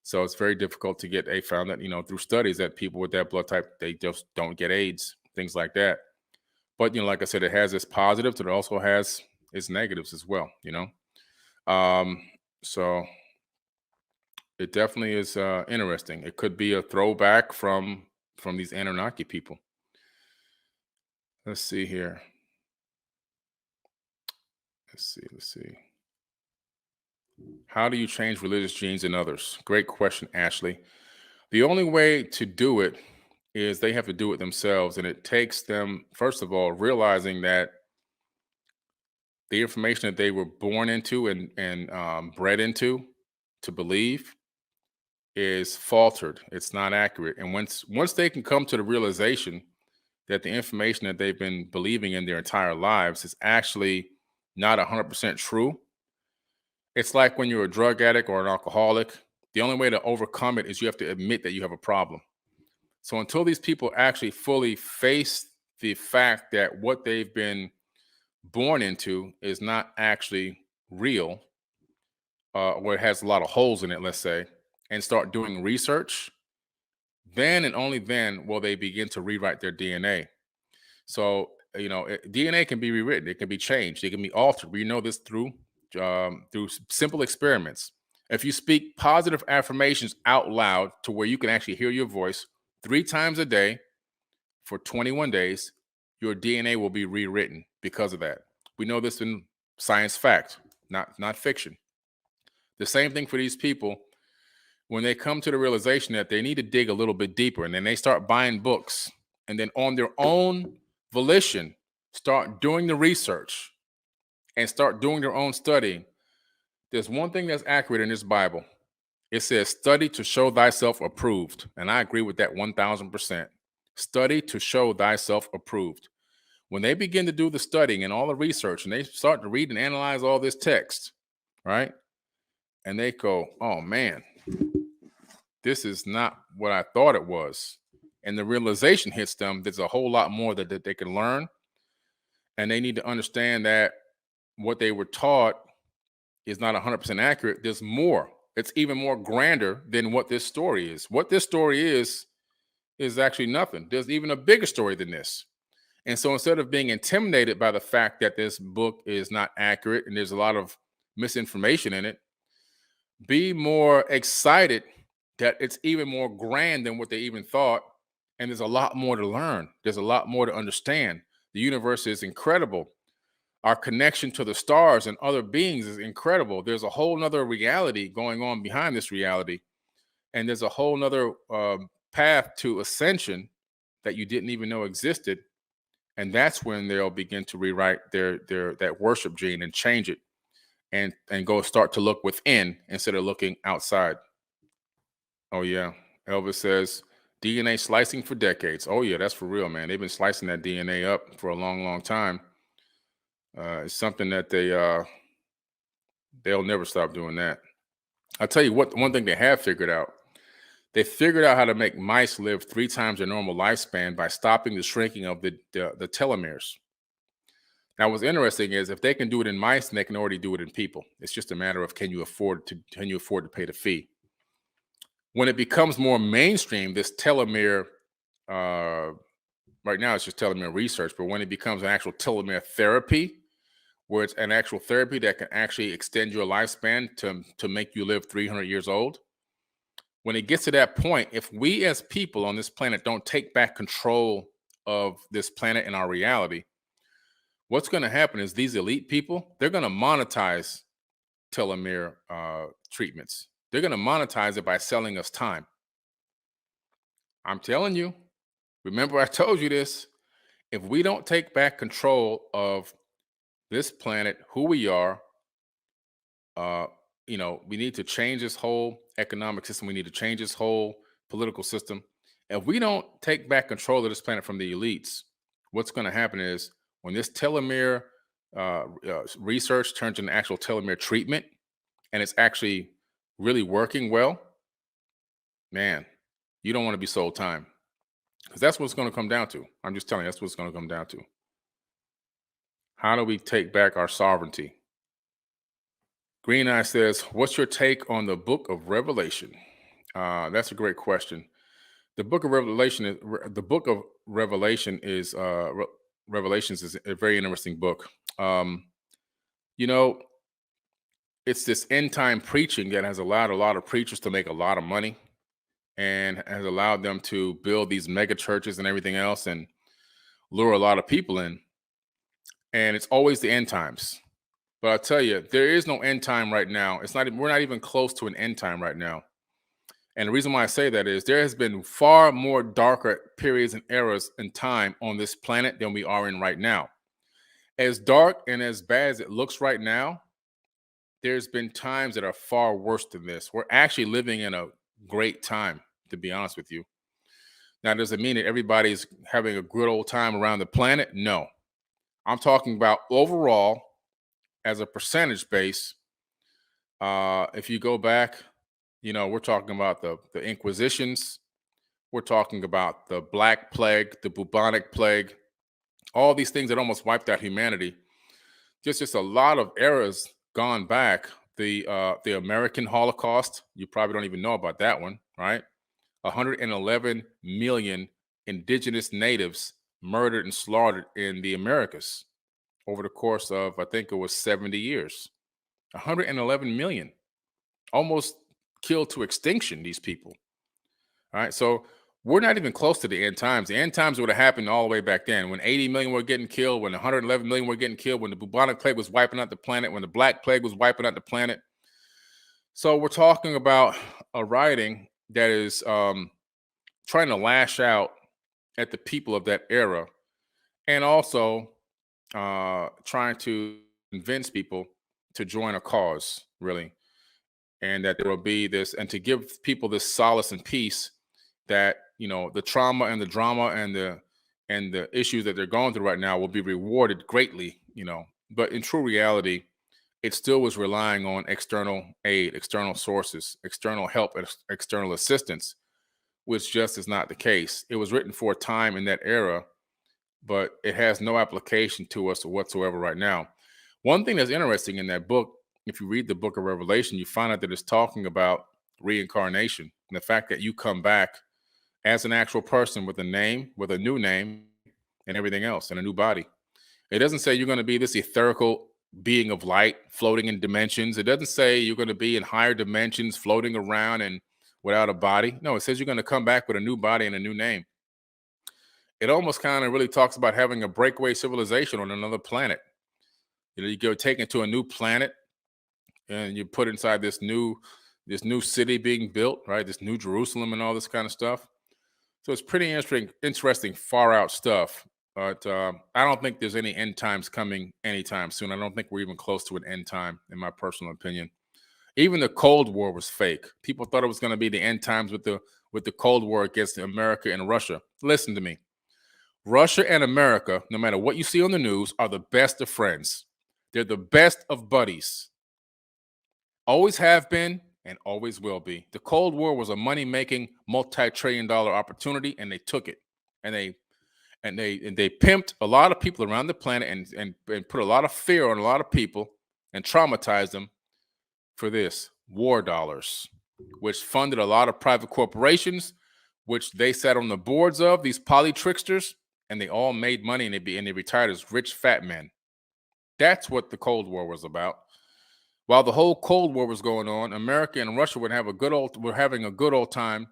So it's very difficult to get. They found that, through studies that people with that blood type, they just don't get AIDS, things like that. But, like I said, it has its positives, but it also has its negatives as well. Um, so it definitely is interesting. It could be a throwback from these Anunnaki people. Let's see here. Let's see. How do you change religious genes in others? Great question, Ashley. The only way to do it is they have to do it themselves. And it takes them, first of all, realizing that the information that they were born into and bred into to believe is faltered. It's not accurate. And once they can come to the realization that the information that they've been believing in their entire lives is actually not 100% true, it's like when you're a drug addict or an alcoholic. The only way to overcome it is you have to admit that you have a problem. So until these people actually fully face the fact that what they've been born into is not actually real, or it has a lot of holes in it, let's say, and start doing research, then and only then will they begin to rewrite their DNA. So, DNA can be rewritten, it can be changed, it can be altered. We know this through simple experiments. If you speak positive affirmations out loud to where you can actually hear your voice 3 times a day for 21 days, your DNA will be rewritten because of that. We know this in science fact, not fiction. The same thing for these people. When they come to the realization that they need to dig a little bit deeper, and then they start buying books, and then on their own volition start doing the research and start doing their own studying. There's one thing that's accurate in this Bible. It says, study to show thyself approved. And I agree with that 1000%. Study to show thyself approved. When they begin to do the studying and all the research, and they start to read and analyze all this text, right? And they go, oh man, this is not what I thought it was. And the realization hits them, there's a whole lot more that they can learn. And they need to understand that what they were taught is not 100% accurate. There's more. It's even more grander than what this story is. What this story is actually nothing. There's even a bigger story than this. And so instead of being intimidated by the fact that this book is not accurate and there's a lot of misinformation in it, be more excited that it's even more grand than what they even thought. And there's a lot more to learn. There's a lot more to understand. The universe is incredible. Our connection to the stars and other beings is incredible. There's a whole nother reality going on behind this reality. and there's a whole nother path to ascension that you didn't even know existed. And that's when they'll begin to rewrite their that worship gene and change it, and go start to look within instead of looking outside. Oh yeah. Elvis says DNA slicing for decades. Oh yeah, that's for real, man. They've been slicing that DNA up for a long, long time. It's something that they'll never stop doing that. I'll tell you what, one thing they have figured out. They figured out how to make mice live 3 times their normal lifespan by stopping the shrinking of the telomeres. Now, what's interesting is if they can do it in mice, then they can already do it in people. It's just a matter of can you afford to pay the fee? When it becomes more mainstream, this telomere, uh, right now it's just telomere research, but when it becomes an actual telomere therapy, where it's an actual therapy that can actually extend your lifespan to make you live 300 years old, when it gets to that point, if we as people on this planet don't take back control of this planet and our reality, what's going to happen is these elite people, they're going to monetize telomere treatments. They're going to monetize it by selling us time. I'm telling you, remember I told you this. If we don't take back control of this planet, who we are, uh, we need to change this whole economic system. We need to change this whole political system. If we don't take back control of this planet from the elites, what's going to happen is when this telomere research turns into actual telomere treatment and it's actually really working well, man, you don't want to be sold time, because that's what it's going to come down to. I'm just telling you, that's what it's going to come down to. How do we take back our sovereignty? Green Eye says, what's your take on the book of Revelation? That's a great question. The book of Revelation is Revelations is a very interesting book. You know, it's this end time preaching that has allowed a lot of preachers to make a lot of money and has allowed them to build these mega churches and everything else and lure a lot of people in. And it's always the end times. But I'll tell you, there is no end time right now. We're not even close to an end time right now. And the reason why I say that is there has been far more darker periods and eras in time on this planet than we are in right now. As dark and as bad as it looks right now, there's been times that are far worse than this. We're actually living in a great time, to be honest with you. Now, does it mean that everybody's having a good old time around the planet? No. I'm talking about overall, as a percentage base. If you go back, we're talking about the Inquisitions. We're talking about the Black Plague, the bubonic plague, all these things that almost wiped out humanity. Just a lot of eras gone back. The American Holocaust, you probably don't even know about that one, right? 111 million indigenous natives murdered and slaughtered in the Americas over the course of, I think it was 70 years. 111 million, almost killed to extinction, these people. All right, so we're not even close to the end times. The end times would have happened all the way back then, when 80 million were getting killed, when 111 million were getting killed, when the bubonic plague was wiping out the planet, when the Black Plague was wiping out the planet. So we're talking about a writing that is trying to lash out at the people of that era, and also trying to convince people to join a cause, really, and that there will be this, and to give people this solace and peace that the trauma and the drama and the issues that they're going through right now will be rewarded greatly. But in true reality, it still was relying on external aid, external sources, external help, and external assistance, which just is not the case. It was written for a time in that era, but it has no application to us whatsoever right now. One thing that's interesting in that book, if you read the book of Revelation, you find out that it's talking about reincarnation and the fact that you come back as an actual person with a name, with a new name and everything else, and a new body. It doesn't say you're going to be this etherical being of light floating in dimensions. It doesn't say you're going to be in higher dimensions floating around and without a body. No, it says you're going to come back with a new body and a new name. It almost kind of really talks about having a breakaway civilization on another planet. You get taken to a new planet and you put inside this new this new city being built, right? This new Jerusalem and all this kind of stuff. So it's pretty interesting, far out stuff. But I don't think there's any end times coming anytime soon. I don't think we're even close to an end time, in my personal opinion. Even the Cold War was fake. People thought it was going to be the end times with the Cold War against America and Russia. Listen to me. Russia and America, no matter what you see on the news, are the best of friends. They're the best of buddies. Always have been and always will be. The Cold War was a money-making, multi-trillion-dollar opportunity, and they took it. And they pimped a lot of people around the planet and put a lot of fear on a lot of people and traumatized them for this war dollars, which funded a lot of private corporations, which they sat on the boards of, these poly tricksters, and they all made money and they retired as rich fat men. That's what the Cold War was about. While the whole Cold War was going on, America and Russia were having a good old time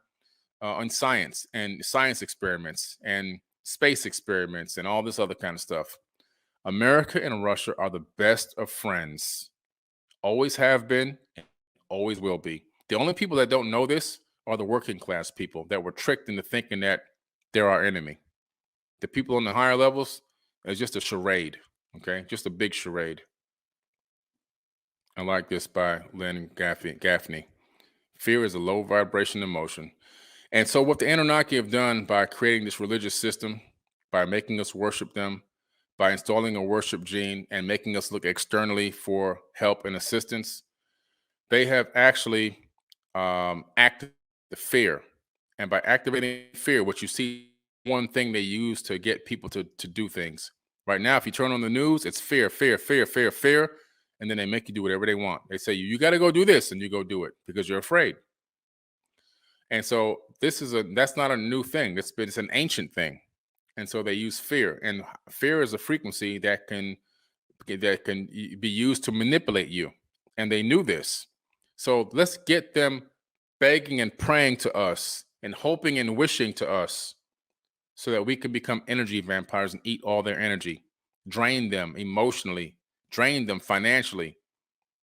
on science and science experiments and space experiments and all this other kind of stuff. America and Russia are the best of friends. Always have been and always will be. The only people that don't know this are the working class people that were tricked into thinking that they're our enemy. The people on the higher levels, it's just a charade, okay? Just a big charade. I like this by Len Gaffney. Fear is a low vibration emotion. And so what the Anunnaki have done by creating this religious system, by making us worship them, by installing a worship gene and making us look externally for help and assistance, they have actually activated the fear. And by activating fear, what you see, one thing they use to get people to do things. Right now, if you turn on the news, it's fear, fear, fear, fear, fear. And then they make you do whatever they want. They say, you got to go do this, and you go do it because you're afraid. And so that's not a new thing. It's an ancient thing. And so they use fear. And fear is a frequency that can be used to manipulate you. And they knew this. So let's get them begging and praying to us and hoping and wishing to us so that we can become energy vampires and eat all their energy, drain them emotionally, drain them financially,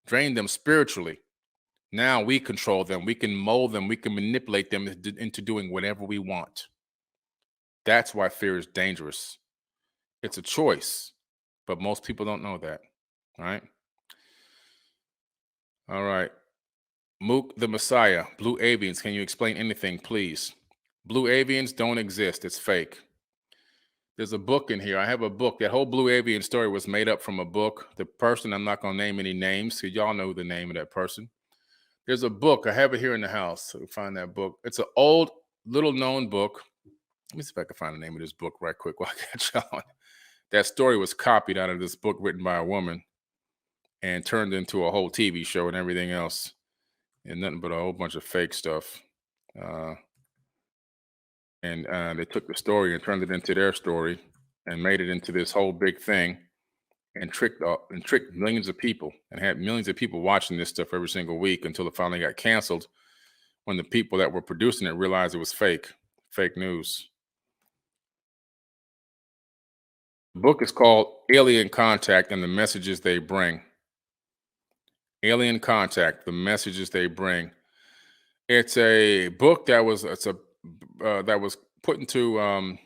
drain them spiritually. Now we control them. We can mold them. We can manipulate them into doing whatever we want. That's why fear is dangerous. It's a choice, but most people don't know that, right? All right. Mook the Messiah, Blue Avians, can you explain anything, please? Blue Avians don't exist. It's fake. There's a book in here. I have a book. That whole Blue Avian story was made up from a book. The person, I'm not going to name any names, so y'all know the name of that person. There's a book. I have it here in the house. So find that book. It's an old, little-known book. Let me see if I can find the name of this book right quick while I got y'all on. That story was copied out of this book written by a woman and turned into a whole TV show and everything else. And nothing but a whole bunch of fake stuff. And they took the story and turned it into their story and made it into this whole big thing and tricked millions of people and had millions of people watching this stuff every single week until it finally got canceled when the people that were producing it realized it was fake news. The book is called Alien Contact and the Messages They Bring. Alien Contact, the Messages They Bring. It's a book that was put into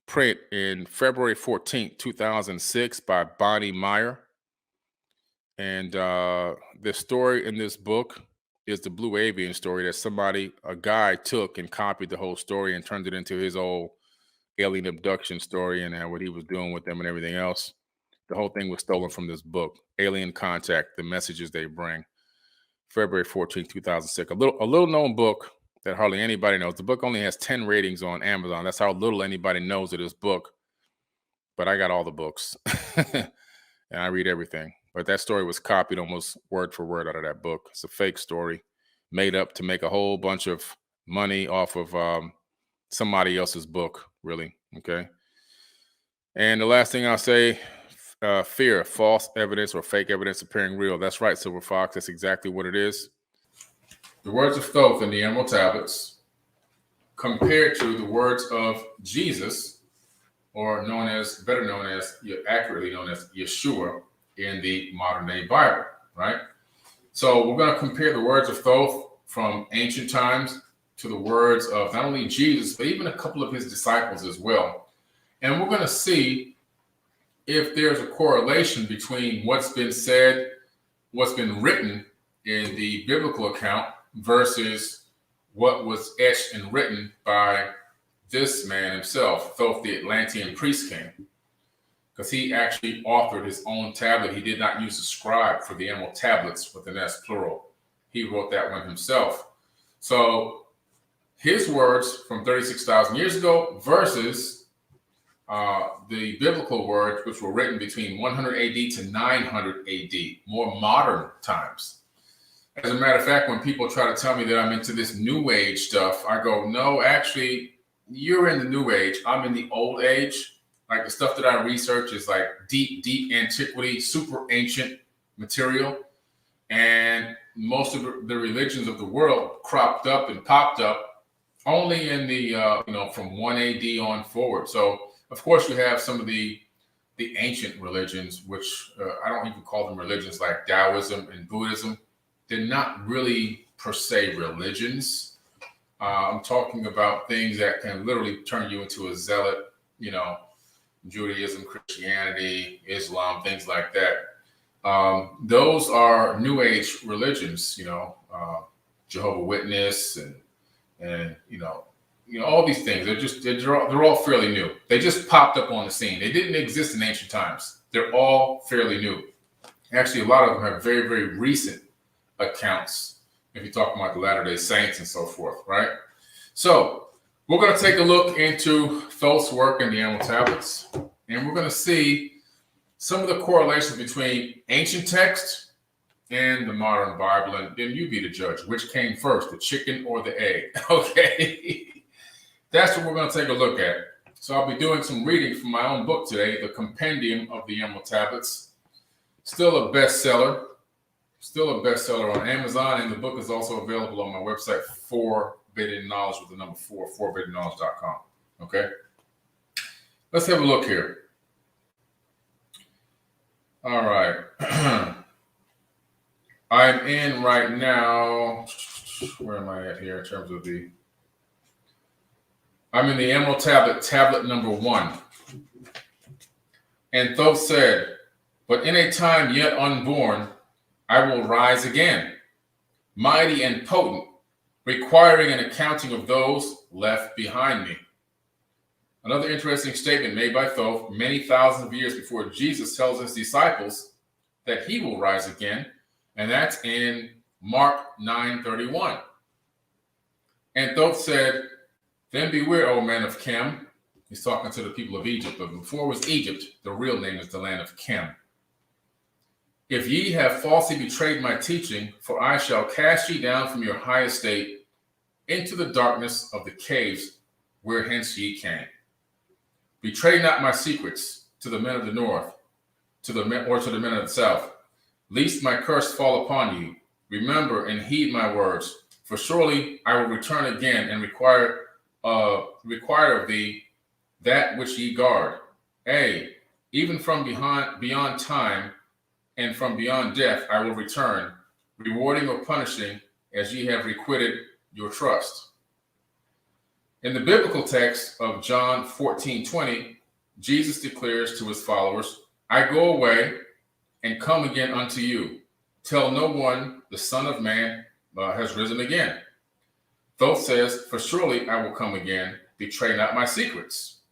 print in February 14th, 2006 by Bonnie Meyer. And the story in this book is the Blue Avian story that a guy took and copied the whole story and turned it into his old alien abduction story and what he was doing with them and everything else. The whole thing was stolen from this book, Alien Contact, The Messages They Bring, February 14th, 2006. A little known book that hardly anybody knows. The book only has 10 ratings on Amazon. That's how little anybody knows of this book. But I got all the books and I read everything. But that story was copied almost word for word out of that book. It's a fake story made up to make a whole bunch of money off of somebody else's book, really. Okay. And the last thing I'll say, fear, false evidence or fake evidence appearing real. That's right, Silver Fox. That's exactly what it is. The words of Thoth in the Emerald Tablets compared to the words of Jesus, or better known as, accurately known as Yeshua in the modern day Bible, right? So we're going to compare the words of Thoth from ancient times to the words of not only Jesus, but even a couple of his disciples as well. And we're going to see if there's a correlation between what's been said, what's been written in the biblical account versus what was etched and written by this man himself, Thoth, the Atlantean priest king. Because he actually authored his own tablet. He did not use a scribe for the emerald tablets with an S plural. He wrote that one himself. So his words from 36,000 years ago versus the biblical words, which were written between 100 AD to 900 AD, more modern times. As a matter of fact, when people try to tell me that I'm into this new age stuff, I go, no, actually, you're in the new age. I'm in the old age. Like the stuff that I research is like deep, deep antiquity, super ancient material. And most of the religions of the world cropped up and popped up only in the, from 1 AD on forward. So, of course, you have some of the ancient religions, which I don't even call them religions, like Taoism and Buddhism. They're not really per se religions. I'm talking about things that can literally turn you into a zealot, Judaism, Christianity, Islam, things like that. Those are New Age religions, Jehovah's Witness and all these things. They're all fairly new. They just popped up on the scene. They didn't exist in ancient times. They're all fairly new. Actually, a lot of them have very, very recent accounts. If you're talking about the Latter-day Saints and so forth, right? So we're going to take a look into Thoth's work in the Emerald Tablets, and we're going to see some of the correlations between ancient text and the modern Bible, and then you be the judge. Which came first, the chicken or the egg? Okay, that's what we're going to take a look at. So I'll be doing some reading from my own book today, The Compendium of the Emerald Tablets. Still a bestseller on Amazon, and the book is also available on my website, Forbidden Knowledge with the number 4, forbiddenknowledge.com. Okay, let's have a look here. All right. I'm in right now. Where am I at here in terms of I'm in the Emerald Tablet, tablet number 1. And Thoth said, "But in a time yet unborn, I will rise again, mighty and potent, requiring an accounting of those left behind me." Another interesting statement made by Thoth many thousands of years before Jesus tells his disciples that he will rise again, and that's in Mark 9:31. And Thoth said, "Then beware, O men of Chem." He's talking to the people of Egypt, but before it was Egypt, the real name is the land of Chem. "If ye have falsely betrayed my teaching, for I shall cast ye down from your high estate into the darkness of the caves where hence ye came. Betray not my secrets to the men of the north, to the men of the south, lest my curse fall upon you. Remember and heed my words, for surely I will return again and require of thee that which ye guard. Even from beyond time and from beyond death I will return, rewarding or punishing as ye have requited your trust." In the biblical text of John 14:20, Jesus declares to his followers, "I go away and come again unto you. Tell no one the Son of Man has risen again." Thoth says, "For surely I will come again, betray not my secrets."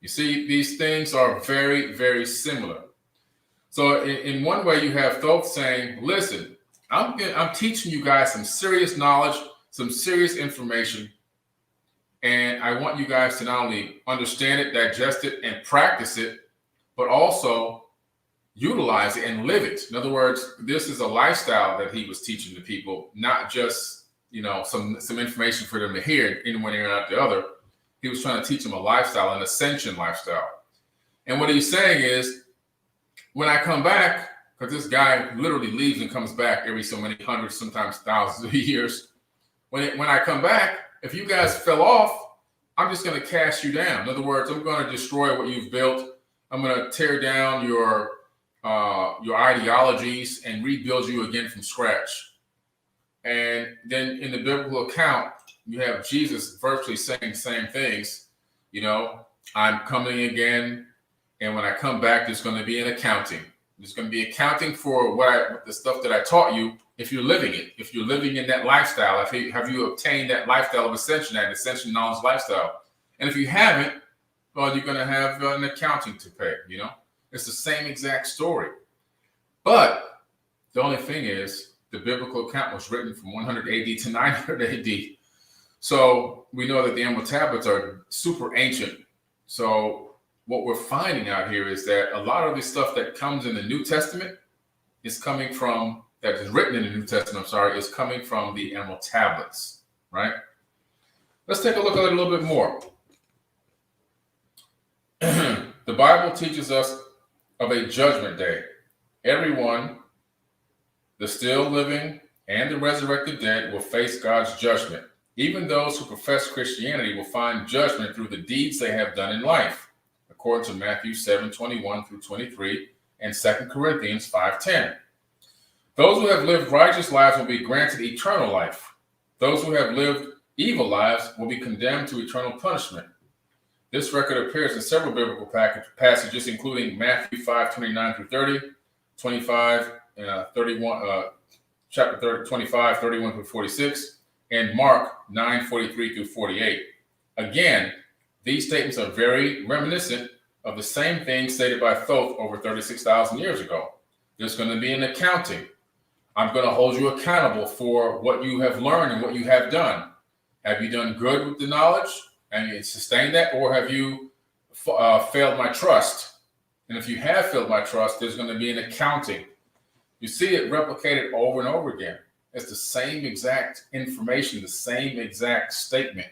You see, these things are very, very similar. So in one way, you have Thoth saying, listen, I'm teaching you guys some serious knowledge, some serious information, and I want you guys to not only understand it, digest it, and practice it, but also utilize it and live it. In other words, this is a lifestyle that he was teaching the people, not just, some information for them to hear in one ear and out the other. He was trying to teach them a lifestyle, an ascension lifestyle. And what he's saying is, when I come back, because this guy literally leaves and comes back every so many hundreds, sometimes thousands of years. When I come back, if you guys fell off, I'm just going to cast you down. In other words, I'm going to destroy what you've built. I'm going to tear down your your ideologies and rebuilds you again from scratch. And then in the biblical account, you have Jesus virtually saying the same things. You know, I'm coming again, and when I come back, there's going to be an accounting. There's going to be accounting for the stuff that I taught you. If you're living it, if you're living in that lifestyle, have you obtained that lifestyle of ascension, that ascension knowledge lifestyle? And if you haven't, well, you're going to have an accounting to pay. You know, it's the same exact story. But the only thing is, the biblical account was written from 100 AD to 900 AD. So we know that the emerald tablets are super ancient. So what we're finding out here is that a lot of the stuff that comes in the New Testament is coming from, that is written in the New Testament, is coming from the emerald tablets, right? Let's take a look at it a little bit more. The Bible teaches us of a judgment day. Everyone, the still living and the resurrected dead, will face God's judgment. Even those who profess Christianity will find judgment through the deeds they have done in life, according to Matthew 7:21 through 23 and 2 Corinthians 5:10. Those who have lived righteous lives will be granted eternal life. Those who have lived evil lives will be condemned to eternal punishment. This record appears in several biblical passages, including Matthew 5:29 through 30, 25, 31, chapter 30, 25, 31 through 46, and Mark 9:43 through 48. Again, these statements are very reminiscent of the same thing stated by Thoth over 36,000 years ago. There's going to be an accounting. I'm going to hold you accountable for what you have learned and what you have done. Have you done good with the knowledge and you sustained that, or have you failed my trust? And if you have failed my trust, there's going to be an accounting. You see it replicated over and over again. It's the same exact information, the same exact statement.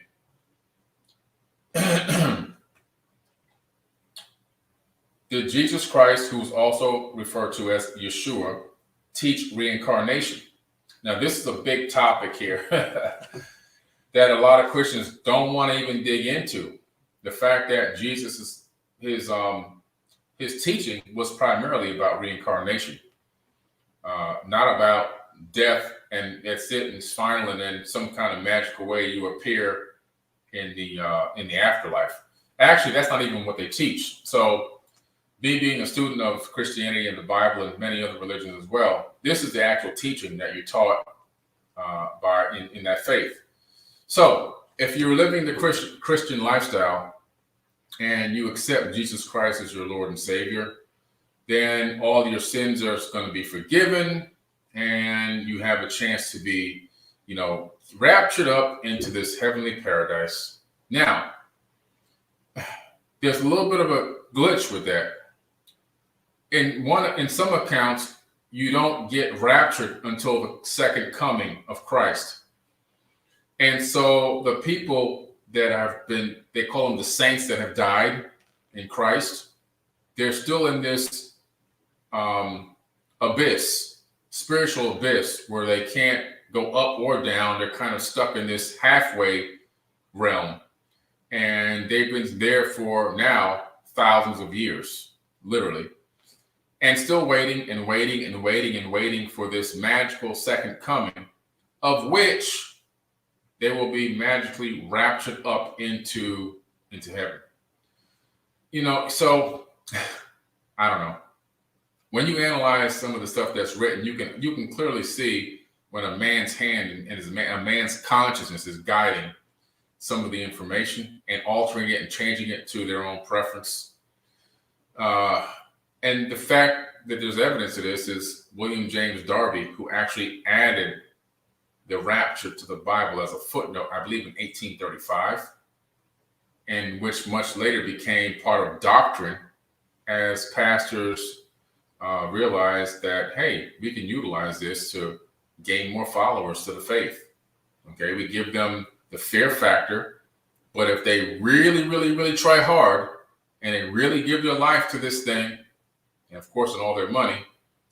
Did Jesus Christ, who's also referred to as Yeshua, teach reincarnation? Now, this is a big topic here that a lot of Christians don't want to even dig into. The fact that Jesus, his teaching was primarily about reincarnation, not about death and that's it and it's final, and then some kind of magical way you appear in the afterlife. Actually, that's not even what they teach. So, me being a student of Christianity and the Bible and many other religions as well, this is the actual teaching that you're taught in that faith. So, if you're living the Christian lifestyle and you accept Jesus Christ as your Lord and Savior, then all your sins are going to be forgiven, and you have a chance to be, raptured up into this heavenly paradise. Now, there's a little bit of a glitch with that. In some accounts, you don't get raptured until the second coming of Christ. And so the people that have been, they call them the saints that have died in Christ, they're still in this abyss, spiritual abyss, where they can't go up or down. They're kind of stuck in this halfway realm. And they've been there for now thousands of years, literally, and still waiting and waiting and waiting and waiting for this magical second coming, of which they will be magically raptured up into heaven. So I don't know. When you analyze some of the stuff that's written, you can clearly see when a man's hand and a man's consciousness is guiding some of the information and altering it and changing it to their own preference. And the fact that there's evidence of this is William James Darby, who actually added the rapture to the Bible as a footnote, I believe in 1835, and which much later became part of doctrine as pastors realized that, hey, we can utilize this to gain more followers to the faith. Okay, we give them the fear factor, but if they really, really, really try hard and they really give their life to this thing, and of course, and all their money,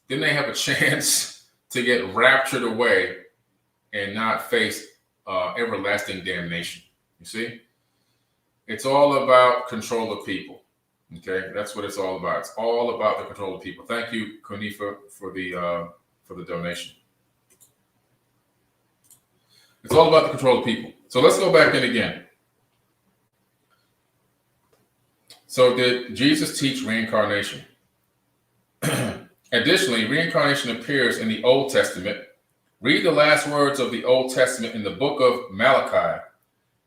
then they have a chance to get raptured away and not face everlasting damnation. You see? It's all about control of people. Okay, that's what it's all about. It's all about the control of people. Thank you, Konifa, for the donation. It's all about the control of people. So let's go back in again. So did Jesus teach reincarnation? Additionally, reincarnation appears in the Old Testament. Read the last words of the Old Testament in the book of Malachi.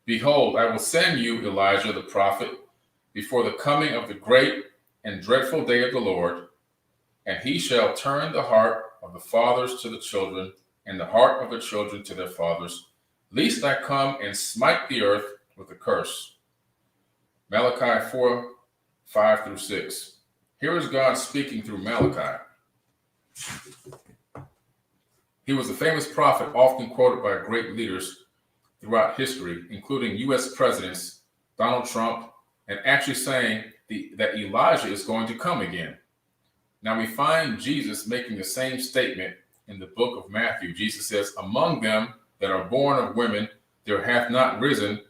Behold, I will send you Elijah the prophet before the coming of the great and dreadful day of the Lord, and he shall turn the heart of the fathers to the children, and the heart of the children to their fathers, lest I come and smite the earth with a curse. Malachi 4, 5 through 6. Here is God speaking through Malachi. He was a famous prophet, often quoted by great leaders throughout history, including U.S. presidents, Donald Trump, and actually saying that Elijah is going to come again. Now we find Jesus making the same statement in the book of Matthew. Jesus says, among them that are born of women, there hath not risen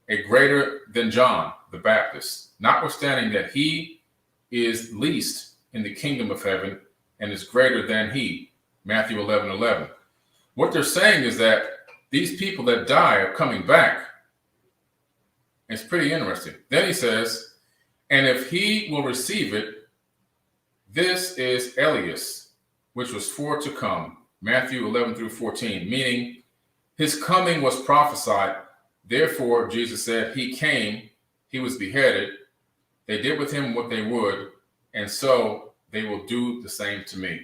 a greater than John the Baptist, notwithstanding that he is least in the kingdom of heaven and is greater than he. Matthew 11:11. What they're saying is that these people that die are coming back. It's pretty interesting. Then he says, and if he will receive it, this is Elias, which was for to come. Matthew 11 through 14, meaning his coming was prophesied. Therefore, Jesus said, he came, he was beheaded. They did with him what they would, and so they will do the same to me.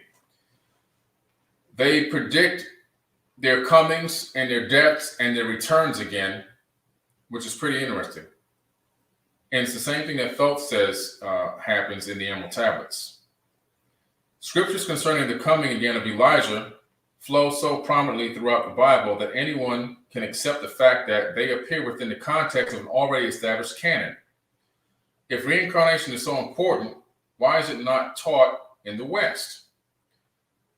They predict their comings and their deaths and their returns again, which is pretty interesting. And it's the same thing that Thoth says happens in the Emerald Tablets. Scriptures concerning the coming again of Elijah flow so prominently throughout the Bible that anyone can accept the fact that they appear within the context of an already established canon. If reincarnation is so important, why is it not taught in the West?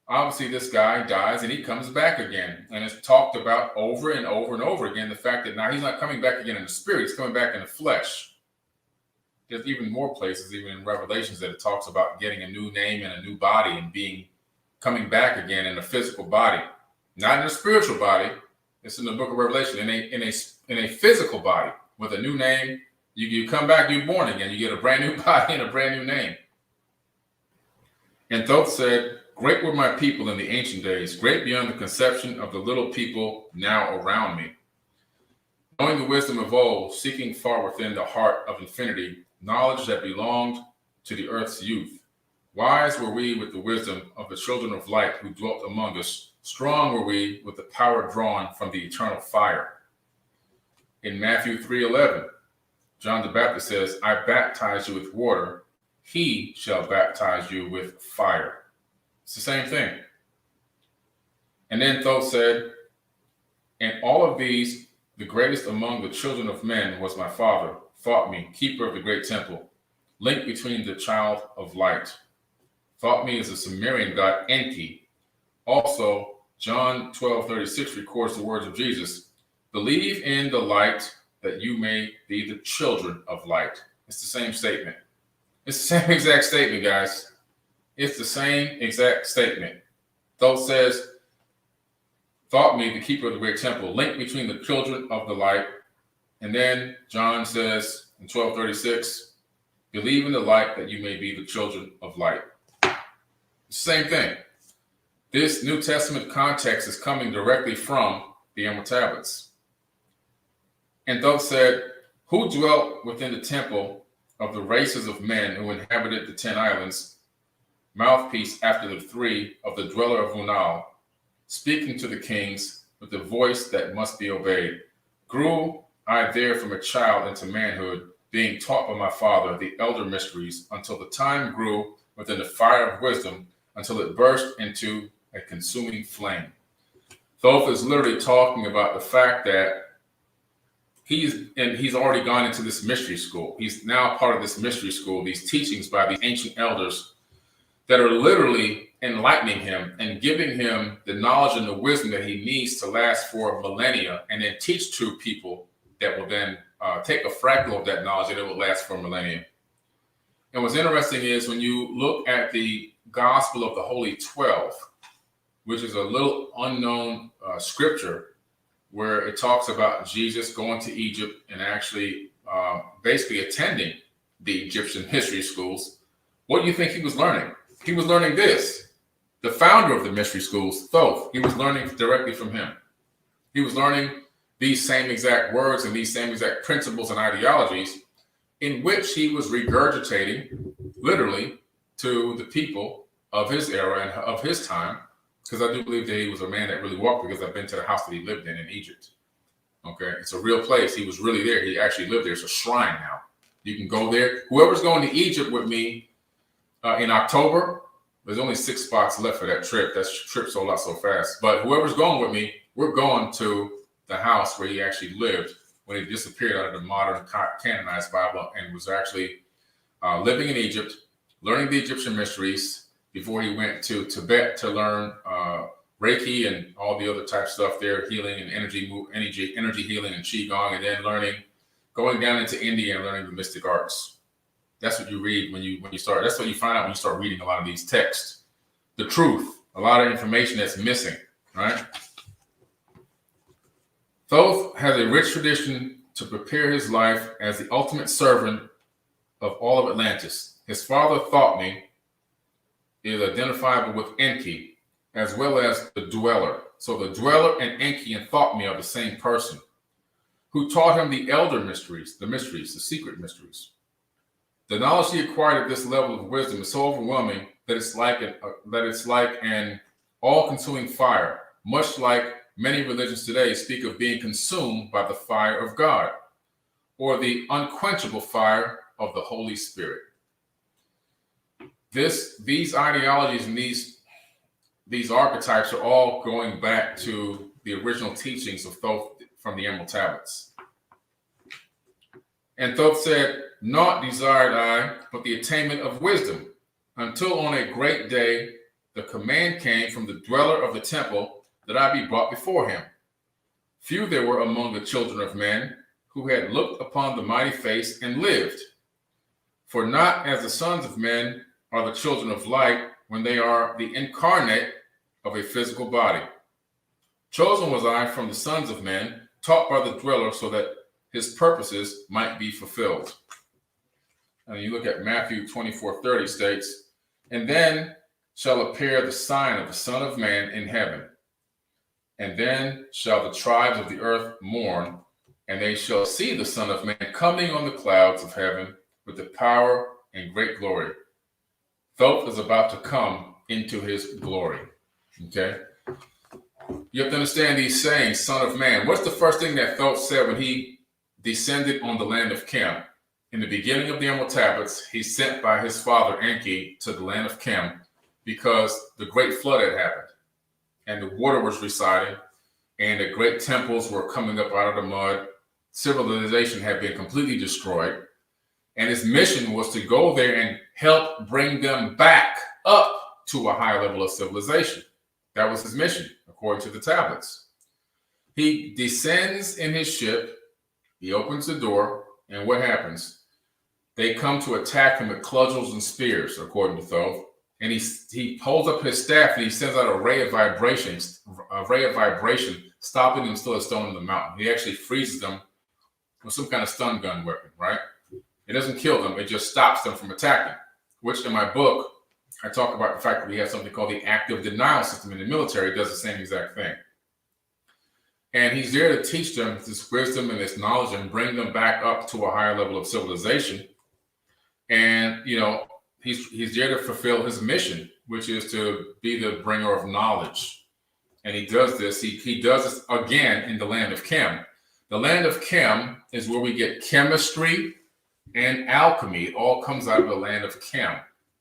Obviously, this guy dies and he comes back again. And it's talked about over and over and over again, the fact that now he's not coming back again in the spirit, he's coming back in the flesh. There's even more places, even in Revelations, that it talks about getting a new name and a new body and coming back again in a physical body. Not in a spiritual body. It's in the book of Revelation. In a physical body with a new name, you come back, you're born again. You get a brand new body and a brand new name. And Thoth said, great were my people in the ancient days, great beyond the conception of the little people now around me. Knowing the wisdom of old, seeking far within the heart of infinity, knowledge that belonged to the earth's youth. Wise were we with the wisdom of the children of light who dwelt among us. Strong were we with the power drawn from the eternal fire. In Matthew 3:11, John the Baptist says, I baptize you with water. He shall baptize you with fire. It's the same thing. And then Thoth said, and all of these, the greatest among the children of men was my father, thought me, keeper of the great temple, link between the child of light. Thought me is a Sumerian god Enki. Also, John 12:36 records the words of Jesus, believe in the light that you may be the children of light. It's the same statement. It's the same exact statement, guys. It's the same exact statement. Thoth says, thought me, the keeper of the great temple, link between the children of the light. And then John says in 12:36, believe in the light that you may be the children of light. Same thing. This New Testament context is coming directly from the Emerald Tablets. And Thoth said, who dwelt within the temple of the races of men who inhabited the 10 islands, mouthpiece after the 3 of the dweller of Unal, speaking to the kings with the voice that must be obeyed. Grew I there from a child into manhood, being taught by my father the elder mysteries, until the time grew within the fire of wisdom, until it burst into a consuming flame. Thoth is literally talking about the fact that he's already gone into this mystery school. He's now part of this mystery school, these teachings by these ancient elders that are literally enlightening him and giving him the knowledge and the wisdom that he needs to last for millennia, and then teach to people that will then take a fractal of that knowledge and it will last for a millennium. And what's interesting is when you look at the Gospel of the Holy 12, which is a little unknown scripture where it talks about Jesus going to Egypt and actually basically attending the Egyptian history schools. What do you think he was learning? He was learning this. The founder of the mystery schools, Thoth, he was learning directly from him. He was learning these same exact words and these same exact principles and ideologies in which he was regurgitating literally to the people of his era and of his time, because I do believe that he was a man that really walked, because I've been to the house that he lived in Egypt. Okay, it's a real place. He was really there. He actually lived there. It's a shrine now. You can go there. Whoever's going to Egypt with me in October, there's only 6 spots left for that trip. That trip sold out so fast. But whoever's going with me, we're going to the house where he actually lived when he disappeared out of the modern canonized Bible and was actually living in Egypt, learning the Egyptian mysteries before he went to Tibet to learn Reiki and all the other type of stuff there, healing and energy healing and Qigong, and then going down into India and learning the mystic arts. That's what you read when you start. That's what you find out when you start reading a lot of these texts. The truth, a lot of information that's missing, right? Thoth has a rich tradition to prepare his life as the ultimate servant of all of Atlantis. His father, Thothme, is identifiable with Enki, as well as the dweller. So the dweller and Enki and Thothme are the same person, who taught him the elder mysteries, the secret mysteries. The knowledge he acquired at this level of wisdom is so overwhelming that it's like an all-consuming fire, much like many religions today speak of being consumed by the fire of God, or the unquenchable fire of the Holy Spirit. These ideologies and these archetypes are all going back to the original teachings of Thoth from the Emerald Tablets. And Thoth said, "Naught desired I but the attainment of wisdom, until on a great day the command came from the dweller of the temple that I be brought before him. Few there were among the children of men who had looked upon the mighty face and lived. For not as the sons of men are the children of light when they are the incarnate of a physical body. Chosen was I from the sons of men, taught by the dweller so that his purposes might be fulfilled." And you look at Matthew 24:30 states, "And then shall appear the sign of the Son of Man in heaven. And then shall the tribes of the earth mourn, and they shall see the Son of Man coming on the clouds of heaven with the power and great glory." Thoth is about to come into his glory. Okay? You have to understand these sayings, Son of Man. What's the first thing that Thoth said when he descended on the land of Chem? In the beginning of the Emerald Tablets, he's sent by his father Enki to the land of Chem because the great flood had happened and the water was receding and the great temples were coming up out of the mud. Civilization had been completely destroyed. And his mission was to go there and help bring them back up to a higher level of civilization. That was his mission, according to the tablets. He descends in his ship, he opens the door, and what happens? They come to attack him with cudgels and spears, according to Thoth. And he holds up his staff and he sends out a ray of vibration, stopping them still a stone in the mountain. He actually freezes them with some kind of stun gun weapon, right? It doesn't kill them, it just stops them from attacking, which in my book, I talk about the fact that we have something called the active denial system in the military. It does the same exact thing. And he's there to teach them this wisdom and this knowledge and bring them back up to a higher level of civilization. And, he's there to fulfill his mission, which is to be the bringer of knowledge. And he does this. He does this again in the land of Chem. The land of Chem is where we get chemistry and alchemy. It all comes out of the land of Chem.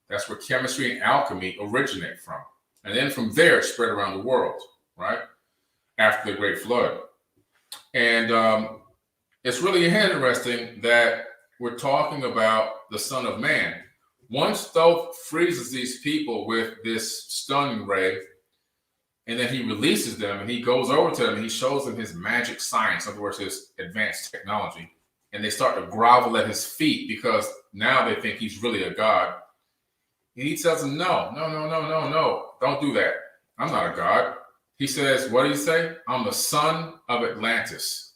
That's where chemistry and alchemy originate from. And then from there, it spread around the world, right? After the Great Flood. And it's really interesting that we're talking about the Son of Man. Once Thoth freezes these people with this stunning ray, and then he releases them and he goes over to them and he shows them his magic science, in other words, his advanced technology. and they start to grovel at his feet because now they think he's really a god. And he tells them, no, don't do that. I'm not a god. He says, what did he say? I'm the son of Atlantis.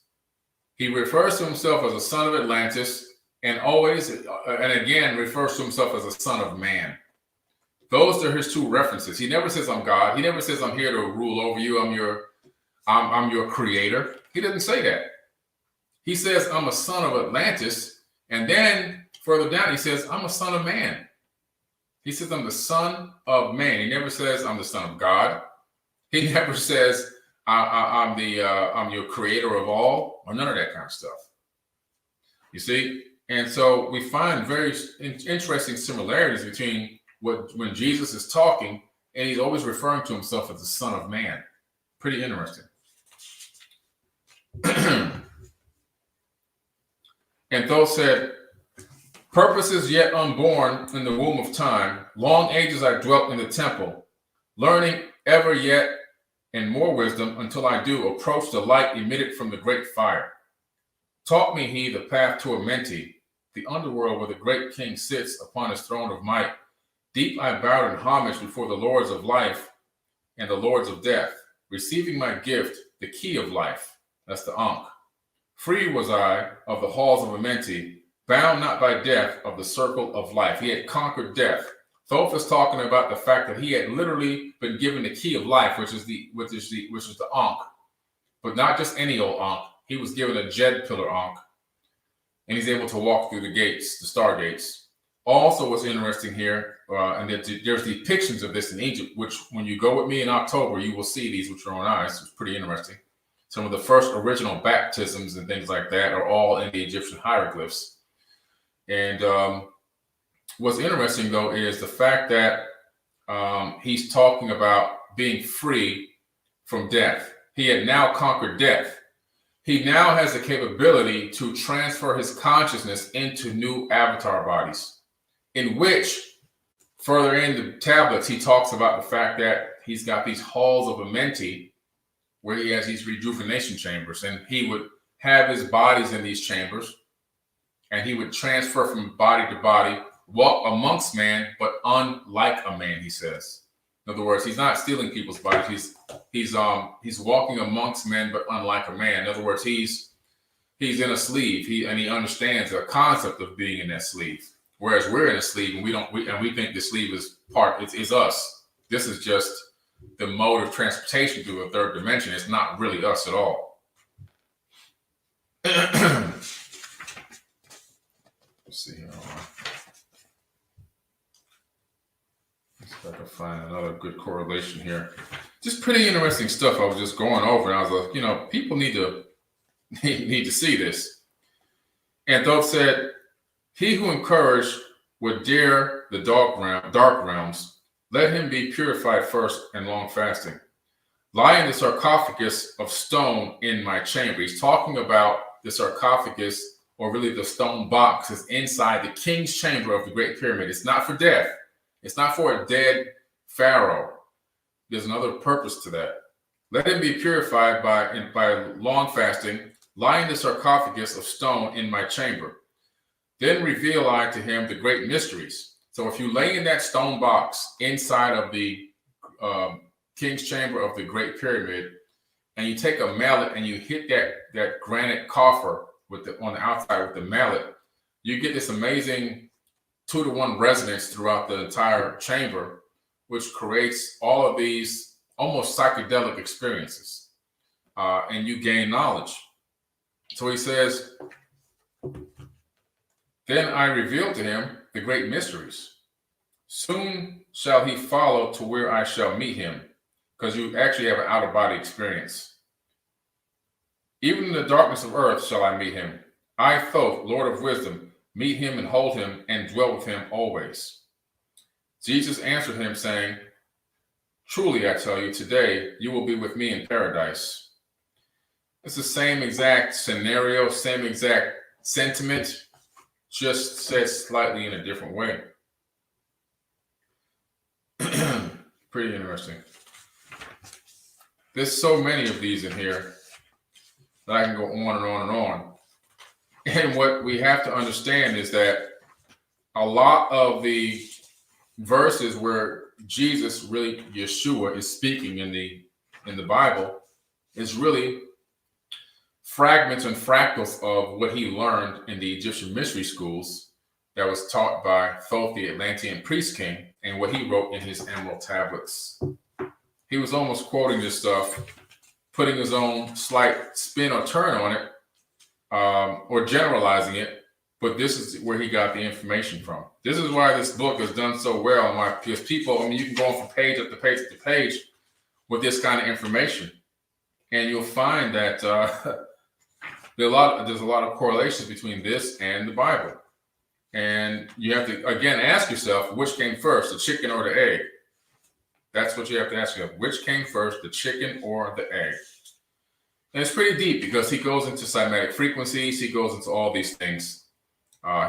He refers to himself as a son of Atlantis, and always, and again, refers to himself as a son of man. Those are his two references. He never says I'm God. He never says I'm here to rule over you. I'm your creator. He doesn't say that. He says I'm a son of Atlantis, and then further down he says I'm a son of man. He says I'm the son of man. He never says I'm the son of God. He never says I'm your creator of all, or none of that kind of stuff. You see, and so we find very interesting similarities between when Jesus is talking, and he's always referring to himself as the Son of Man. Pretty interesting. And Thoth said, purposes yet unborn in the womb of time, long ages I dwelt in the temple, learning ever yet and more wisdom until I do approach the light emitted from the great fire. Taught me he the path to Amenti, the underworld where the great king sits upon his throne of might. Deep I bowed in homage before the lords of life and the lords of death, receiving my gift, the key of life. That's the Ankh. Free was I of the halls of Amenti, bound not by death of the circle of life. He had conquered death. Thoth is talking about the fact that he had literally been given the key of life, which is the Ankh, but not just any old Ankh. He was given a Jed pillar Ankh, and he's able to walk through the gates, the stargates. Also, what's interesting here, and there's depictions of this in Egypt, which when you go with me in October, you will see these with your own eyes. It's pretty interesting. Some of the first original baptisms and things like that are all in the Egyptian hieroglyphs. And what's interesting, though, is the fact that he's talking about being free from death. He had now conquered death. He now has the capability to transfer his consciousness into new avatar bodies, in which, further in the tablets, he talks about the fact that he's got these halls of Amenti, where he has these rejuvenation chambers, and he would have his bodies in these chambers, and he would transfer from body to body, walk amongst man, but unlike a man, he says. In other words, he's not stealing people's bodies. He's walking amongst men, but unlike a man. In other words, he's in a sleeve. He understands the concept of being in that sleeve. Whereas we're in a sleeve, and we think the sleeve is us. This is just the mode of transportation through a third dimension. It's not really us at all. Let's see here. Let's see if I can find another good correlation here. Just pretty interesting stuff I was just going over. And I was like, people need to see this. And Thoth said, he who encouraged would dare the dark realms, let him be purified first and long fasting. Lie in the sarcophagus of stone in my chamber. He's talking about the sarcophagus, or really the stone box, is inside the king's chamber of the Great Pyramid. It's not for death. It's not for a dead pharaoh. There's another purpose to that. Let him be purified by long fasting. Lie in the sarcophagus of stone in my chamber. Then reveal I to him the great mysteries. So if you lay in that stone box inside of the king's chamber of the Great Pyramid, and you take a mallet and you hit that granite coffer on the outside with the mallet, you get this amazing 2-to-1 resonance throughout the entire chamber, which creates all of these almost psychedelic experiences, and you gain knowledge. So he says, then I revealed to him the great mysteries. Soon shall he follow to where I shall meet him, because you actually have an out-of-body experience. Even in the darkness of earth shall I meet him. I, Thoth, Lord of wisdom, meet him and hold him and dwell with him always. Jesus answered him, saying, truly I tell you, today you will be with me in paradise. It's the same exact scenario, same exact sentiment, just said slightly in a different way. Pretty interesting. There's so many of these in here that I can go on and on and on. And what we have to understand is that a lot of the verses where Jesus, really Yeshua, is speaking in the Bible is really fragments and fractals of what he learned in the Egyptian mystery schools that was taught by Thoth, the Atlantean priest king, and what he wrote in his emerald tablets. He was almost quoting this stuff, putting his own slight spin or turn on it, or generalizing it, but this is where he got the information from. This is why this book has done so well, because people, I mean, you can go on from page after page after page with this kind of information, and you'll find that there's a lot of correlations between this and the Bible. And you have to, again, ask yourself, which came first, the chicken or the egg? That's what you have to ask yourself. Which came first, the chicken or the egg? And it's pretty deep because he goes into cymatic frequencies. He goes into all these things.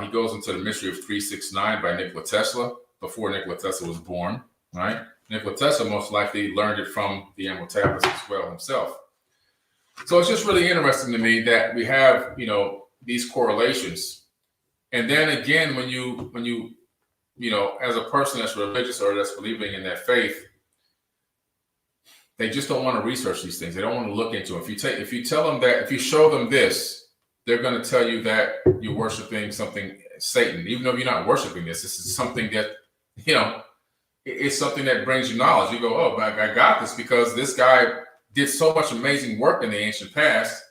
He goes into the mystery of 369 by Nikola Tesla, before Nikola Tesla was born, right? Nikola Tesla most likely learned it from the Emerald Tablets as well himself. So it's just really interesting to me that we have, these correlations. And then again, when you as a person that's religious or that's believing in that faith, they just don't want to research these things. They don't want to look into it. If you tell them that, if you show them this, they're going to tell you that you're worshiping something, Satan, even though you're not worshiping this. This is something that, it's something that brings you knowledge. You go, oh, I got this because this guy did so much amazing work in the ancient past.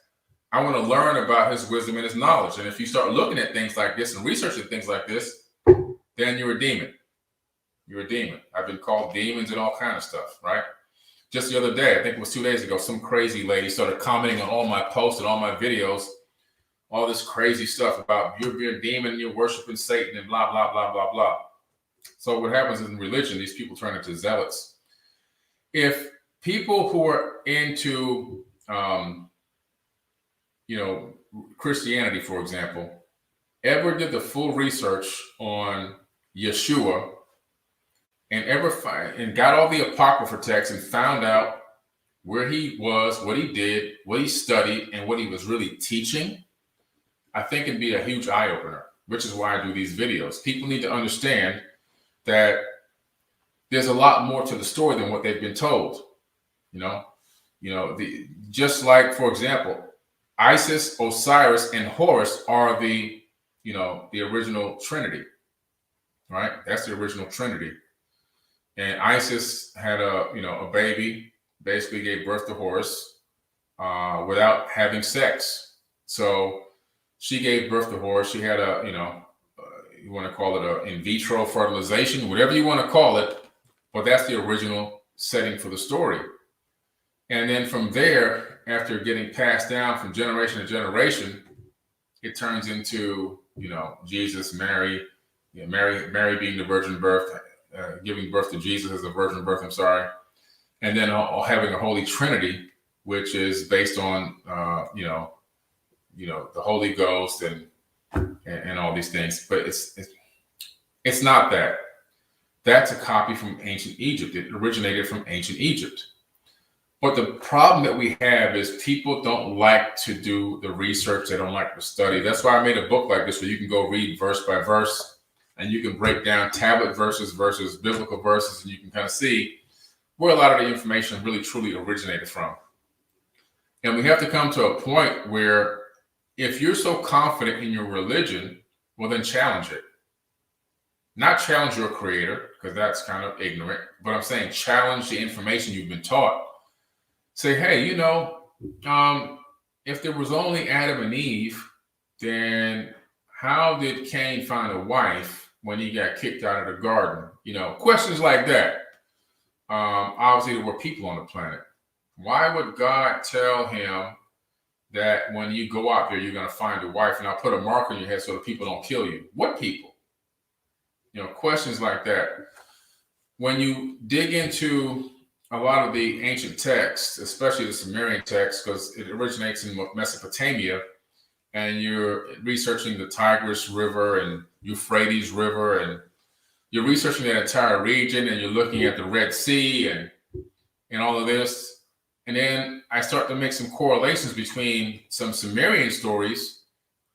I want to learn about his wisdom and his knowledge. And if you start looking at things like this and researching things like this, then you're a demon. You're a demon. I've been called demons and all kind of stuff, right? Just the other day, I think it was 2 days ago, some crazy lady started commenting on all my posts and all my videos, all this crazy stuff about you're a demon, you're worshiping Satan and blah, blah, blah, blah, blah. So what happens in religion, these people turn into zealots. If people who are into, Christianity, for example, ever did the full research on Yeshua and got all the apocryphal texts and found out where he was, what he did, what he studied, and what he was really teaching, I think it'd be a huge eye-opener, which is why I do these videos. People need to understand that there's a lot more to the story than what they've been told. Just like, for example, Isis, Osiris, and Horus are the original Trinity, right? That's the original Trinity. And Isis had a baby, basically gave birth to Horus without having sex. So she gave birth to Horus. She had you want to call it a in vitro fertilization, whatever you want to call it, but that's the original setting for the story. And then from there, after getting passed down from generation to generation, it turns into, Jesus, Mary, Mary being the virgin birth, giving birth to Jesus as a virgin birth, and then having a Holy Trinity, which is based on, the Holy Ghost and all these things. But it's not that. That's a copy from ancient Egypt. It originated from ancient Egypt. But the problem that we have is people don't like to do the research. They don't like to study. That's why I made a book like this where you can go read verse by verse and you can break down tablet verses versus biblical verses, and you can kind of see where a lot of the information really truly originated from. And we have to come to a point where if you're so confident in your religion, well, then challenge it. Not challenge your creator, because that's kind of ignorant, but I'm saying challenge the information you've been taught. Say, hey, if there was only Adam and Eve, then how did Cain find a wife when he got kicked out of the garden? Questions like that. Obviously, there were people on the planet. Why would God tell him that when you go out there, you're going to find a wife, and I'll put a mark on your head so that people don't kill you? What people? Questions like that. When you dig into a lot of the ancient texts, especially the Sumerian texts, because it originates in Mesopotamia, and you're researching the Tigris River and Euphrates River, and you're researching that entire region, and you're looking at the Red Sea and all of this. And then I start to make some correlations between some Sumerian stories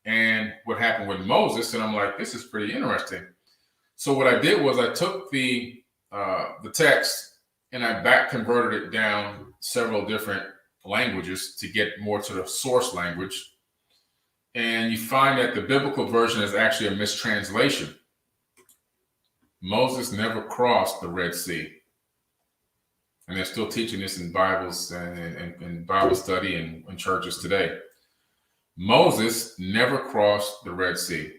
and what happened with Moses. And I'm like, this is pretty interesting. So what I did was I took the text and I back converted it down several different languages to get more to the source language. And you find that the biblical version is actually a mistranslation. Moses never crossed the Red Sea. And they're still teaching this in Bibles and Bible study and in churches today. Moses never crossed the Red Sea.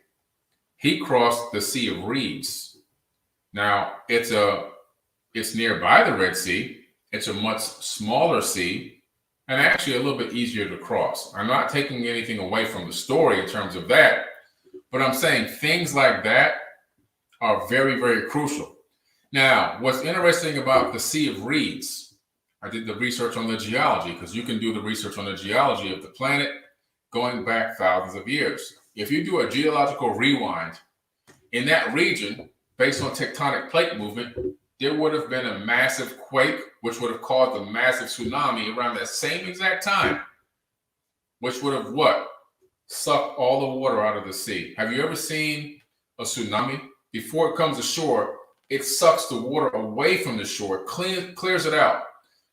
He crossed the Sea of Reeds. Now, it's nearby the Red Sea. It's a much smaller sea and actually a little bit easier to cross. I'm not taking anything away from the story in terms of that, but I'm saying things like that are very, very crucial. Now, what's interesting about the Sea of Reeds, I did the research on the geology, because you can do the research on the geology of the planet going back thousands of years. If you do a geological rewind in that region, based on tectonic plate movement, there would have been a massive quake, which would have caused a massive tsunami around that same exact time, which would have what? Sucked all the water out of the sea. Have you ever seen a tsunami? Before it comes ashore, it sucks the water away from the shore, clears it out.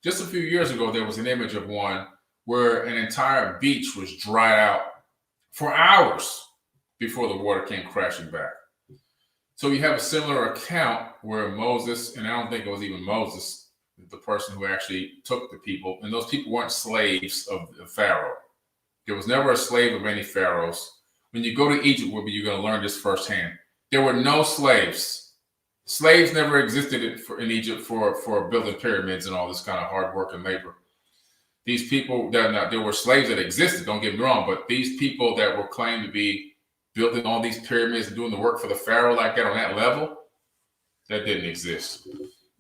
Just a few years ago, there was an image of one where an entire beach was dried out for hours before the water came crashing back. So you have a similar account where Moses, and I don't think it was even Moses, the person who actually took the people, and those people weren't slaves of Pharaoh. There was never a slave of any pharaohs. When you go to Egypt, you're going to learn this firsthand. There were no slaves. Slaves never existed in Egypt for building pyramids and all this kind of hard work and labor. These people, there were slaves that existed, don't get me wrong, but these people that were claimed to be building all these pyramids and doing the work for the pharaoh like that on that level, that didn't exist.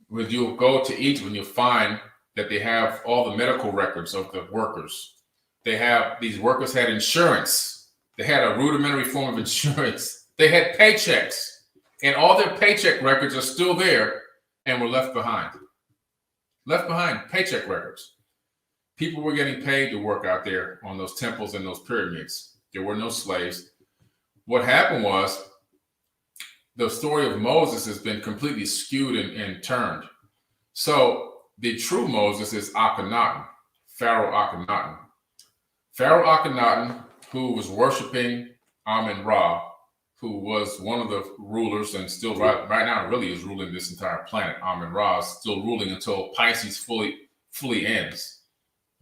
When you go to Egypt, when you find that they have all the medical records of the workers, these workers had insurance. They had a rudimentary form of insurance. They had paychecks, and all their paycheck records are still there and were left behind. Left behind, paycheck records. People were getting paid to work out there on those temples and those pyramids. There were no slaves. What happened was the story of Moses has been completely skewed and turned. So the true Moses is Akhenaten, Pharaoh Akhenaten. Pharaoh Akhenaten, who was worshiping Amun-Ra, who was one of the rulers and still right now really is ruling this entire planet. Amun-Ra is still ruling until Pisces fully ends.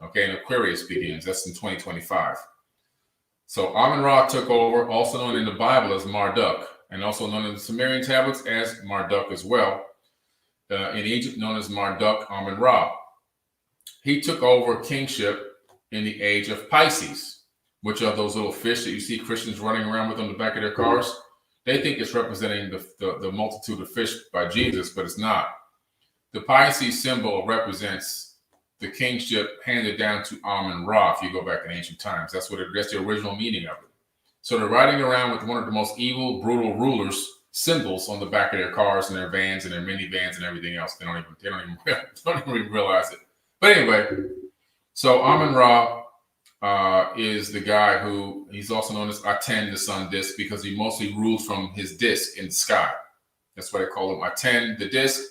Okay, and Aquarius begins. That's in 2025. So Amun-Ra took over, also known in the Bible as Marduk, and also known in the Sumerian tablets as Marduk as well. In Egypt, known as Marduk Amun-Ra. He took over kingship in the age of Pisces, which are those little fish that you see Christians running around with on the back of their cars. They think it's representing the multitude of fish by Jesus, but it's not. The Pisces symbol represents the kingship handed down to Amun-Ra if you go back in ancient times. That's the original meaning of it. So they're riding around with one of the most evil, brutal rulers' symbols on the back of their cars and their vans and their minivans and everything else. They don't even realize it. But anyway, so Amun-Ra is the guy who, he's also known as Aten, the sun disk, because he mostly rules from his disk in the sky. That's why they call him Aten, the disk.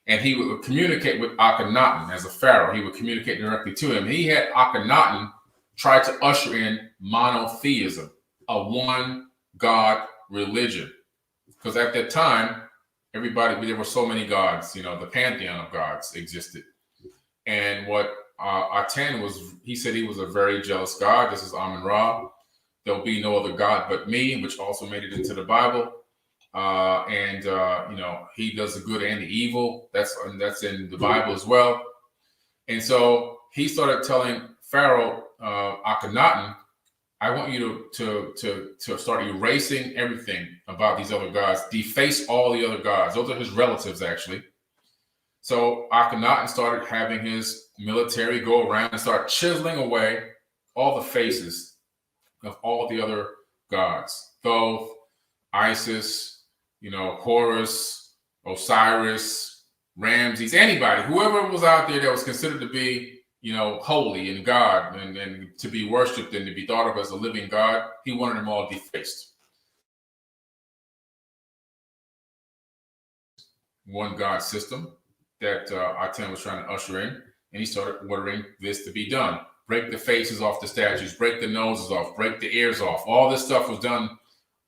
And he would communicate with Akhenaten as a pharaoh. He would communicate directly to him. He had Akhenaten try to usher in monotheism, a one God religion. Because at that time, there were so many gods, the pantheon of gods existed. And what Aten was, he said he was a very jealous God. This is Amun-Ra. There'll be no other God but me, which also made it into the Bible. He does the good and the evil. That's in the Bible as well. And so he started telling Pharaoh Akhenaten, I want you to start erasing everything about these other gods, deface all the other gods. Those are his relatives, actually. So Akhenaten started having his military go around and start chiseling away all the faces of all the other gods, Thoth, Isis, Horus, Osiris, Ramses, anybody, whoever was out there that was considered to be, holy and God and to be worshipped and to be thought of as a living God. He wanted them all defaced. One God system that Aten was trying to usher in, and he started ordering this to be done. Break the faces off the statues, break the noses off, break the ears off. All this stuff was done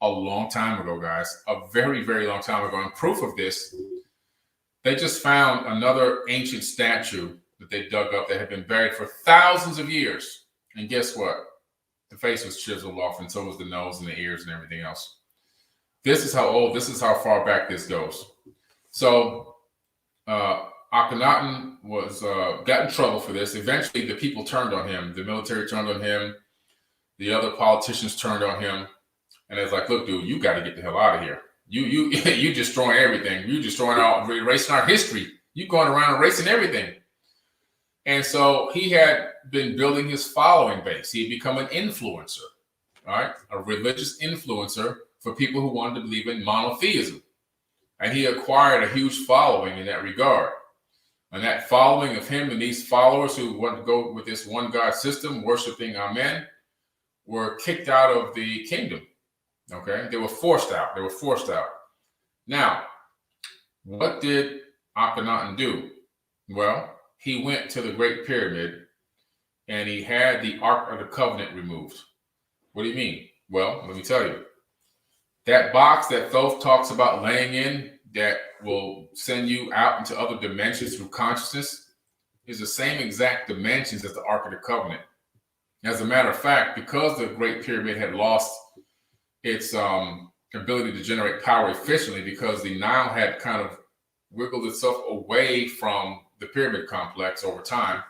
a long time ago, guys, a very, very long time ago. And proof of this, they just found another ancient statue that they dug up that had been buried for thousands of years. And guess what? The face was chiseled off, and so was the nose and the ears and everything else. This is how old, this is how far back this goes. So Akhenaten was got in trouble for this. Eventually, the people turned on him. The military turned on him. The other politicians turned on him. And it's like, look, dude, you got to get the hell out of here. You destroying everything. You destroying erasing our history. You going around erasing everything. And so he had been building his following base. He had become an influencer, all right, a religious influencer for people who wanted to believe in monotheism. And he acquired a huge following in that regard. And that following of him and these followers who want to go with this one God system, worshiping Amen, were kicked out of the kingdom. Okay, they were forced out. They were forced out. Now, what did Akhenaten do? Well, he went to the Great Pyramid and he had the Ark of the Covenant removed. What do you mean? Well, let me tell you. That box that Thoth talks about laying in that will send you out into other dimensions through consciousness is the same exact dimensions as the Ark of the Covenant. As a matter of fact, because the Great Pyramid had lost its ability to generate power efficiently, because the Nile had kind of wiggled itself away from the pyramid complex over time,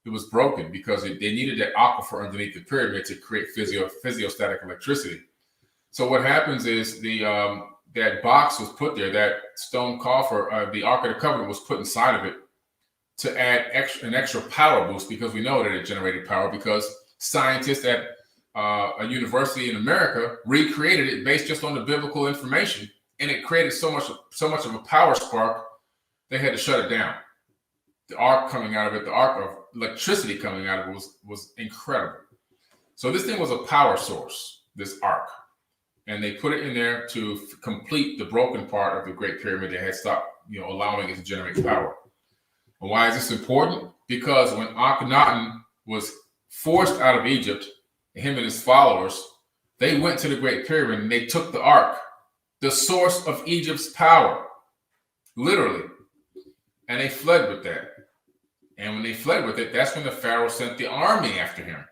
it was broken because they needed that aquifer underneath the pyramid to create physiostatic electricity. So what happens is that box was put there, that stone coffer, the Ark of the Covenant was put inside of it to add an extra power boost, because we know that it generated power because scientists at a university in America recreated it based just on the biblical information, and it created so much of a power spark they had to shut it down. The arc coming out of it, the arc of electricity coming out of it was incredible. So this thing was a power source, this ark, and they put it in there to complete the broken part of the Great Pyramid that had stopped, allowing it to generate power. And why is this important? Because when Akhenaten was forced out of Egypt, him and his followers, they went to the Great Pyramid and they took the ark, the source of Egypt's power, literally, and they fled with that. And when they fled with it, that's when the Pharaoh sent the army after him.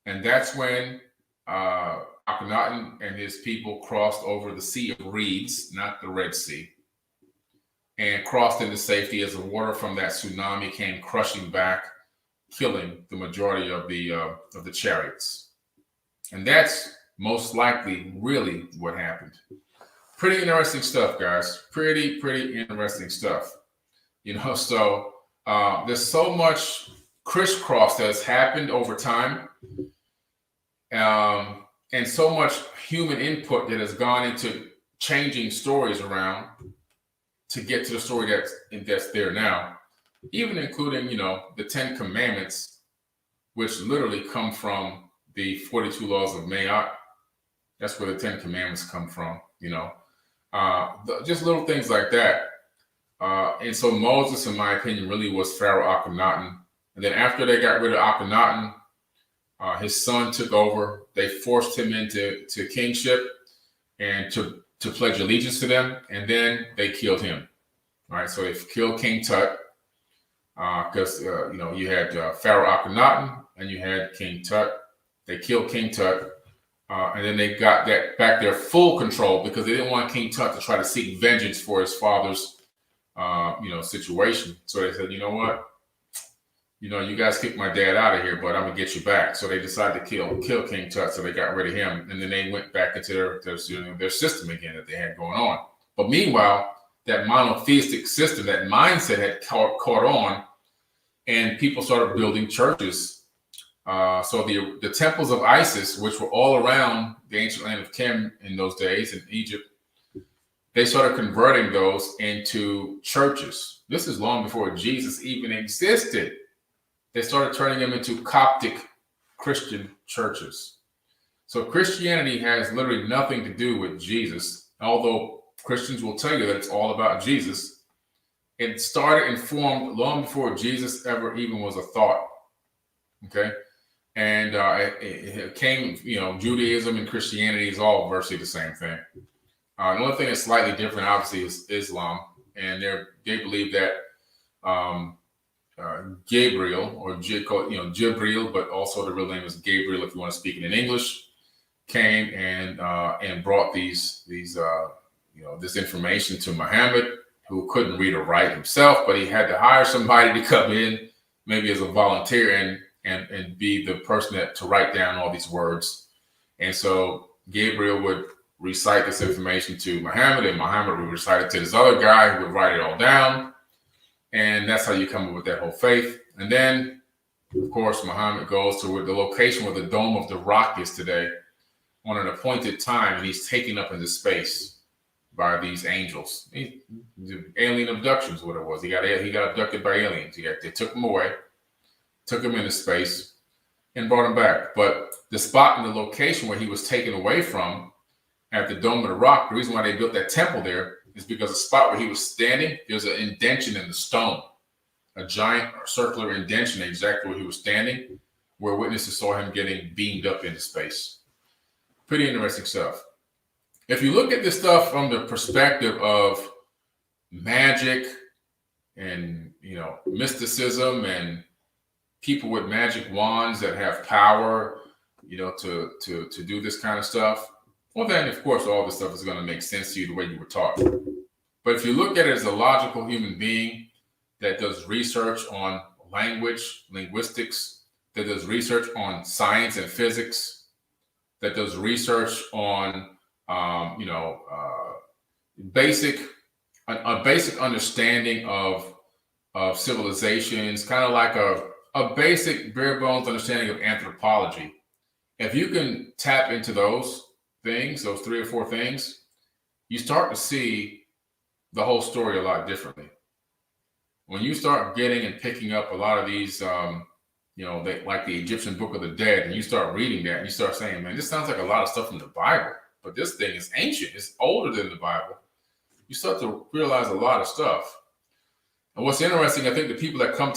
And that's when Akhenaten and his people crossed over the Sea of Reeds, not the Red Sea, and crossed into safety as the water from that tsunami came crushing back, killing the majority of the chariots. And that's most likely really what happened. Pretty interesting stuff, guys. Pretty interesting stuff. So there's so much crisscross that's happened over time, and so much human input that has gone into changing stories around to get to the story that's there now. Even including, the 10 Commandments, which literally come from the 42 laws of Ma'at. That's where the 10 Commandments come from, just little things like that. And so Moses, in my opinion, really was Pharaoh Akhenaten. And then after they got rid of Akhenaten, his son took over. They forced him into kingship and to pledge allegiance to them. And then they killed him. All right, so they killed King Tut. Because you had Pharaoh Akhenaten and you had King Tut. They killed King Tut, and then they got that back their full control because they didn't want King Tut to try to seek vengeance for his father's, situation. So they said, you know what, you guys kicked my dad out of here, but I'm gonna get you back. So they decided to kill King Tut. So they got rid of him, and then they went back into their system again that they had going on. But meanwhile, that monotheistic system, that mindset had caught on, and people started building churches. So the temples of Isis, which were all around the ancient land of Kim in those days in Egypt, they started converting those into churches. This is long before Jesus even existed. they started turning them into Coptic Christian churches. So Christianity has literally nothing to do with Jesus, although Christians will tell you that it's all about Jesus. It started and formed long before Jesus ever even was a thought. Okay. And it came, Judaism and Christianity is all virtually the same thing. The only thing that's slightly different, obviously, is Islam. And they believe that Gabriel, or Jibril, but also the real name is Gabriel if you want to speak it in English, came and brought this information to Muhammad, who couldn't read or write himself, but he had to hire somebody to come in, maybe as a volunteer, and be the person to write down all these words. And so Gabriel would recite this information to Muhammad, and Muhammad would recite it to this other guy who would write it all down. And that's how you come up with that whole faith. And then, of course, Muhammad goes to the location where the Dome of the Rock is today on an appointed time, and he's taken up into space by these angels. Alien abductions, what it was. He got abducted by aliens. They took him away, took him into space, and brought him back. But the spot and the location where he was taken away from at the Dome of the Rock, the reason why they built that temple there is because the spot where he was standing, there's an indention in the stone, a giant circular indention exactly where he was standing, where witnesses saw him getting beamed up into space. Pretty interesting stuff. If you look at this stuff from the perspective of magic and mysticism and people with magic wands that have power, to do this kind of stuff, well, then, of course, all this stuff is going to make sense to you the way you were taught. But if you look at it as a logical human being that does research on language, linguistics, that does research on science and physics, that does research on, basic understanding of civilizations, kind of like a basic bare bones understanding of anthropology. If you can tap into those things, those 3 or 4 things, you start to see the whole story a lot differently. When you start getting and picking up a lot of these, like the Egyptian Book of the Dead, and you start reading that, and you start saying, man, this sounds like a lot of stuff from the Bible, but this thing is ancient. It's older than the Bible. You start to realize a lot of stuff. And what's interesting, I think the people that come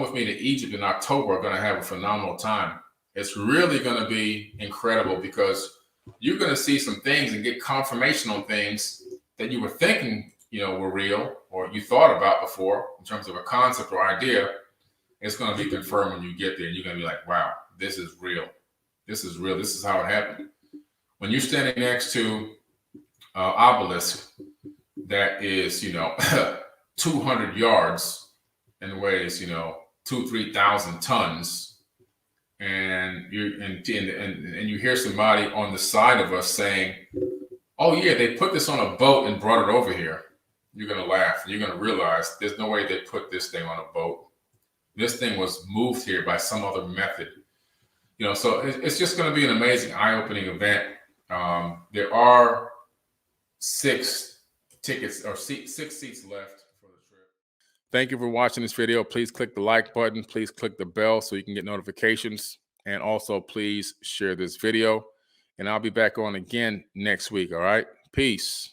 with me to Egypt in October are going to have a phenomenal time. It's really going to be incredible because you're going to see some things and get confirmation on things that you were thinking, were real or you thought about before in terms of a concept or idea. It's going to be confirmed when you get there, and you're going to be like, wow, this is real. This is real. This is how it happened. When you're standing next to obelisk that is, 200 yards and weighs, 2,000-3,000 tons, and you hear somebody on the side of us saying, oh yeah, they put this on a boat and brought it over here, you're going to laugh. You're going to realize there's no way they put this thing on a boat. This thing was moved here by some other method. So it's just going to be an amazing, eye-opening event. There are 6 tickets or 6 seats left for the trip. Thank you for watching this video. Please click the like button. Please click the bell so you can get notifications. And also, please share this video. And I'll be back on again next week. All right. Peace.